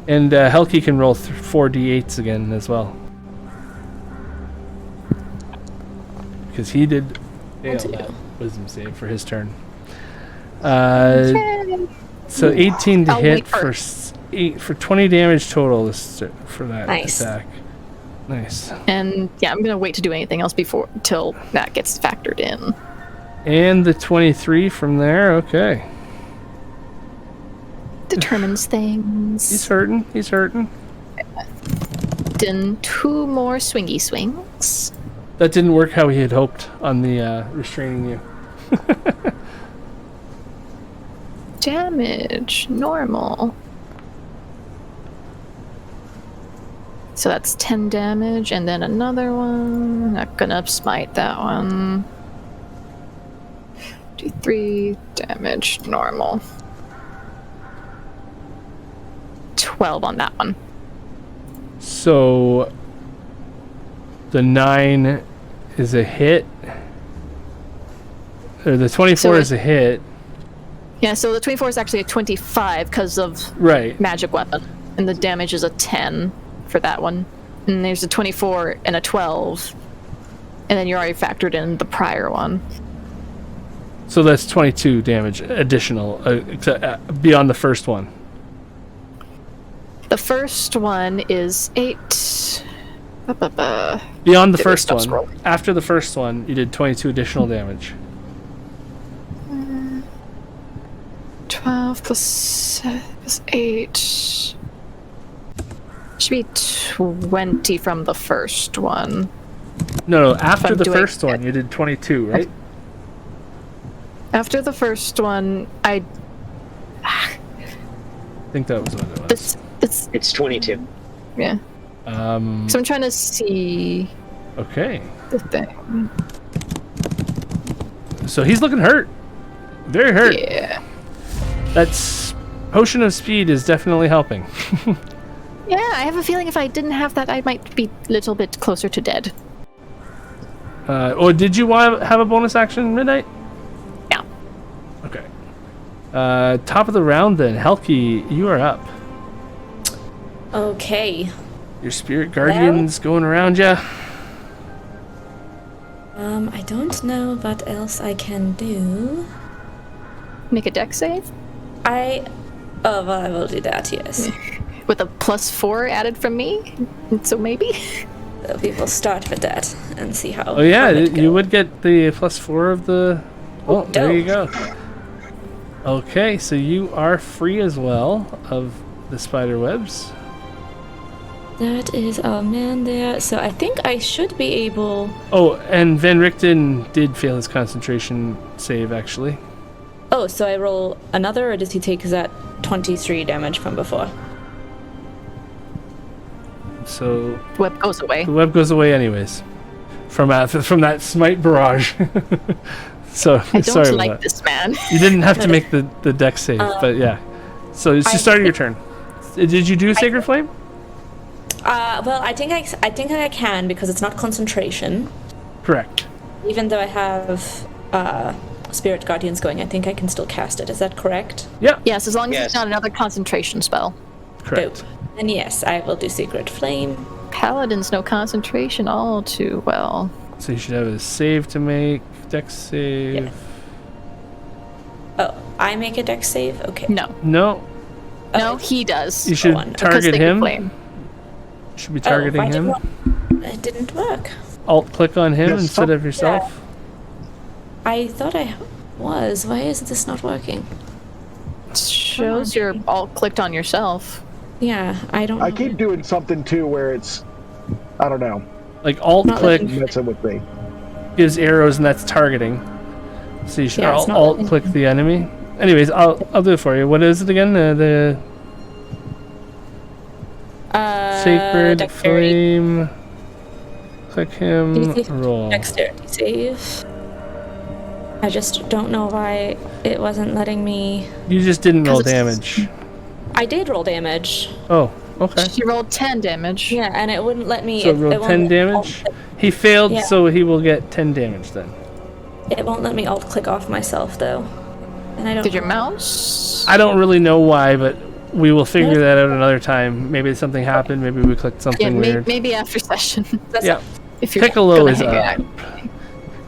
[SPEAKER 1] And Helki can roll 4d8s again as well. Because he did fail that wisdom save for his turn. So 18 to hit for 20 damage total for that attack. Nice.
[SPEAKER 4] And yeah, I'm gonna wait to do anything else till that gets factored in.
[SPEAKER 1] And the 23 from there. Okay.
[SPEAKER 4] Determines things.
[SPEAKER 1] He's hurting.
[SPEAKER 4] Then 2 more swingy swings.
[SPEAKER 1] That didn't work how he had hoped on the restraining you.
[SPEAKER 4] Damage, normal. So that's 10 damage, and then another one. Not gonna smite that one. Do 3 damage, normal. 12 on that one.
[SPEAKER 1] So the 9 is a hit. Or the 24 is a hit.
[SPEAKER 4] Yeah, so the 24 is actually a 25 because of magic weapon. And the damage is a 10 for that one. And there's a 24 and a 12. And then you already factored in the prior one.
[SPEAKER 1] So that's 22 damage additional beyond the first one.
[SPEAKER 4] The first one is 8.
[SPEAKER 1] Beyond the first one. Scroll. After the first one, you did 22 additional damage.
[SPEAKER 4] 12 plus 8. Should be 20 from the first one.
[SPEAKER 1] No, after the first one, you did 22, right?
[SPEAKER 4] After the first one, I
[SPEAKER 1] think that was what it was.
[SPEAKER 6] It's 22.
[SPEAKER 4] Yeah. So I'm trying to see.
[SPEAKER 1] Okay.
[SPEAKER 4] The thing.
[SPEAKER 1] So he's looking hurt. Very hurt.
[SPEAKER 4] Yeah.
[SPEAKER 1] That's potion of speed is definitely helping.
[SPEAKER 4] Yeah, I have a feeling if I didn't have that, I might be a little bit closer to dead.
[SPEAKER 1] Or did you want to have a bonus action midnight?
[SPEAKER 4] Yeah.
[SPEAKER 1] Okay. Top of the round then. Helki, you are up.
[SPEAKER 2] Okay.
[SPEAKER 1] Your spirit guardian's going around you.
[SPEAKER 2] I don't know what else I can do.
[SPEAKER 4] Make a dex save?
[SPEAKER 2] I will do that, yes.
[SPEAKER 4] With a +4 added from me? So maybe?
[SPEAKER 2] So we will start with that and see how.
[SPEAKER 1] Oh yeah, you would get the +4 of the... Oh, there you go. Okay, so you are free as well of the spider webs.
[SPEAKER 2] That is our man there. So I think I should be able...
[SPEAKER 1] Oh, and Van Richten did fail his concentration save, actually.
[SPEAKER 2] Oh, so I roll another, or does he take that 23 damage from before?
[SPEAKER 1] So...
[SPEAKER 4] The web goes away.
[SPEAKER 1] The web goes away anyways. From that smite barrage. So,
[SPEAKER 4] I don't
[SPEAKER 1] sorry
[SPEAKER 4] like
[SPEAKER 1] about
[SPEAKER 4] this man.
[SPEAKER 1] You didn't have to make the dex save, but yeah. So it's just started your turn. Did you do Sacred Flame?
[SPEAKER 2] Well, I think I can because it's not concentration.
[SPEAKER 1] Correct.
[SPEAKER 2] Even though I have Spirit Guardians going, I think I can still cast it. Is that correct?
[SPEAKER 1] Yep.
[SPEAKER 4] Yes, as long as it's not another concentration spell.
[SPEAKER 1] Correct.
[SPEAKER 2] Dope. And yes, I will do Sacred Flame.
[SPEAKER 4] Paladins no concentration all too well.
[SPEAKER 1] So you should have a save to make. Dex save.
[SPEAKER 2] Yeah. Oh, I make a dex save? Okay.
[SPEAKER 4] No.
[SPEAKER 1] No.
[SPEAKER 4] No, he does.
[SPEAKER 1] You should target him.
[SPEAKER 4] Flame.
[SPEAKER 1] Should be targeting him.
[SPEAKER 2] It didn't work.
[SPEAKER 1] Alt click on him instead of yourself.
[SPEAKER 2] Yeah. I thought I was. Why is this not working?
[SPEAKER 4] It shows you're alt clicked on yourself.
[SPEAKER 2] Yeah, I don't know.
[SPEAKER 3] I keep doing something too where it's, I don't know.
[SPEAKER 1] Like alt click
[SPEAKER 3] messing with me.
[SPEAKER 1] Gives arrows and that's targeting. So you should alt click the enemy. Anyways, I'll do it for you. What is it again? Sacred
[SPEAKER 2] Dexterity.
[SPEAKER 1] Flame. Click him.
[SPEAKER 2] DC
[SPEAKER 1] Roll.
[SPEAKER 2] Dexterity save. I just don't know why it wasn't letting me.
[SPEAKER 1] You just didn't roll
[SPEAKER 4] 'Cause it's-
[SPEAKER 1] damage.
[SPEAKER 2] I did roll damage.
[SPEAKER 1] Oh, okay.
[SPEAKER 4] She rolled 10 damage.
[SPEAKER 2] Yeah, and it wouldn't let me.
[SPEAKER 1] So
[SPEAKER 2] it
[SPEAKER 1] roll
[SPEAKER 2] won't
[SPEAKER 1] 10
[SPEAKER 2] let me
[SPEAKER 1] damage?
[SPEAKER 2] alt-
[SPEAKER 1] He failed,
[SPEAKER 2] Yeah.
[SPEAKER 1] so he will get 10 damage then.
[SPEAKER 2] It won't let me alt click off myself though, and I don't.
[SPEAKER 4] Did your mouse?
[SPEAKER 1] I don't really know why, but we will figure that out another time. Maybe something happened. Maybe we clicked
[SPEAKER 4] Yeah,
[SPEAKER 1] something weird.
[SPEAKER 4] maybe after session.
[SPEAKER 2] That's
[SPEAKER 1] Yeah.
[SPEAKER 4] If you're
[SPEAKER 1] Piccolo
[SPEAKER 4] gonna
[SPEAKER 1] is
[SPEAKER 4] hang
[SPEAKER 1] up.
[SPEAKER 4] out.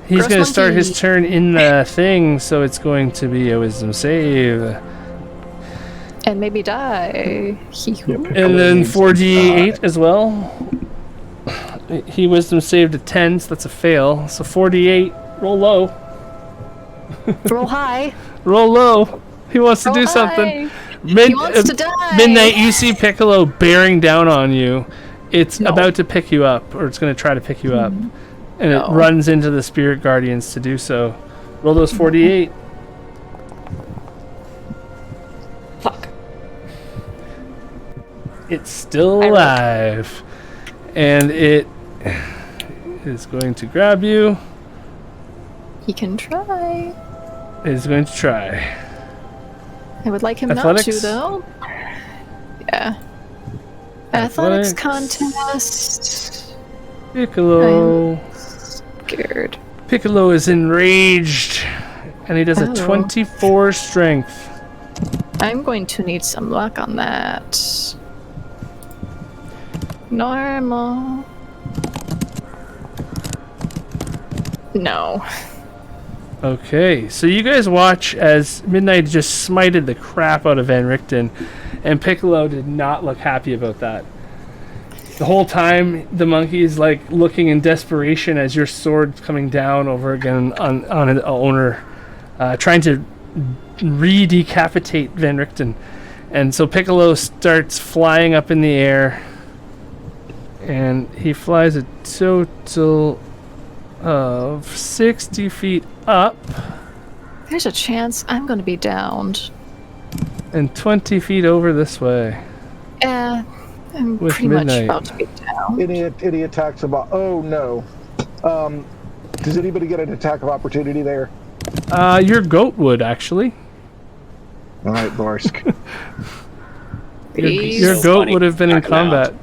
[SPEAKER 1] He's
[SPEAKER 4] Gross
[SPEAKER 1] going to start his
[SPEAKER 4] monkey.
[SPEAKER 1] turn in the thing, so it's going to be a wisdom save.
[SPEAKER 4] And maybe die.
[SPEAKER 1] And then 4d8 as well. He wisdom saved a 10, so that's a fail. So 4d8, roll low.
[SPEAKER 4] Roll high.
[SPEAKER 1] Roll low. He wants to
[SPEAKER 4] Roll
[SPEAKER 1] do
[SPEAKER 4] high.
[SPEAKER 1] something.
[SPEAKER 4] He wants to die.
[SPEAKER 1] Midnight, you see Piccolo bearing down on you. It's about to pick you up, or it's going to try to pick you up. And it runs into the Spirit Guardians to do so. Roll those 4d8.
[SPEAKER 2] Fuck.
[SPEAKER 1] It's still
[SPEAKER 2] I rolled.
[SPEAKER 1] alive. And it is going to grab you.
[SPEAKER 4] He can try.
[SPEAKER 1] It is going to try.
[SPEAKER 4] I would like him
[SPEAKER 1] Athletics?
[SPEAKER 4] not to, though. Yeah. Athletics contest.
[SPEAKER 1] Piccolo.
[SPEAKER 4] Scared.
[SPEAKER 1] Piccolo is enraged. And he does a
[SPEAKER 4] Oh.
[SPEAKER 1] 24 strength.
[SPEAKER 4] I'm going to need some luck on that. Normal. No.
[SPEAKER 1] Okay, so you guys watch as Midnight just smited the crap out of Van Richten, and Piccolo did not look happy about that. The whole time, the monkey is like looking in desperation as your sword's coming down over again on an owner, trying to re-decapitate Van Richten. And so Piccolo starts flying up in the air, and he flies a total of 60 feet up
[SPEAKER 4] There's a chance I'm going to be downed.
[SPEAKER 1] and 20 feet over this way.
[SPEAKER 4] I'm
[SPEAKER 1] With
[SPEAKER 4] pretty
[SPEAKER 1] Midnight.
[SPEAKER 4] much about to be down.
[SPEAKER 3] Any attacks about? Oh no. Does anybody get an attack of opportunity there?
[SPEAKER 1] Your goat would, actually.
[SPEAKER 3] All right, Barsk.
[SPEAKER 1] Your
[SPEAKER 4] Please.
[SPEAKER 1] goat would have been in combat.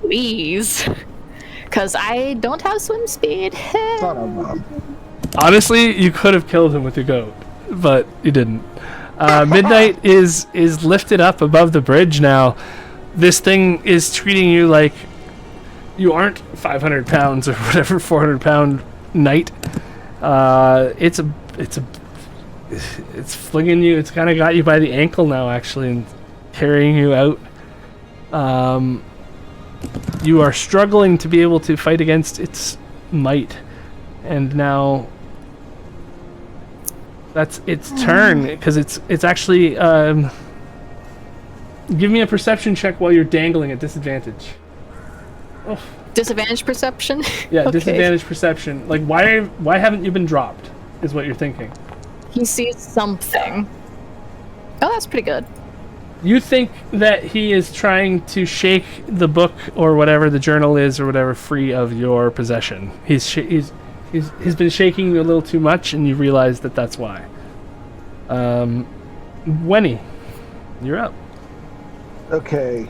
[SPEAKER 4] Please. Because I don't have swim speed.
[SPEAKER 3] Son of a-
[SPEAKER 1] Honestly, you could have killed him with your goat, but you didn't. Midnight is lifted up above the bridge now. This thing is treating you like you aren't 500 pounds or whatever 400-pound knight. It's flinging you. It's kind of got you by the ankle now, actually, and carrying you out. You are struggling to be able to fight against its might, and now that's its turn, because it's actually give me a perception check while you're dangling at disadvantage. Oh,
[SPEAKER 4] Disadvantage perception?
[SPEAKER 1] yeah,
[SPEAKER 4] Okay.
[SPEAKER 1] disadvantage perception. Like, why haven't you been dropped? Is what you're thinking.
[SPEAKER 4] He sees something. Oh, that's pretty good.
[SPEAKER 1] You think that he is trying to shake the book or whatever the journal is or whatever free of your possession. He's been shaking you a little too much, and you realize that that's why. Wenny, you're up.
[SPEAKER 3] Okay.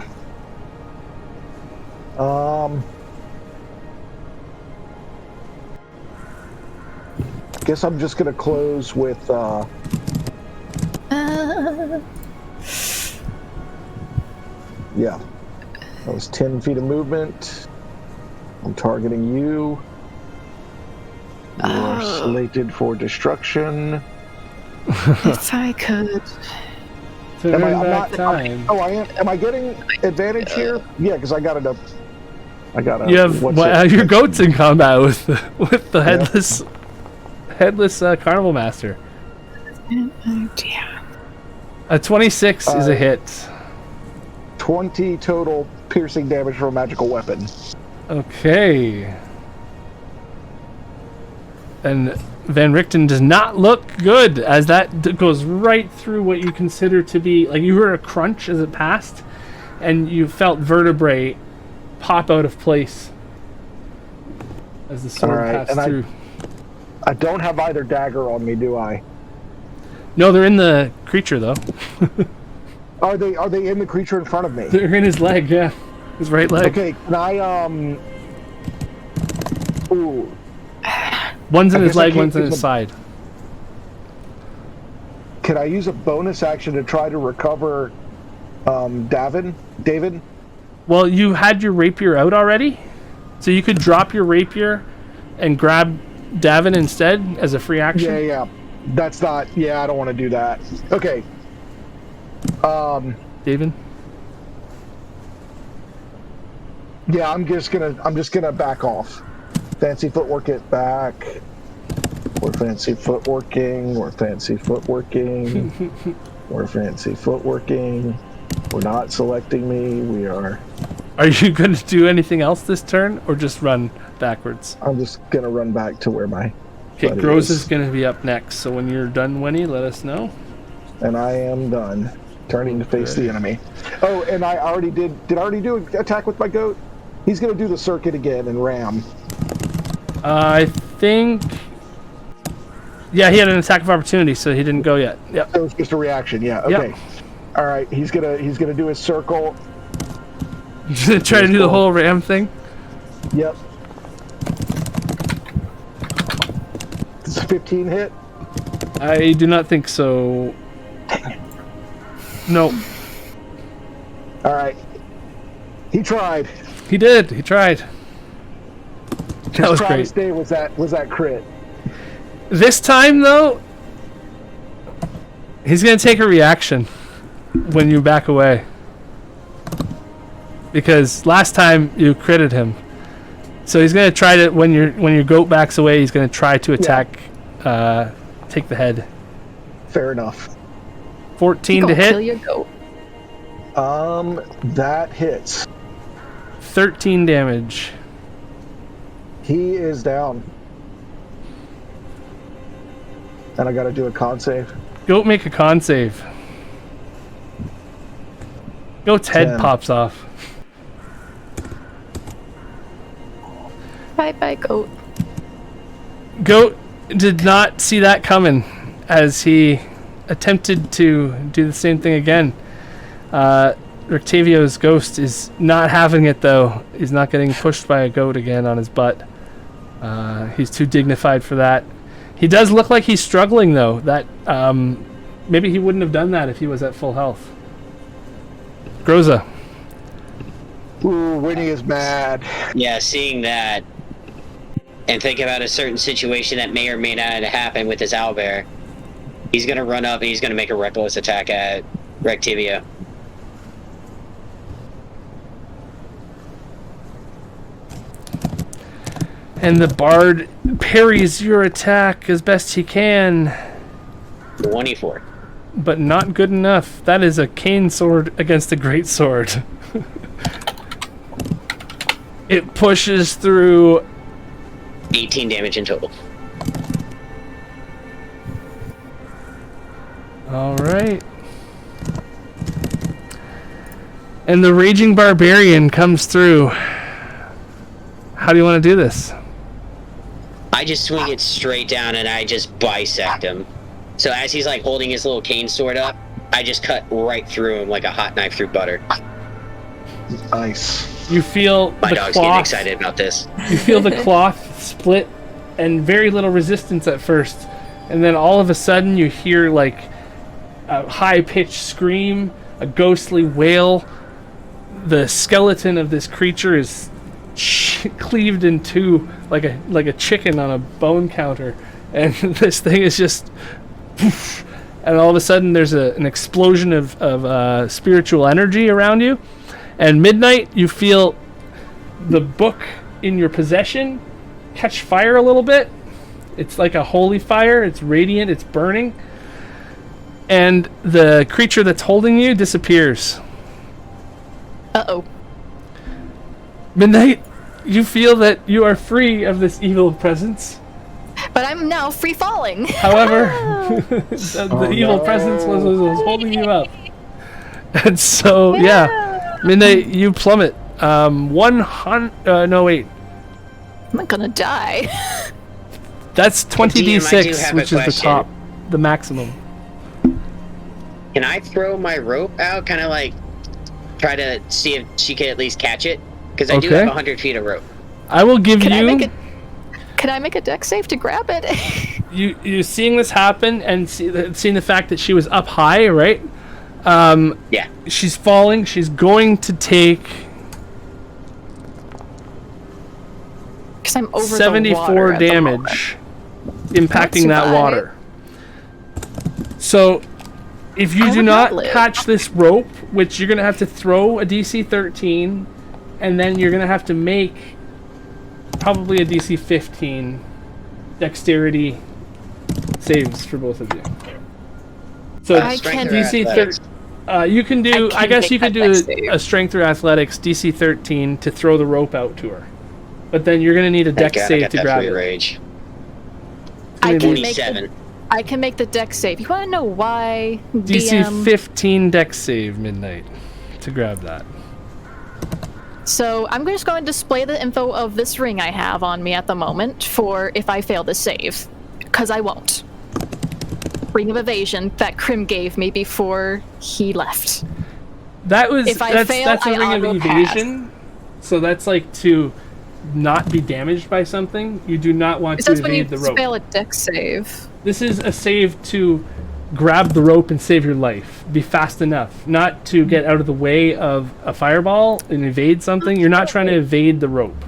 [SPEAKER 3] Guess I'm just gonna close with yeah. That was 10 feet of movement. I'm targeting you. You are slated for destruction.
[SPEAKER 4] If I could.
[SPEAKER 1] Turn
[SPEAKER 3] I'm
[SPEAKER 1] back
[SPEAKER 3] not.
[SPEAKER 1] time.
[SPEAKER 3] Oh, I am. Am I getting advantage here? Yeah, because I got it up. I got a.
[SPEAKER 1] You have your goat's in combat with the headless carnival master.
[SPEAKER 4] Oh, dear.
[SPEAKER 1] A 26 is a hit.
[SPEAKER 3] 20 total piercing damage from a magical weapon.
[SPEAKER 1] Okay. And Van Richten does not look good, as that goes right through what you consider to be, like, you heard a crunch as it passed, and you felt vertebrae pop out of place as the sword passed through.
[SPEAKER 3] I don't have either dagger on me, do I?
[SPEAKER 1] No, they're in the creature though.
[SPEAKER 3] Are they in the creature in front of me?
[SPEAKER 1] They're in his leg, yeah. His right leg.
[SPEAKER 3] Okay, can I ooh.
[SPEAKER 1] One's in his leg, one's in his side.
[SPEAKER 3] Can I use a bonus action to try to recover David?
[SPEAKER 1] Well, you had your rapier out already, so you could drop your rapier and grab Davin instead as a free action.
[SPEAKER 3] Yeah. That's not. Yeah, I don't want to do that. Okay.
[SPEAKER 1] David.
[SPEAKER 3] Yeah, I'm just gonna back off. Fancy footwork it back. We're fancy footworking. We're fancy footworking. We're fancy footworking. We're not selecting me. We are.
[SPEAKER 1] Are you going to do anything else this turn, or just run backwards?
[SPEAKER 3] I'm just gonna run back to where my.
[SPEAKER 1] Okay, Groz is going to be up next. So when you're done, Winnie, let us know.
[SPEAKER 3] And I am done. Turning to face the enemy. Oh, and I already did. Did I already do an attack with my goat? He's gonna do the circuit again and ram.
[SPEAKER 1] I think. Yeah, he had an attack of opportunity, so he didn't go yet. Yep.
[SPEAKER 3] So it's just a reaction. Yeah. Okay. Yep. All right. He's gonna do his circle.
[SPEAKER 1] Try to do the whole ram thing.
[SPEAKER 3] Yep. Does a 15 hit?
[SPEAKER 1] I do not think so. No.
[SPEAKER 3] All right. He tried.
[SPEAKER 1] He did. He tried. That was great.
[SPEAKER 3] Stay was that crit.
[SPEAKER 1] This time though, he's gonna take a reaction when you back away. Because last time you critted him. So he's gonna try to when your goat backs away, he's gonna try to attack take the head.
[SPEAKER 3] Fair enough.
[SPEAKER 1] 14 to hit.
[SPEAKER 4] Kill your goat.
[SPEAKER 3] That hits.
[SPEAKER 1] 13 damage.
[SPEAKER 3] He is down. And I gotta do a con save.
[SPEAKER 1] Goat, make a con save. Goat's head
[SPEAKER 3] 10.
[SPEAKER 1] pops off.
[SPEAKER 4] Bye, goat.
[SPEAKER 1] Goat did not see that coming as he attempted to do the same thing again. Rictavio's ghost is not having it though. He's not getting pushed by a goat again on his butt. He's too dignified for that. He does look like he's struggling though. That maybe he wouldn't have done that if he was at full health. Groza.
[SPEAKER 3] Ooh, Winnie is mad.
[SPEAKER 6] Yeah, seeing that and think about a certain situation that may or may not happen with this owlbear. He's gonna run up and he's gonna make a reckless attack at Rictavio.
[SPEAKER 1] And the bard parries your attack as best he can.
[SPEAKER 6] 24.
[SPEAKER 1] But not good enough. That is a cane sword against a great sword. It pushes through
[SPEAKER 6] 18 damage in total.
[SPEAKER 1] Alright. And the Raging Barbarian comes through. How do you want to do this?
[SPEAKER 6] I just swing it straight down and I just bisect him. So as he's like holding his little cane sword up, I just cut right through him like a hot knife through butter.
[SPEAKER 3] Nice.
[SPEAKER 1] You feel
[SPEAKER 6] my
[SPEAKER 1] the
[SPEAKER 6] dog's
[SPEAKER 1] cloth,
[SPEAKER 6] getting excited about this.
[SPEAKER 1] You feel the cloth split and very little resistance at first. And then all of a sudden you hear like a high-pitched scream, a ghostly wail. The skeleton of this creature is cleaved in two like a chicken on a bone counter, and this thing is just poof, and all of a sudden there's an explosion of spiritual energy around you. And midnight, you feel the book in your possession catch fire a little bit. It's like a holy fire. It's radiant. It's burning. And the creature that's holding you disappears.
[SPEAKER 4] Uh-oh.
[SPEAKER 1] Midnight, you feel that you are free of this evil presence.
[SPEAKER 4] But I'm now free falling.
[SPEAKER 1] However, the evil presence was holding you up. And so, yeah. Midnight, you plummet. 100. No, wait.
[SPEAKER 4] I'm not gonna die.
[SPEAKER 1] That's 20
[SPEAKER 6] DM, I do
[SPEAKER 1] d6,
[SPEAKER 6] have a
[SPEAKER 1] which is the
[SPEAKER 6] question.
[SPEAKER 1] top, the maximum.
[SPEAKER 6] Can I throw my rope out? Kind of like try to see if she can at least catch it? Because I do
[SPEAKER 1] Okay.
[SPEAKER 6] have 100 feet of rope.
[SPEAKER 1] I will give
[SPEAKER 4] Can
[SPEAKER 1] you.
[SPEAKER 4] I make a deck save to grab it?
[SPEAKER 1] You seeing this happen and seeing the fact that she was up high, right?
[SPEAKER 6] Yeah.
[SPEAKER 1] She's falling. She's going to take
[SPEAKER 4] Because I'm over
[SPEAKER 1] 74
[SPEAKER 4] the water at the moment.
[SPEAKER 1] damage, impacting that
[SPEAKER 4] survive.
[SPEAKER 1] water. So, if you
[SPEAKER 4] I
[SPEAKER 1] do
[SPEAKER 4] would
[SPEAKER 1] not
[SPEAKER 4] not live.
[SPEAKER 1] catch this rope, which you're going to have to throw a DC 13, and then you're going to have to make probably a DC 15 dexterity saves for both of you. So
[SPEAKER 4] I can-
[SPEAKER 1] DC 13. You can do. I
[SPEAKER 4] can
[SPEAKER 1] guess
[SPEAKER 4] make
[SPEAKER 1] you could
[SPEAKER 4] that
[SPEAKER 1] do
[SPEAKER 4] dex save.
[SPEAKER 1] a strength or athletics DC 13 to throw the rope out to her, but then you're gonna need a
[SPEAKER 6] Thank
[SPEAKER 1] dex
[SPEAKER 6] God, I
[SPEAKER 1] save
[SPEAKER 6] got
[SPEAKER 1] to
[SPEAKER 6] that
[SPEAKER 1] grab
[SPEAKER 6] free
[SPEAKER 1] it.
[SPEAKER 6] rage.
[SPEAKER 4] I can make
[SPEAKER 6] 27.
[SPEAKER 4] I can make the deck save. You want to know why?
[SPEAKER 1] DC
[SPEAKER 4] DM?
[SPEAKER 1] 15 dex save, Midnight, to grab that.
[SPEAKER 4] So I'm just going to display the info of this ring I have on me at the moment for if I fail the save, because I won't. Ring of Evasion that Krim gave me before he left.
[SPEAKER 1] That was
[SPEAKER 4] If I
[SPEAKER 1] that's
[SPEAKER 4] fail,
[SPEAKER 1] that's a
[SPEAKER 4] I
[SPEAKER 1] ring of
[SPEAKER 4] auto-pass.
[SPEAKER 1] evasion. So that's like to not be damaged by something. You do not want
[SPEAKER 4] Is
[SPEAKER 1] to
[SPEAKER 4] that when you
[SPEAKER 1] evade the rope.
[SPEAKER 4] fail a deck save?
[SPEAKER 1] This is a save to grab the rope and save your life. Be fast enough, not to get out of the way of a fireball and evade something. You're not trying to evade the rope.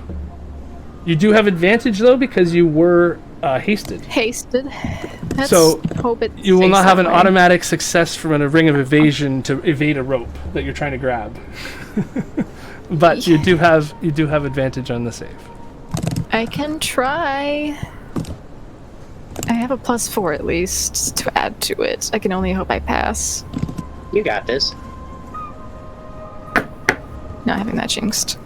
[SPEAKER 1] You do have advantage though because you were hasted.
[SPEAKER 4] Hasted. Let's
[SPEAKER 1] So,
[SPEAKER 4] hope it
[SPEAKER 1] You will
[SPEAKER 4] stays
[SPEAKER 1] not have
[SPEAKER 4] that
[SPEAKER 1] an
[SPEAKER 4] way.
[SPEAKER 1] automatic success from a ring of evasion to evade a rope that you're trying to grab. But you do have advantage on the save.
[SPEAKER 4] I can try. I have a +4 at least to add to it. I can only hope I pass.
[SPEAKER 6] You got this.
[SPEAKER 4] Not having that jinxed.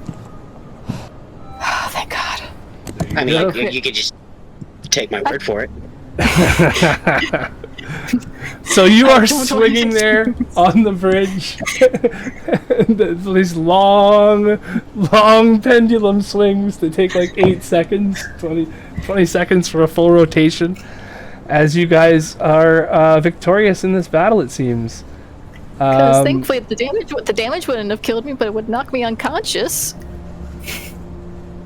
[SPEAKER 4] Oh, thank God.
[SPEAKER 6] I mean,
[SPEAKER 1] go.
[SPEAKER 6] you could just take my word for it.
[SPEAKER 1] So you are
[SPEAKER 4] don't
[SPEAKER 1] swinging there on the bridge. These long pendulum swings that take like 8 seconds, 20 seconds for a full rotation. As you guys are victorious in this battle, it seems.
[SPEAKER 4] Because thankfully the damage wouldn't have killed me, but it would knock me unconscious.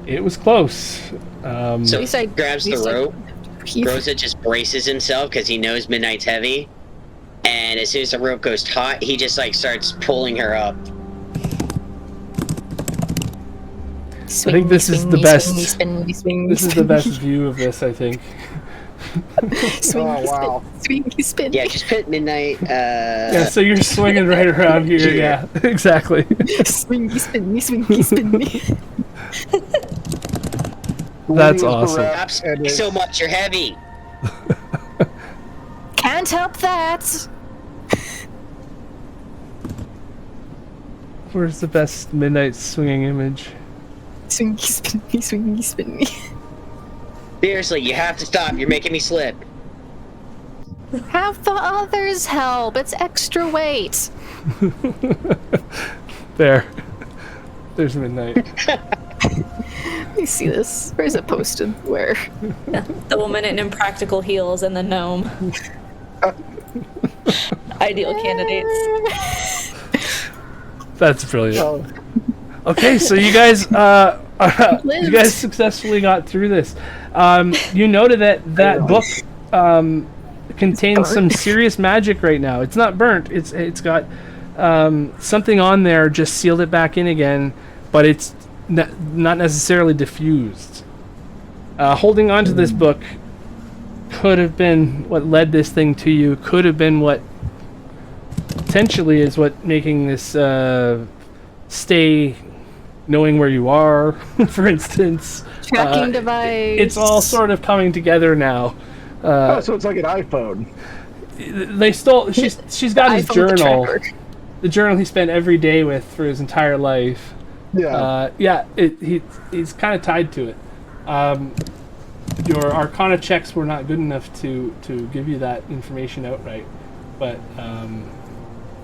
[SPEAKER 1] It was close.
[SPEAKER 6] So
[SPEAKER 4] least I-
[SPEAKER 6] he grabs
[SPEAKER 4] at
[SPEAKER 6] the
[SPEAKER 4] least I-
[SPEAKER 6] rope. Rosa just braces himself because he knows Midnight's heavy. And as soon as the rope goes taut, he just like starts pulling her up.
[SPEAKER 1] I think this is the best. This is the best view of this, I think.
[SPEAKER 3] Oh, wow.
[SPEAKER 4] Swingy spin.
[SPEAKER 6] Yeah, just put Midnight.
[SPEAKER 1] Yeah, so you're swinging right around here. Yeah, exactly.
[SPEAKER 4] Swingy spin me, swingy spin me.
[SPEAKER 1] That's
[SPEAKER 3] Leading
[SPEAKER 1] awesome.
[SPEAKER 3] bereft
[SPEAKER 6] Stop
[SPEAKER 3] and
[SPEAKER 6] so much, you're heavy.
[SPEAKER 4] Can't help that.
[SPEAKER 1] Where's the best midnight swinging image?
[SPEAKER 4] Swingy spin me, swingy spin me.
[SPEAKER 6] Seriously, you have to stop. You're making me slip.
[SPEAKER 4] Have the others help. It's extra weight.
[SPEAKER 1] There. There's midnight.
[SPEAKER 4] Let me see this. Where is it posted? Where?
[SPEAKER 2] The woman in impractical heels and the gnome. Ideal candidates.
[SPEAKER 1] That's brilliant.
[SPEAKER 3] Oh,
[SPEAKER 1] Okay, so you guys, you guys successfully got through this. You noted that book contains some serious magic right now. It's not burnt. It's got something on there, just sealed it back in again, but it's not necessarily diffused. Holding on to this book could have been what led this thing to you. Could have been what potentially is what making this stay. Knowing where you are, for instance.
[SPEAKER 4] Tracking device.
[SPEAKER 1] It's all sort of coming together now.
[SPEAKER 3] oh, so it's like an iPhone.
[SPEAKER 1] They stole. She's got his
[SPEAKER 4] iPhone with the
[SPEAKER 1] journal.
[SPEAKER 4] tracker.
[SPEAKER 1] The journal he spent every day with for his entire life.
[SPEAKER 3] Yeah.
[SPEAKER 1] He's kind of tied to it. Your Arcana checks were not good enough to give you that information outright, but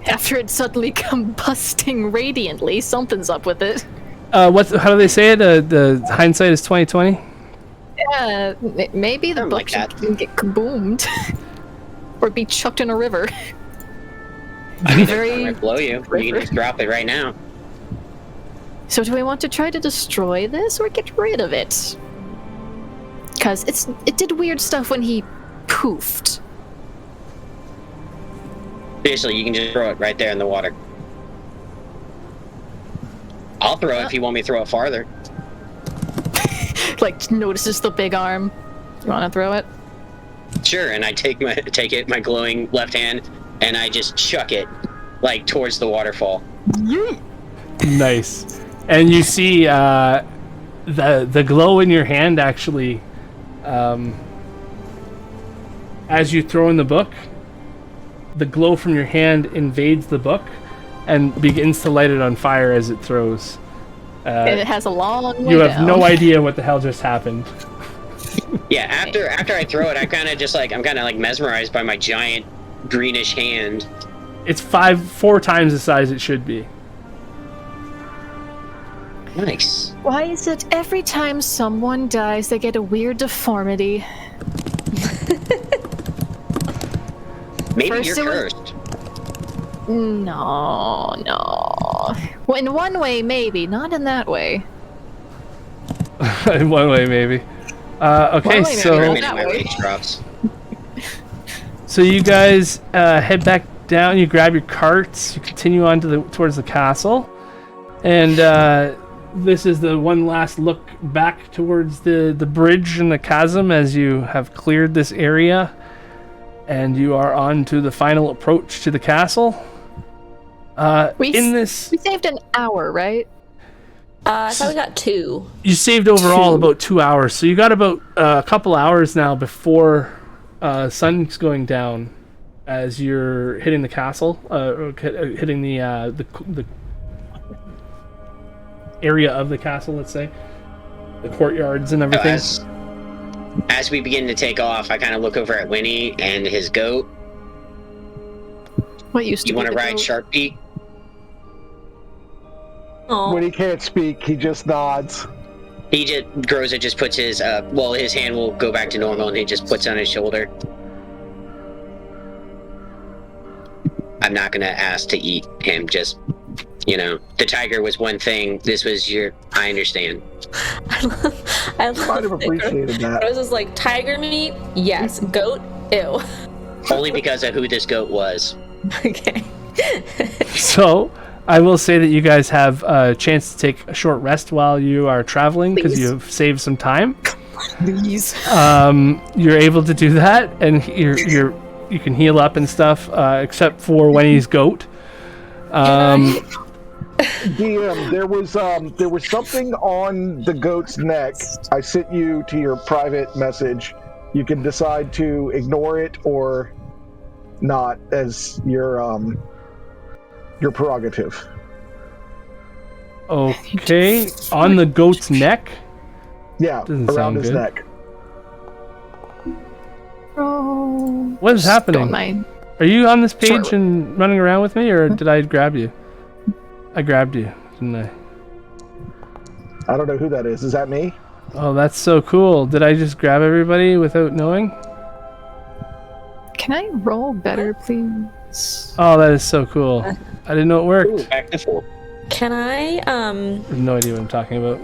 [SPEAKER 4] After it suddenly combusting radiantly, something's up with it.
[SPEAKER 1] How do they say it? The hindsight is 20/20.
[SPEAKER 4] Yeah, maybe the
[SPEAKER 6] Something
[SPEAKER 4] book
[SPEAKER 6] like that.
[SPEAKER 4] can get kaboomed. Or be chucked in a river.
[SPEAKER 6] I mean,
[SPEAKER 4] Very
[SPEAKER 6] it might blow you. You can just drop it right now.
[SPEAKER 4] So do we want to try to destroy this or get rid of it? Because it did weird stuff when he poofed.
[SPEAKER 6] Seriously, you can just throw it right there in the water. I'll throw it if you want me to throw it farther.
[SPEAKER 4] Like, notices the big arm. You want to throw it?
[SPEAKER 6] Sure, and I take my glowing left hand, and I just chuck it, like, towards the waterfall.
[SPEAKER 1] Nice. And you see the glow in your hand actually, as you throw in the book, the glow from your hand invades the book and begins to light it on fire as it throws.
[SPEAKER 4] And it has a long way
[SPEAKER 1] You have
[SPEAKER 4] down.
[SPEAKER 1] no idea what the hell just happened.
[SPEAKER 6] Yeah, after I throw it, I'm kind of like mesmerized by my giant greenish hand.
[SPEAKER 1] It's 4 times the size it should be.
[SPEAKER 6] Nice.
[SPEAKER 4] Why is it every time someone dies, they get a weird deformity?
[SPEAKER 6] Maybe
[SPEAKER 4] First
[SPEAKER 6] you're
[SPEAKER 4] it was-
[SPEAKER 6] cursed.
[SPEAKER 4] No. Well, in one way, maybe. Not in that way.
[SPEAKER 1] In one way, maybe. Okay,
[SPEAKER 4] One way, maybe.
[SPEAKER 1] so
[SPEAKER 6] Many
[SPEAKER 4] that
[SPEAKER 6] my
[SPEAKER 4] way.
[SPEAKER 6] rage drops.
[SPEAKER 1] so you guys head back down. You grab your carts. You continue on towards the castle, and this is the one last look back towards the bridge and the chasm as you have cleared this area, and you are on to the final approach to the castle.
[SPEAKER 4] We
[SPEAKER 1] this,
[SPEAKER 4] saved an hour, right?
[SPEAKER 2] I thought we got 2.
[SPEAKER 1] you saved overall about 2 hours, so you got about a couple hours now before sun's going down as you're hitting the castle, hitting the area of the castle, let's say, the courtyards and everything.
[SPEAKER 6] As we begin to take off, I kind of look over at Winnie and his goat.
[SPEAKER 4] What used to
[SPEAKER 6] You
[SPEAKER 4] be
[SPEAKER 6] want to
[SPEAKER 4] the
[SPEAKER 6] ride
[SPEAKER 4] goat?
[SPEAKER 6] Sharp Peak?
[SPEAKER 2] Oh,
[SPEAKER 3] When he can't speak, he just nods.
[SPEAKER 6] Groza just puts his, his hand will go back to normal and he just puts on his shoulder. I'm not gonna ask to eat him, just, the tiger was one thing, this was I understand.
[SPEAKER 2] I
[SPEAKER 3] Might
[SPEAKER 2] love
[SPEAKER 3] have appreciated that.
[SPEAKER 2] Rose is like, tiger meat? Yes. Goat? Ew.
[SPEAKER 6] Only because of who this goat was.
[SPEAKER 2] Okay.
[SPEAKER 1] So I will say that you guys have a chance to take a short rest while you are traveling because
[SPEAKER 4] Please.
[SPEAKER 1] you've saved some time.
[SPEAKER 4] Please.
[SPEAKER 1] You're able to do that, and you can heal up and stuff, except for Winnie's goat.
[SPEAKER 3] DM, there was something on the goat's neck. I sent you to your private message. You can decide to ignore it or not as your prerogative.
[SPEAKER 1] Okay, on the goat's neck.
[SPEAKER 3] Yeah,
[SPEAKER 1] Doesn't
[SPEAKER 3] around
[SPEAKER 1] sound
[SPEAKER 3] his
[SPEAKER 1] good.
[SPEAKER 3] neck.
[SPEAKER 4] Oh.
[SPEAKER 1] What is happening?
[SPEAKER 4] Don't mind.
[SPEAKER 1] Are you on this page
[SPEAKER 4] Sure.
[SPEAKER 1] and running around with me, or did I grab you? I grabbed you, didn't I?
[SPEAKER 3] I don't know who that is. Is that me?
[SPEAKER 1] Oh, that's so cool. Did I just grab everybody without knowing?
[SPEAKER 4] Can I roll better, please?
[SPEAKER 1] Oh, that is so cool. I didn't know it worked.
[SPEAKER 6] Back to full.
[SPEAKER 2] Can I,
[SPEAKER 1] I have no idea what I'm talking about.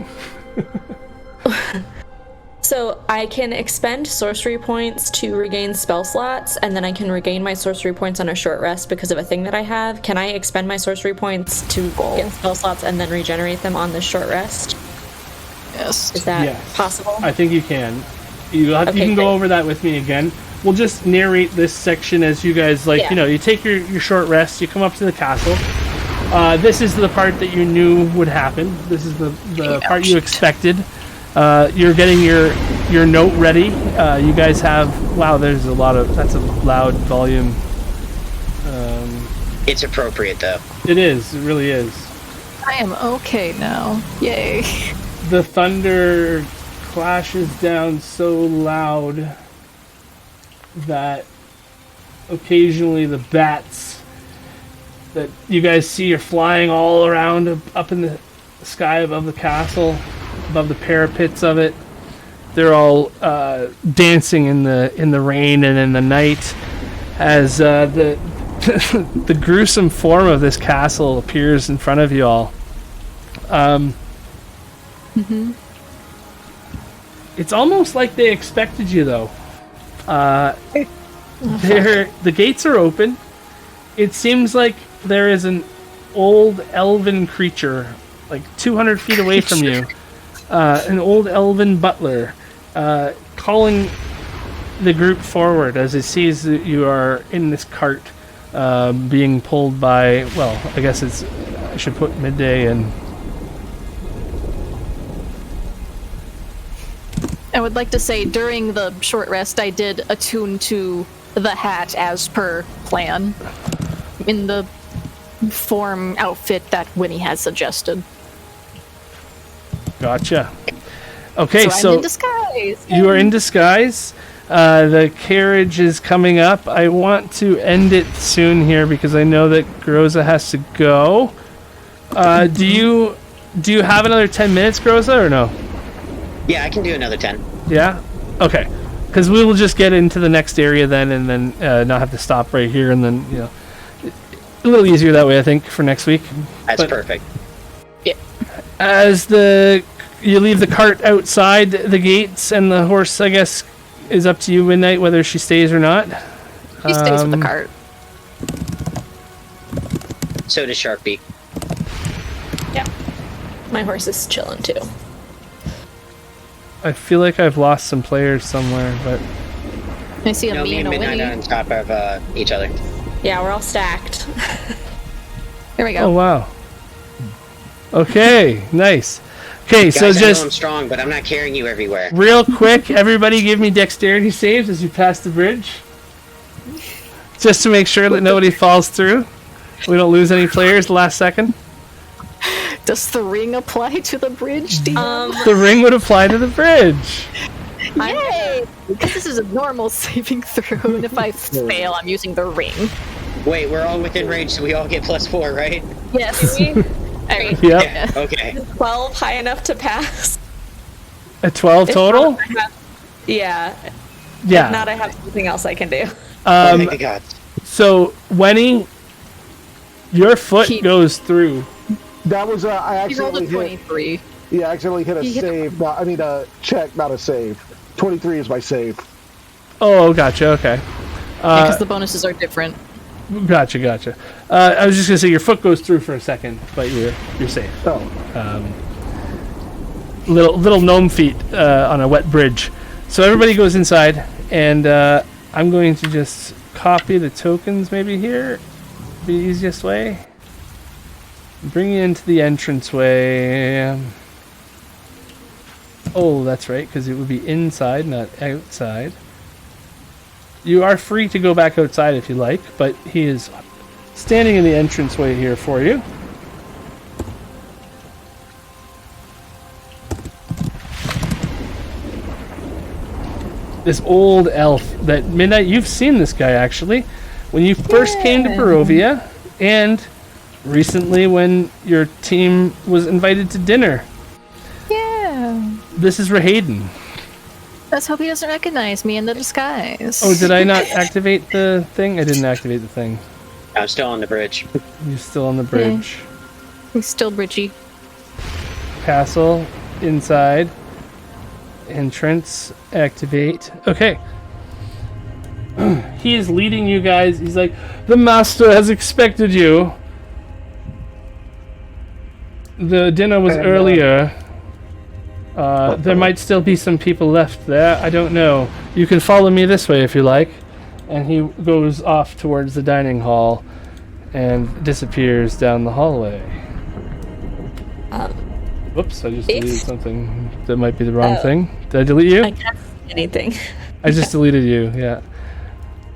[SPEAKER 2] So I can expend sorcery points to regain spell slots, and then I can regain my sorcery points on a short rest because of a thing that I have. Can I expend my sorcery points to get spell slots and then regenerate them on the short rest?
[SPEAKER 4] Yes.
[SPEAKER 2] Is that
[SPEAKER 1] Yes.
[SPEAKER 2] possible?
[SPEAKER 1] I think you can. You
[SPEAKER 2] Okay,
[SPEAKER 1] can go
[SPEAKER 2] great.
[SPEAKER 1] over that with me again. We'll just narrate this section as you guys,
[SPEAKER 2] Yeah.
[SPEAKER 1] you take your short rest, you come up to the castle. This is the part that you knew would happen. This is the part you expected. You're getting your note ready. You guys have, wow, that's a loud volume.
[SPEAKER 6] It's appropriate though.
[SPEAKER 1] It is, it really is.
[SPEAKER 4] I am okay now. Yay.
[SPEAKER 1] The thunder clashes down so loud that occasionally the bats that you guys see are flying all around up in the sky above the castle, above the parapets of it. They're all dancing in the rain and in the night as the the gruesome form of this castle appears in front of you all. It's almost like they expected you, though. The gates are open. It seems like there is an old elven creature, like 200 feet away from you. An old elven butler calling the group forward as it sees that you are in this cart being pulled by, well, I guess I should put midday and...
[SPEAKER 4] I would like to say during the short rest I did attune to the hat as per plan in the form outfit that Winnie has suggested.
[SPEAKER 1] Gotcha. Okay,
[SPEAKER 4] so I'm in disguise.
[SPEAKER 1] You are in disguise. The carriage is coming up. I want to end it soon here because I know that Groza has to go. Do you have another 10 minutes, Groza, or no?
[SPEAKER 6] Yeah, I can do another 10.
[SPEAKER 1] Yeah? Okay. Because we will just get into the next area then and then not have to stop right here and then, you know, a little easier that way, I think, for next week.
[SPEAKER 6] That's perfect.
[SPEAKER 4] Yeah.
[SPEAKER 1] As you leave the cart outside the gates and the horse, I guess, is up to you, Midnight, whether she stays or not.
[SPEAKER 4] He stays with the cart.
[SPEAKER 6] So does Sharkbeak.
[SPEAKER 2] Yeah. My horse is chilling too.
[SPEAKER 1] I feel like I've lost some players somewhere, but...
[SPEAKER 4] I see
[SPEAKER 6] No, me and Midnight are on top of each other.
[SPEAKER 2] Yeah, we're all stacked.
[SPEAKER 4] There we go.
[SPEAKER 1] Oh, wow. Okay, nice. Okay,
[SPEAKER 6] Guys,
[SPEAKER 1] so
[SPEAKER 6] I know
[SPEAKER 1] just...
[SPEAKER 6] I'm strong, but I'm not carrying you everywhere.
[SPEAKER 1] Real quick, everybody give me dexterity saves as you pass the bridge. Just to make sure that nobody falls through. We don't lose any players the last second.
[SPEAKER 4] Does the ring apply to the bridge, DM?
[SPEAKER 1] The ring would apply to the bridge.
[SPEAKER 4] Yay! Because this is a normal saving throw, and if I fail, I'm using the ring.
[SPEAKER 6] Wait, we're all within range, so we all get +4, right?
[SPEAKER 4] Yes.
[SPEAKER 1] Yep.
[SPEAKER 6] Yeah, okay.
[SPEAKER 2] 12 high enough to pass.
[SPEAKER 1] A 12 total?
[SPEAKER 2] Yeah.
[SPEAKER 1] Yeah.
[SPEAKER 2] If not, I have something else I can do.
[SPEAKER 6] Oh, thank the gods.
[SPEAKER 1] So, Wenny, your foot goes through.
[SPEAKER 3] That was I
[SPEAKER 4] He rolled a
[SPEAKER 3] accidentally hit.
[SPEAKER 4] 23.
[SPEAKER 3] Yeah, I accidentally hit a save. A check, not a save. 23 is my save.
[SPEAKER 1] Oh, gotcha. Okay.
[SPEAKER 4] Because the bonuses are different.
[SPEAKER 1] Gotcha. I was just gonna say your foot goes through for a second, but you're safe.
[SPEAKER 3] Oh.
[SPEAKER 1] Little gnome feet on a wet bridge. So everybody goes inside, and I'm going to just copy the tokens maybe here. The easiest way. Bring you into the entranceway. Oh, that's right, because it would be inside, not outside. You are free to go back outside if you like, but he is standing in the entranceway here for you. This old elf that Midnight, you've seen this guy actually when you first came to Barovia and recently when your team was invited to dinner.
[SPEAKER 4] Yeah.
[SPEAKER 1] This is Rahayden.
[SPEAKER 4] Let's hope he doesn't recognize me in the disguise.
[SPEAKER 1] Oh, did I not activate the thing? I didn't activate the thing.
[SPEAKER 6] I'm still on the bridge.
[SPEAKER 1] You're still on the bridge.
[SPEAKER 4] He's still bridgy.
[SPEAKER 1] Castle, inside. Entrance, activate. Okay. He is leading you guys. He's like, the master has expected you. The dinner was earlier. There might still be some people left there. I don't know. You can follow me this way if you like. And he goes off towards the dining hall and disappears down the hallway. Whoops, I just deleted something. That might be the wrong thing. Did I delete you?
[SPEAKER 2] I can't see anything.
[SPEAKER 1] I just deleted you, yeah.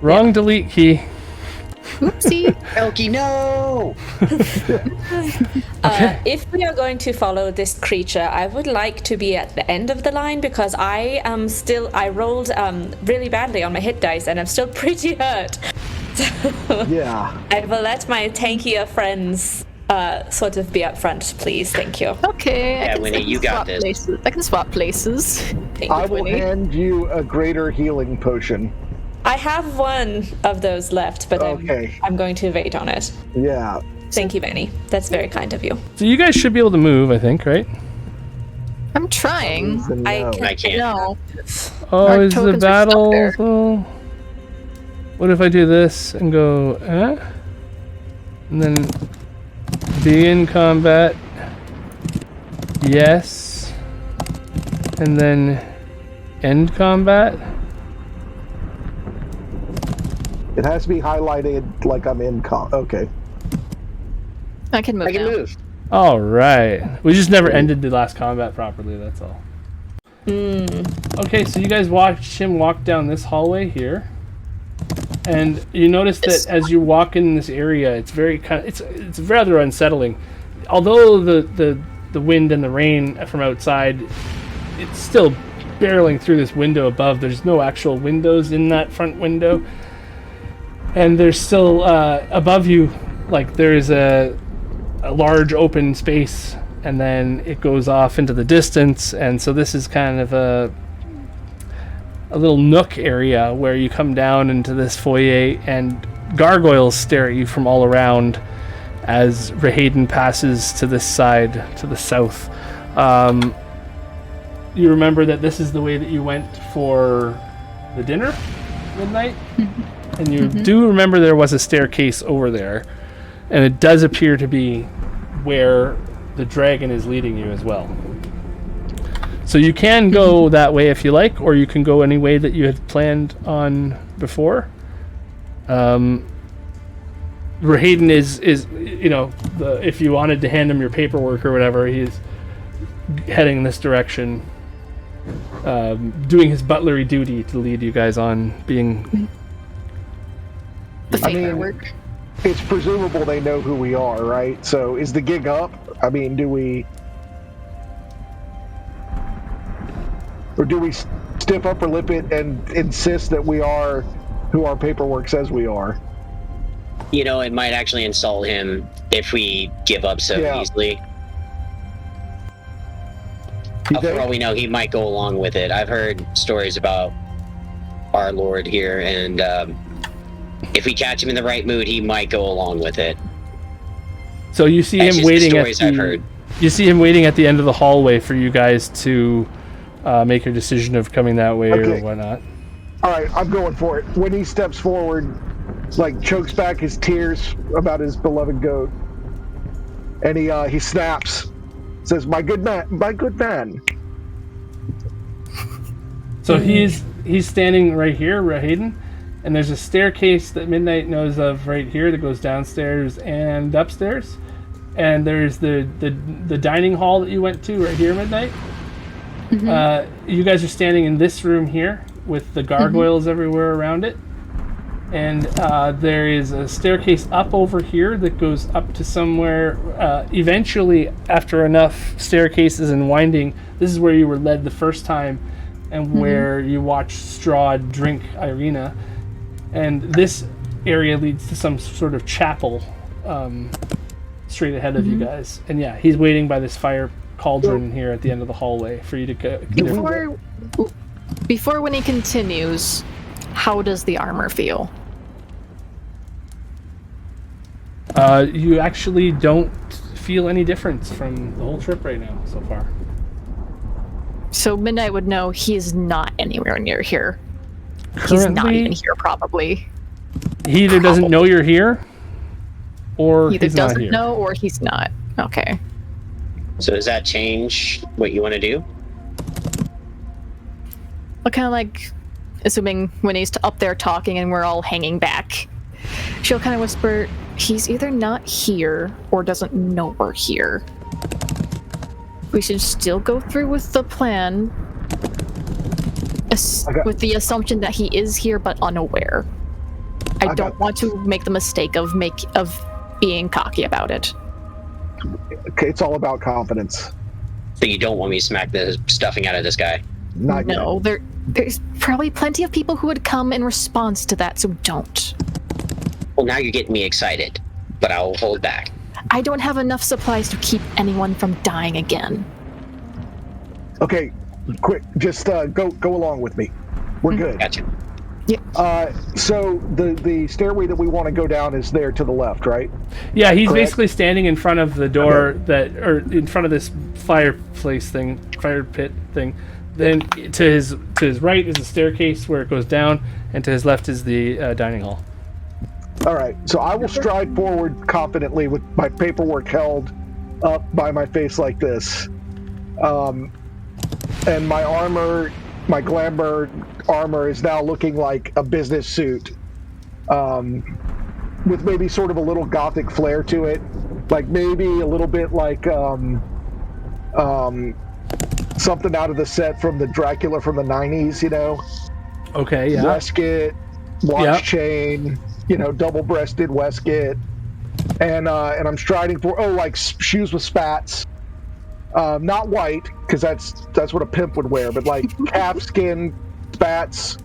[SPEAKER 1] Wrong delete key.
[SPEAKER 4] Oopsie.
[SPEAKER 6] Elky, no!
[SPEAKER 2] If we are going to follow this creature, I would like to be at the end of the line because I rolled really badly on my hit dice and I'm still pretty hurt.
[SPEAKER 3] Yeah.
[SPEAKER 2] I will let my tankier friends sort of be up front, please. Thank you.
[SPEAKER 4] Okay,
[SPEAKER 6] Yeah, Winnie, you got this.
[SPEAKER 4] Places. I can swap places.
[SPEAKER 2] Thank you,
[SPEAKER 3] I will
[SPEAKER 2] Winnie.
[SPEAKER 3] hand you a greater healing potion.
[SPEAKER 2] I have one of those left, but
[SPEAKER 3] Okay.
[SPEAKER 2] I'm going to wait on it.
[SPEAKER 3] Yeah.
[SPEAKER 2] Thank you, Benny. That's very kind of you.
[SPEAKER 1] So you guys should be able to move, I think, right?
[SPEAKER 4] I'm trying.
[SPEAKER 3] No.
[SPEAKER 6] I can't.
[SPEAKER 4] No.
[SPEAKER 1] Oh,
[SPEAKER 4] Our
[SPEAKER 1] is the
[SPEAKER 4] tokens are stuck
[SPEAKER 1] battle?
[SPEAKER 4] there.
[SPEAKER 1] Oh. What if I do this and go, and then be in combat? Yes. And then end combat?
[SPEAKER 3] It has to be highlighted like I'm in Okay.
[SPEAKER 4] I can move
[SPEAKER 5] I can
[SPEAKER 4] now.
[SPEAKER 5] move.
[SPEAKER 1] All right. We just never ended the last combat properly, that's all. Okay, so you guys watched him walk down this hallway here. And you notice that as you walk in this area, it's very it's rather unsettling. Although the wind and the rain from outside, it's still barreling through this window above. There's no actual windows in that front window. And there's still above you, like there's a large open space, and then it goes off into the distance. And so this is kind of a little nook area where you come down into this foyer, and gargoyles stare at you from all around as Rahayden passes to this side, to the south. You remember that this is the way that you went for the dinner midnight? And you do remember there was a staircase over there, and it does appear to be where the dragon is leading you as well. So you can go that way if you like, or you can go any way that you had planned on before. Rahayden is if you wanted to hand him your paperwork or whatever, he's heading in this direction, doing his butlery duty to lead you guys on, being...
[SPEAKER 4] The
[SPEAKER 3] I mean,
[SPEAKER 4] paperwork.
[SPEAKER 3] it's presumable they know who we are, right? So is the gig up? I mean, do we stiff upper lip it and insist that we are who our paperwork says we are?
[SPEAKER 6] You know, it might actually insult him if we give up so easily. For all we know, he might go along with it. I've heard stories about our Lord here, and if we catch him in the right mood, he might go along with it.
[SPEAKER 1] So you see
[SPEAKER 6] That's
[SPEAKER 1] him
[SPEAKER 6] just the
[SPEAKER 1] waiting
[SPEAKER 6] stories I've heard.
[SPEAKER 1] You see him waiting at the end of the hallway for you guys to make your decision of coming that way or whatnot.
[SPEAKER 3] All right, I'm going for it. When he steps forward, like chokes back his tears about his beloved goat, and he snaps, says, "My good man, my good man."
[SPEAKER 1] So he's standing right here, Rahayden, and there's a staircase that Midnight knows of right here that goes downstairs and upstairs, and there's the dining hall that you went to right here, Midnight. You guys are standing in this room here with the gargoyles everywhere around it, and there is a staircase up over here that goes up to somewhere. Eventually, after enough staircases and winding, this is where you were led the first time, and where you watched Strahd drink Irina. And this area leads to some sort of chapel straight ahead of you guys. And yeah, he's waiting by this fire cauldron here at the end of the hallway for you to go.
[SPEAKER 4] Before when he continues, how does the armor feel?
[SPEAKER 1] You actually don't feel any difference from the whole trip right now so far.
[SPEAKER 4] So Midnight would know he is not anywhere near here.
[SPEAKER 1] Currently,
[SPEAKER 4] He's not even here, probably.
[SPEAKER 1] He either doesn't know you're here, or
[SPEAKER 4] Either
[SPEAKER 1] he's not
[SPEAKER 4] doesn't
[SPEAKER 1] here.
[SPEAKER 4] know or he's not. Okay.
[SPEAKER 6] So does that change what you want to do?
[SPEAKER 4] But kind of like, assuming when he's up there talking and we're all hanging back, she'll kind of whisper, he's either not here or doesn't know we're here. We should still go through with the plan, with the assumption that he is here but unaware. I don't want to make the mistake of being cocky about it.
[SPEAKER 3] Okay, it's all about confidence.
[SPEAKER 6] So you don't want me to smack the stuffing out of this guy?
[SPEAKER 3] Not
[SPEAKER 4] No,
[SPEAKER 3] yet.
[SPEAKER 4] there's probably plenty of people who would come in response to that, so don't.
[SPEAKER 6] Well, now you're getting me excited, but I'll hold back.
[SPEAKER 4] I don't have enough supplies to keep anyone from dying again.
[SPEAKER 3] Okay, quick, just go along with me. We're good.
[SPEAKER 6] Gotcha.
[SPEAKER 3] So the stairway that we want to go down is there to the left, right?
[SPEAKER 1] Yeah, he's
[SPEAKER 3] Correct?
[SPEAKER 1] basically standing in front of the door or in front of this fireplace thing, fire pit thing. Then to his right is a staircase where it goes down, and to his left is the dining hall.
[SPEAKER 3] All right, so I will stride forward confidently with my paperwork held up by my face like this. And my armor, my glamour armor is now looking like a business suit, with maybe sort of a little gothic flair to it, like maybe a little bit like something out of the set from the Dracula from the 90s, you know?
[SPEAKER 1] Okay, yeah.
[SPEAKER 3] Waistcoat, watch chain, you know, double-breasted waistcoat, and I'm striding for like shoes with spats. Not white, because that's what a pimp would wear, but like calfskin spats,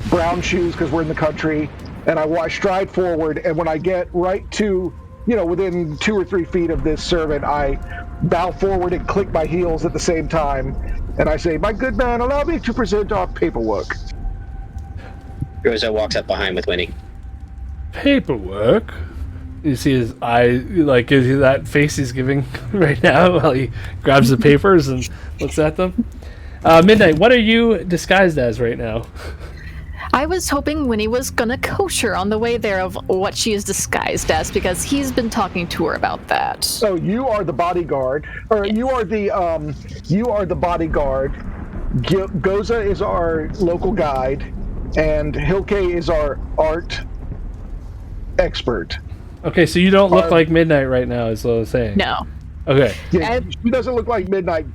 [SPEAKER 3] brown shoes, because we're in the country, and I stride forward, and when I get right to, you know, within 2 or 3 feet of this servant, I bow forward and click my heels at the same time, and I say, "My good man, allow me to present our paperwork."
[SPEAKER 6] Rosa walks up behind with Winnie.
[SPEAKER 1] Paperwork? You see his eye, like, gives you that face he's giving right now while he grabs the papers and looks at them. Midnight, what are you disguised as right now?
[SPEAKER 4] I was hoping Winnie was gonna coach her on the way there of what she is disguised as, because he's been talking to her about that.
[SPEAKER 3] So you are the bodyguard, or
[SPEAKER 4] Yes.
[SPEAKER 3] you are the bodyguard. Goza is our local guide, and Hilke is our art expert.
[SPEAKER 1] Okay, so you don't look like Midnight right now, is what I was saying.
[SPEAKER 4] No.
[SPEAKER 1] Okay.
[SPEAKER 3] Yeah, she doesn't look like Midnight.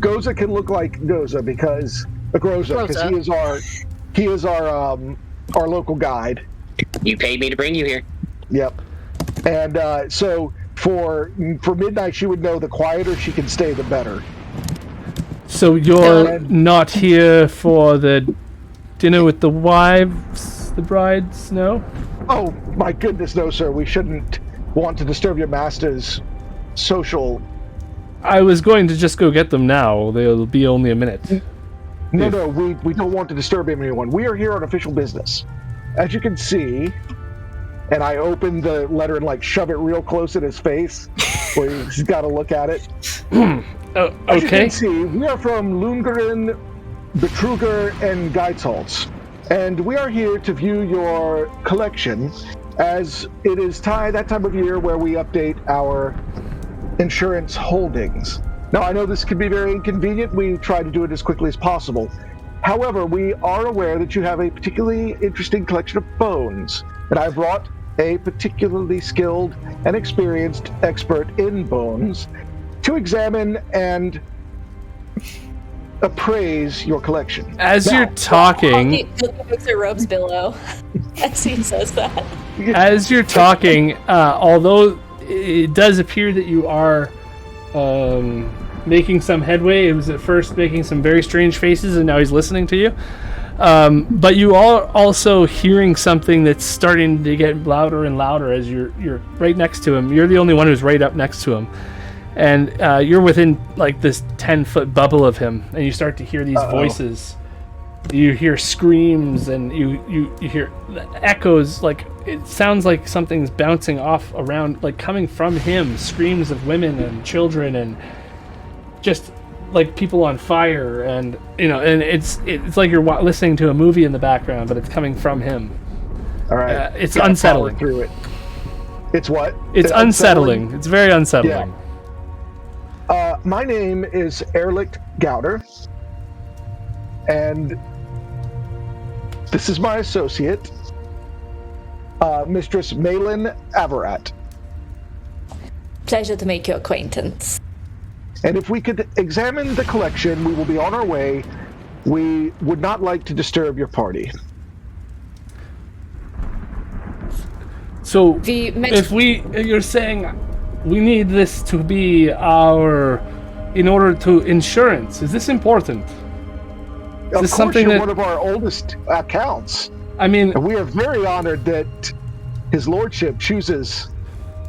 [SPEAKER 3] Goza can look like Goza because he is our local guide.
[SPEAKER 6] You paid me to bring you here.
[SPEAKER 3] Yep. And so for Midnight, she would know the quieter she can stay, the better.
[SPEAKER 1] So you're not here for the dinner with the wives, the brides, no?
[SPEAKER 3] Oh, my goodness, no, sir. We shouldn't want to disturb your master's social...
[SPEAKER 1] I was going to just go get them now. They'll be only a minute.
[SPEAKER 3] No, we don't want to disturb anyone. We are here on official business. As you can see, and I open the letter and, like, shove it real close in his face, where he's got to look at it.
[SPEAKER 1] Okay.
[SPEAKER 3] As you can see, we are from Lundgren, Betruger, and Geitholz. And we are here to view your collection, as it is that time of year where we update our insurance holdings. Now, I know this can be very inconvenient. We try to do it as quickly as possible. However, we are aware that you have a particularly interesting collection of bones, and I brought a particularly skilled and experienced expert in bones to examine and appraise your collection.
[SPEAKER 1] As
[SPEAKER 3] Now,
[SPEAKER 1] you're talking...
[SPEAKER 2] He puts her robes below as he says that.
[SPEAKER 1] As you're talking, although it does appear that you are making some headway, it was at first making some very strange faces, and now he's listening to you. But you are also hearing something that's starting to get louder and louder as you're right next to him. You're the only one who's right up next to him. And you're within like this 10-foot bubble of him, and you start to hear these voices. You hear screams, and you hear echoes. Like it sounds like something's bouncing off around, like coming from him. Screams of women and children, and just like people on fire, and and it's like you're listening to a movie in the background, but it's coming from him.
[SPEAKER 3] All right,
[SPEAKER 1] it's
[SPEAKER 3] gotta
[SPEAKER 1] unsettling.
[SPEAKER 3] power through it. It's what?
[SPEAKER 1] It's unsettling. It's very unsettling.
[SPEAKER 3] Yeah. My name is Erlich Gowder, and this is my associate, Mistress Malin Avarat.
[SPEAKER 2] Pleasure to make your acquaintance.
[SPEAKER 3] And if we could examine the collection, we will be on our way. We would not like to disturb your party.
[SPEAKER 1] So, you're saying we need this to be in order to insurance. Is this important?
[SPEAKER 3] Of course, you're one of our oldest accounts.
[SPEAKER 1] I mean,
[SPEAKER 3] and we are very honored that his lordship chooses.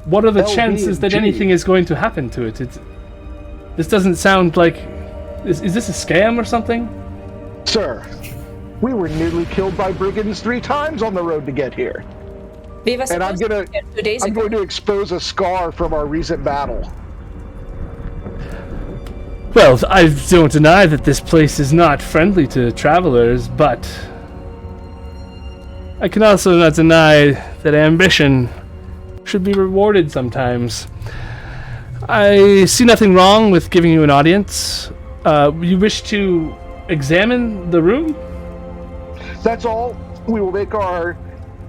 [SPEAKER 1] What are the
[SPEAKER 3] LB
[SPEAKER 1] chances
[SPEAKER 3] and
[SPEAKER 1] that
[SPEAKER 3] G.
[SPEAKER 1] anything is going to happen to it? This doesn't sound like... Is this a scam or something?
[SPEAKER 3] Sir, we were nearly killed by brigands 3 times on the road to get here.
[SPEAKER 2] We were
[SPEAKER 3] And I'm
[SPEAKER 2] supposed to get 2 days ago.
[SPEAKER 3] going to expose a scar from our recent battle.
[SPEAKER 1] Well, I don't deny that this place is not friendly to travelers, but I can also not deny that ambition should be rewarded sometimes. I see nothing wrong with giving you an audience. You wish to examine the room?
[SPEAKER 3] That's all. We will make our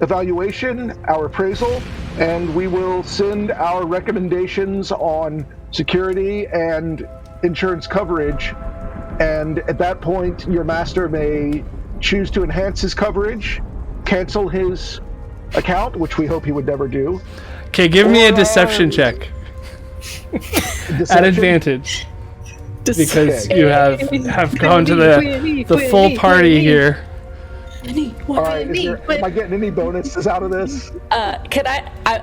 [SPEAKER 3] evaluation, our appraisal, and we will send our recommendations on security and insurance coverage. And at that point, your master may choose to enhance his coverage, cancel his account, which we hope he would never do.
[SPEAKER 1] Okay, give me a deception check. At advantage. Because you have gone to the full party here.
[SPEAKER 3] Alright, am I getting any bonuses out of this?
[SPEAKER 2] Can I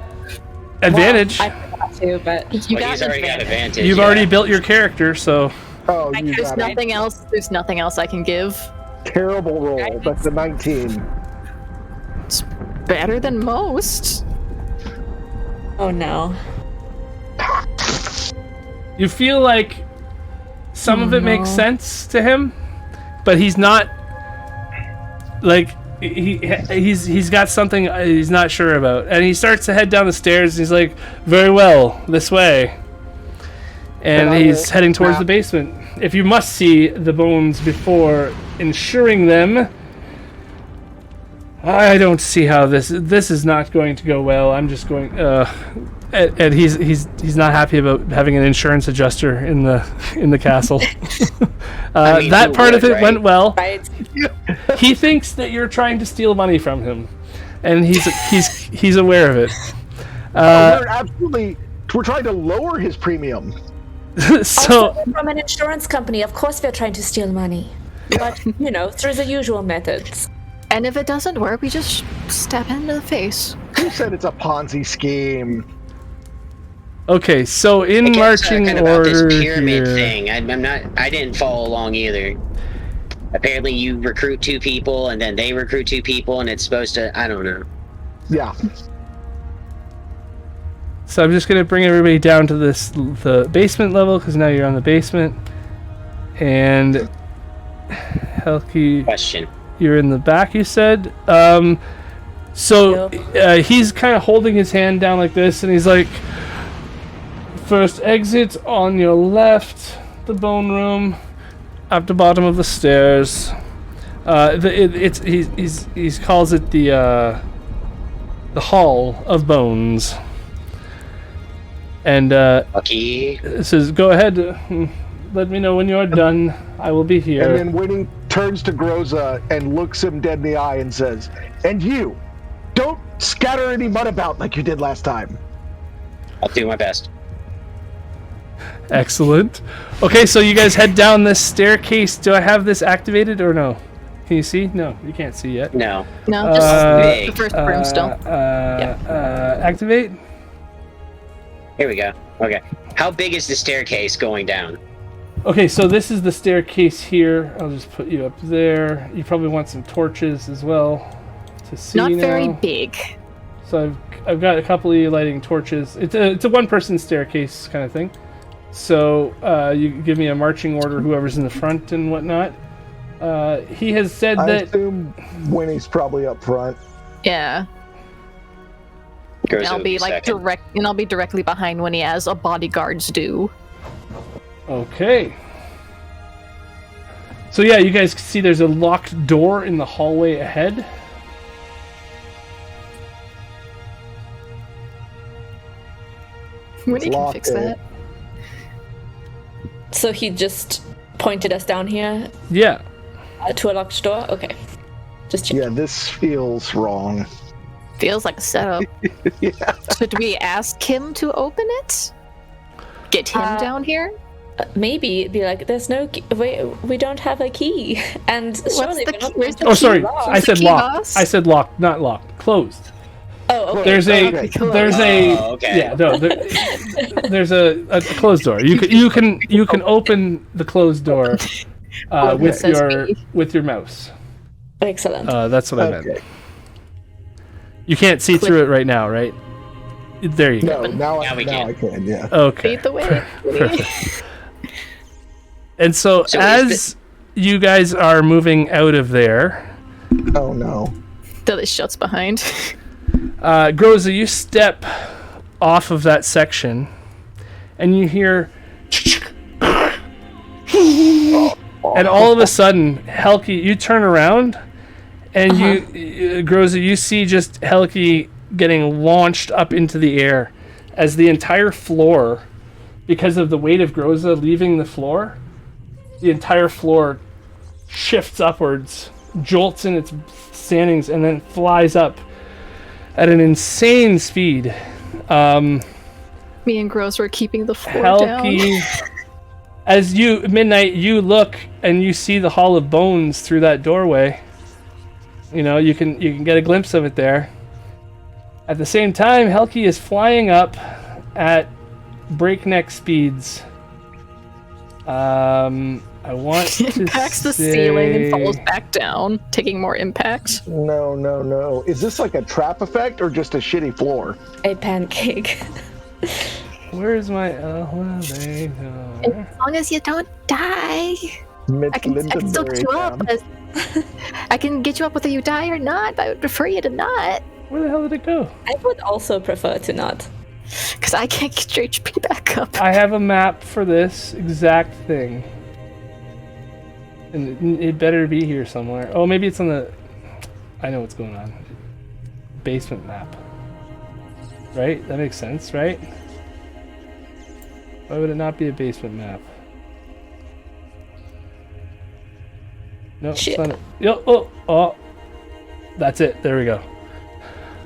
[SPEAKER 1] Advantage.
[SPEAKER 2] Well, I forgot to, but
[SPEAKER 4] You
[SPEAKER 6] Well,
[SPEAKER 4] got
[SPEAKER 6] he's already got advantage.
[SPEAKER 1] You've
[SPEAKER 6] yeah.
[SPEAKER 1] already built your character, so...
[SPEAKER 3] Oh, you
[SPEAKER 4] There's
[SPEAKER 3] got it.
[SPEAKER 4] nothing else. There's nothing else I can give.
[SPEAKER 3] Terrible roll. That's a 19.
[SPEAKER 4] It's better than most.
[SPEAKER 2] oh no.
[SPEAKER 1] You feel like some of it makes sense to him, but he's not... Like, he's got something he's not sure about. And he starts to head down the stairs, and he's like, very well, this way. And he's heading towards the basement. If you must see the bones before insuring them, I don't see how this is not going to go well. I'm just going... and he's not happy about having an insurance adjuster in the castle.
[SPEAKER 6] I mean,
[SPEAKER 1] that
[SPEAKER 6] who
[SPEAKER 1] part of
[SPEAKER 6] would,
[SPEAKER 1] it
[SPEAKER 6] right?
[SPEAKER 1] went well.
[SPEAKER 2] Right.
[SPEAKER 1] He thinks that you're trying to steal money from him, and he's aware of it.
[SPEAKER 3] We're trying to lower his premium.
[SPEAKER 1] So
[SPEAKER 2] Also, from an insurance company, of course we're trying to steal money. But, through the usual methods.
[SPEAKER 4] And if it doesn't work, we just stab him in the face.
[SPEAKER 3] Who said it's a Ponzi scheme?
[SPEAKER 1] okay, so in
[SPEAKER 6] I guess,
[SPEAKER 1] marching
[SPEAKER 6] kind of about
[SPEAKER 1] order
[SPEAKER 6] this pyramid
[SPEAKER 1] here.
[SPEAKER 6] thing. I didn't follow along either. Apparently, you recruit 2 people, and then they recruit 2 people, and it's supposed to. I don't know.
[SPEAKER 3] Yeah.
[SPEAKER 1] So I'm just gonna bring everybody down to the basement level, because now you're on the basement. And Helki,
[SPEAKER 6] Question.
[SPEAKER 1] you're in the back, you said. So he's kind of holding his hand down like this, and he's like, first exit on your left, the bone room, at the bottom of the stairs. He calls it the Hall of Bones. And
[SPEAKER 6] Lucky.
[SPEAKER 1] it says, go ahead, let me know when you're done. I will be here.
[SPEAKER 3] And then Winnie turns to Groza and looks him dead in the eye and says, and you, don't scatter any mud about like you did last time.
[SPEAKER 6] I'll do my best.
[SPEAKER 1] Excellent. Okay, so you guys head down this staircase. Do I have this activated or no? Can you see? No, you can't see yet.
[SPEAKER 6] No.
[SPEAKER 4] No,
[SPEAKER 1] Uh,
[SPEAKER 4] just the first broom still.
[SPEAKER 1] Activate.
[SPEAKER 6] Here we go. Okay. How big is the staircase going down?
[SPEAKER 1] Okay, so this is the staircase here. I'll just put you up there. You probably want some torches as well to see.
[SPEAKER 4] Not very
[SPEAKER 1] now.
[SPEAKER 4] big.
[SPEAKER 1] So I've got a couple of you lighting torches. It's a one-person staircase kind of thing. So you give me a marching order, whoever's in the front and whatnot. He has said
[SPEAKER 3] I
[SPEAKER 1] that...
[SPEAKER 3] assume Winnie's probably up front.
[SPEAKER 4] Yeah. And I'll be like I'll be directly behind Winnie as a bodyguards do.
[SPEAKER 1] Okay. So yeah, you guys see there's a locked door in the hallway ahead.
[SPEAKER 4] Winnie can
[SPEAKER 3] Locked
[SPEAKER 4] fix
[SPEAKER 3] it.
[SPEAKER 4] that.
[SPEAKER 2] So he just pointed us down here
[SPEAKER 1] Yeah.
[SPEAKER 2] to a locked door? Okay. Just check.
[SPEAKER 3] Yeah, this feels wrong.
[SPEAKER 4] Feels like a setup.
[SPEAKER 3] Yeah.
[SPEAKER 4] Should we ask him to open it? Get him down here?
[SPEAKER 2] Maybe be like, there's no key. We don't have a key. And surely
[SPEAKER 4] the
[SPEAKER 2] we're
[SPEAKER 4] key?
[SPEAKER 2] not
[SPEAKER 4] Where's
[SPEAKER 2] going
[SPEAKER 4] the
[SPEAKER 2] to
[SPEAKER 1] Oh, sorry.
[SPEAKER 2] lock.
[SPEAKER 1] I said
[SPEAKER 4] key,
[SPEAKER 1] locked.
[SPEAKER 4] boss?
[SPEAKER 1] I said locked, not locked. Closed.
[SPEAKER 2] Oh, okay.
[SPEAKER 1] There's a
[SPEAKER 6] Oh, okay.
[SPEAKER 1] yeah, no, there's a closed door. You can open the closed door with
[SPEAKER 4] says
[SPEAKER 1] your mouse.
[SPEAKER 2] Excellent.
[SPEAKER 1] That's what I meant.
[SPEAKER 3] Okay.
[SPEAKER 1] You can't see through it right now, right? There you
[SPEAKER 3] No,
[SPEAKER 1] go.
[SPEAKER 3] now
[SPEAKER 6] we
[SPEAKER 3] I
[SPEAKER 6] can.
[SPEAKER 3] can, yeah.
[SPEAKER 1] Okay.
[SPEAKER 4] Lead the way.
[SPEAKER 1] Perfect. And so
[SPEAKER 6] So
[SPEAKER 1] as you guys are moving out of there,
[SPEAKER 3] Oh no.
[SPEAKER 4] Dilly shuts behind.
[SPEAKER 1] Groza, you step off of that section, and you hear, and all of a sudden, Helki, you turn around, and Groza, you see just Helki getting launched up into the air, as the entire floor, because of the weight of Groza leaving the floor, the entire floor shifts upwards, jolts in its standings, and then flies up at an insane speed.
[SPEAKER 4] Me and Gross were keeping the floor
[SPEAKER 1] Helki,
[SPEAKER 4] down.
[SPEAKER 1] as Midnight, you look and you see the Hall of Bones through that doorway. You know, you can get a glimpse of it there. At the same time, Helki is flying up at breakneck speeds. I want to
[SPEAKER 4] Impacts the ceiling and falls back down, taking more impact.
[SPEAKER 3] No. Is this like a trap effect or just a shitty floor?
[SPEAKER 2] A pancake.
[SPEAKER 1] Where's my elevator?
[SPEAKER 4] As long as you don't die. I can still get you up. I can get you up whether you die or not, but I would prefer you to not.
[SPEAKER 1] Where the hell did it go?
[SPEAKER 2] I would also prefer to not.
[SPEAKER 4] Because I can't get your HP back up.
[SPEAKER 1] I have a map for this exact thing. And it better be here somewhere. Oh, maybe it's on the... I know what's going on. Basement map. Right? That makes sense, right? Why would it not be a basement map? No,
[SPEAKER 2] Shit.
[SPEAKER 1] it's not. Oh. That's it. There we go.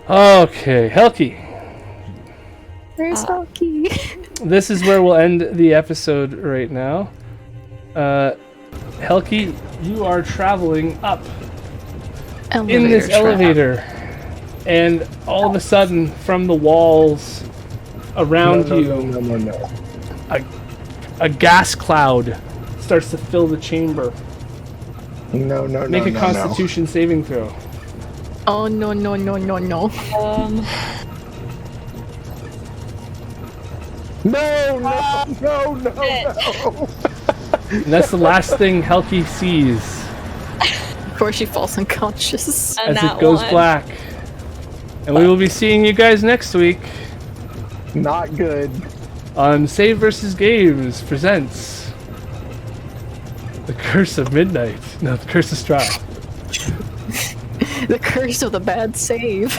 [SPEAKER 1] Okay, Helki.
[SPEAKER 4] Where's Loki?
[SPEAKER 1] This is where we'll end the episode right now. Helki, you are traveling up in this elevator, and all of a sudden, from the walls around
[SPEAKER 3] No.
[SPEAKER 1] a gas cloud starts to fill the chamber.
[SPEAKER 3] No.
[SPEAKER 1] Make a Constitution saving throw.
[SPEAKER 4] Oh, no.
[SPEAKER 3] No.
[SPEAKER 1] And that's the last thing Helki sees
[SPEAKER 4] Before she falls unconscious.
[SPEAKER 1] as it goes black. And we will be seeing you guys next week
[SPEAKER 3] Not good.
[SPEAKER 1] on saveVSgames presents The Curse of Midnight. No, The Curse of Strahd.
[SPEAKER 4] The curse of the bad save.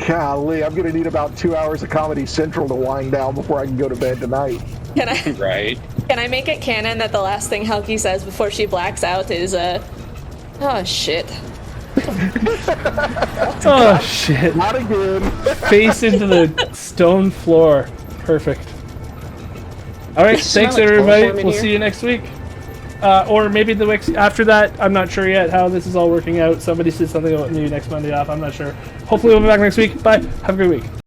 [SPEAKER 3] Golly, I'm gonna need about 2 hours of Comedy Central to wind down before I can go to bed tonight.
[SPEAKER 6] Right.
[SPEAKER 2] Can I make it canon that the last thing Helki says before she blacks out is, oh shit.
[SPEAKER 1] Oh shit.
[SPEAKER 3] Not again.
[SPEAKER 1] Face into the stone floor. Perfect. Alright, thanks everybody. We'll see you next week. Or maybe the week after that. I'm not sure yet how this is all working out. Somebody said something about maybe next Monday off. I'm not sure. Hopefully we'll be back next week. Bye. Have a great week.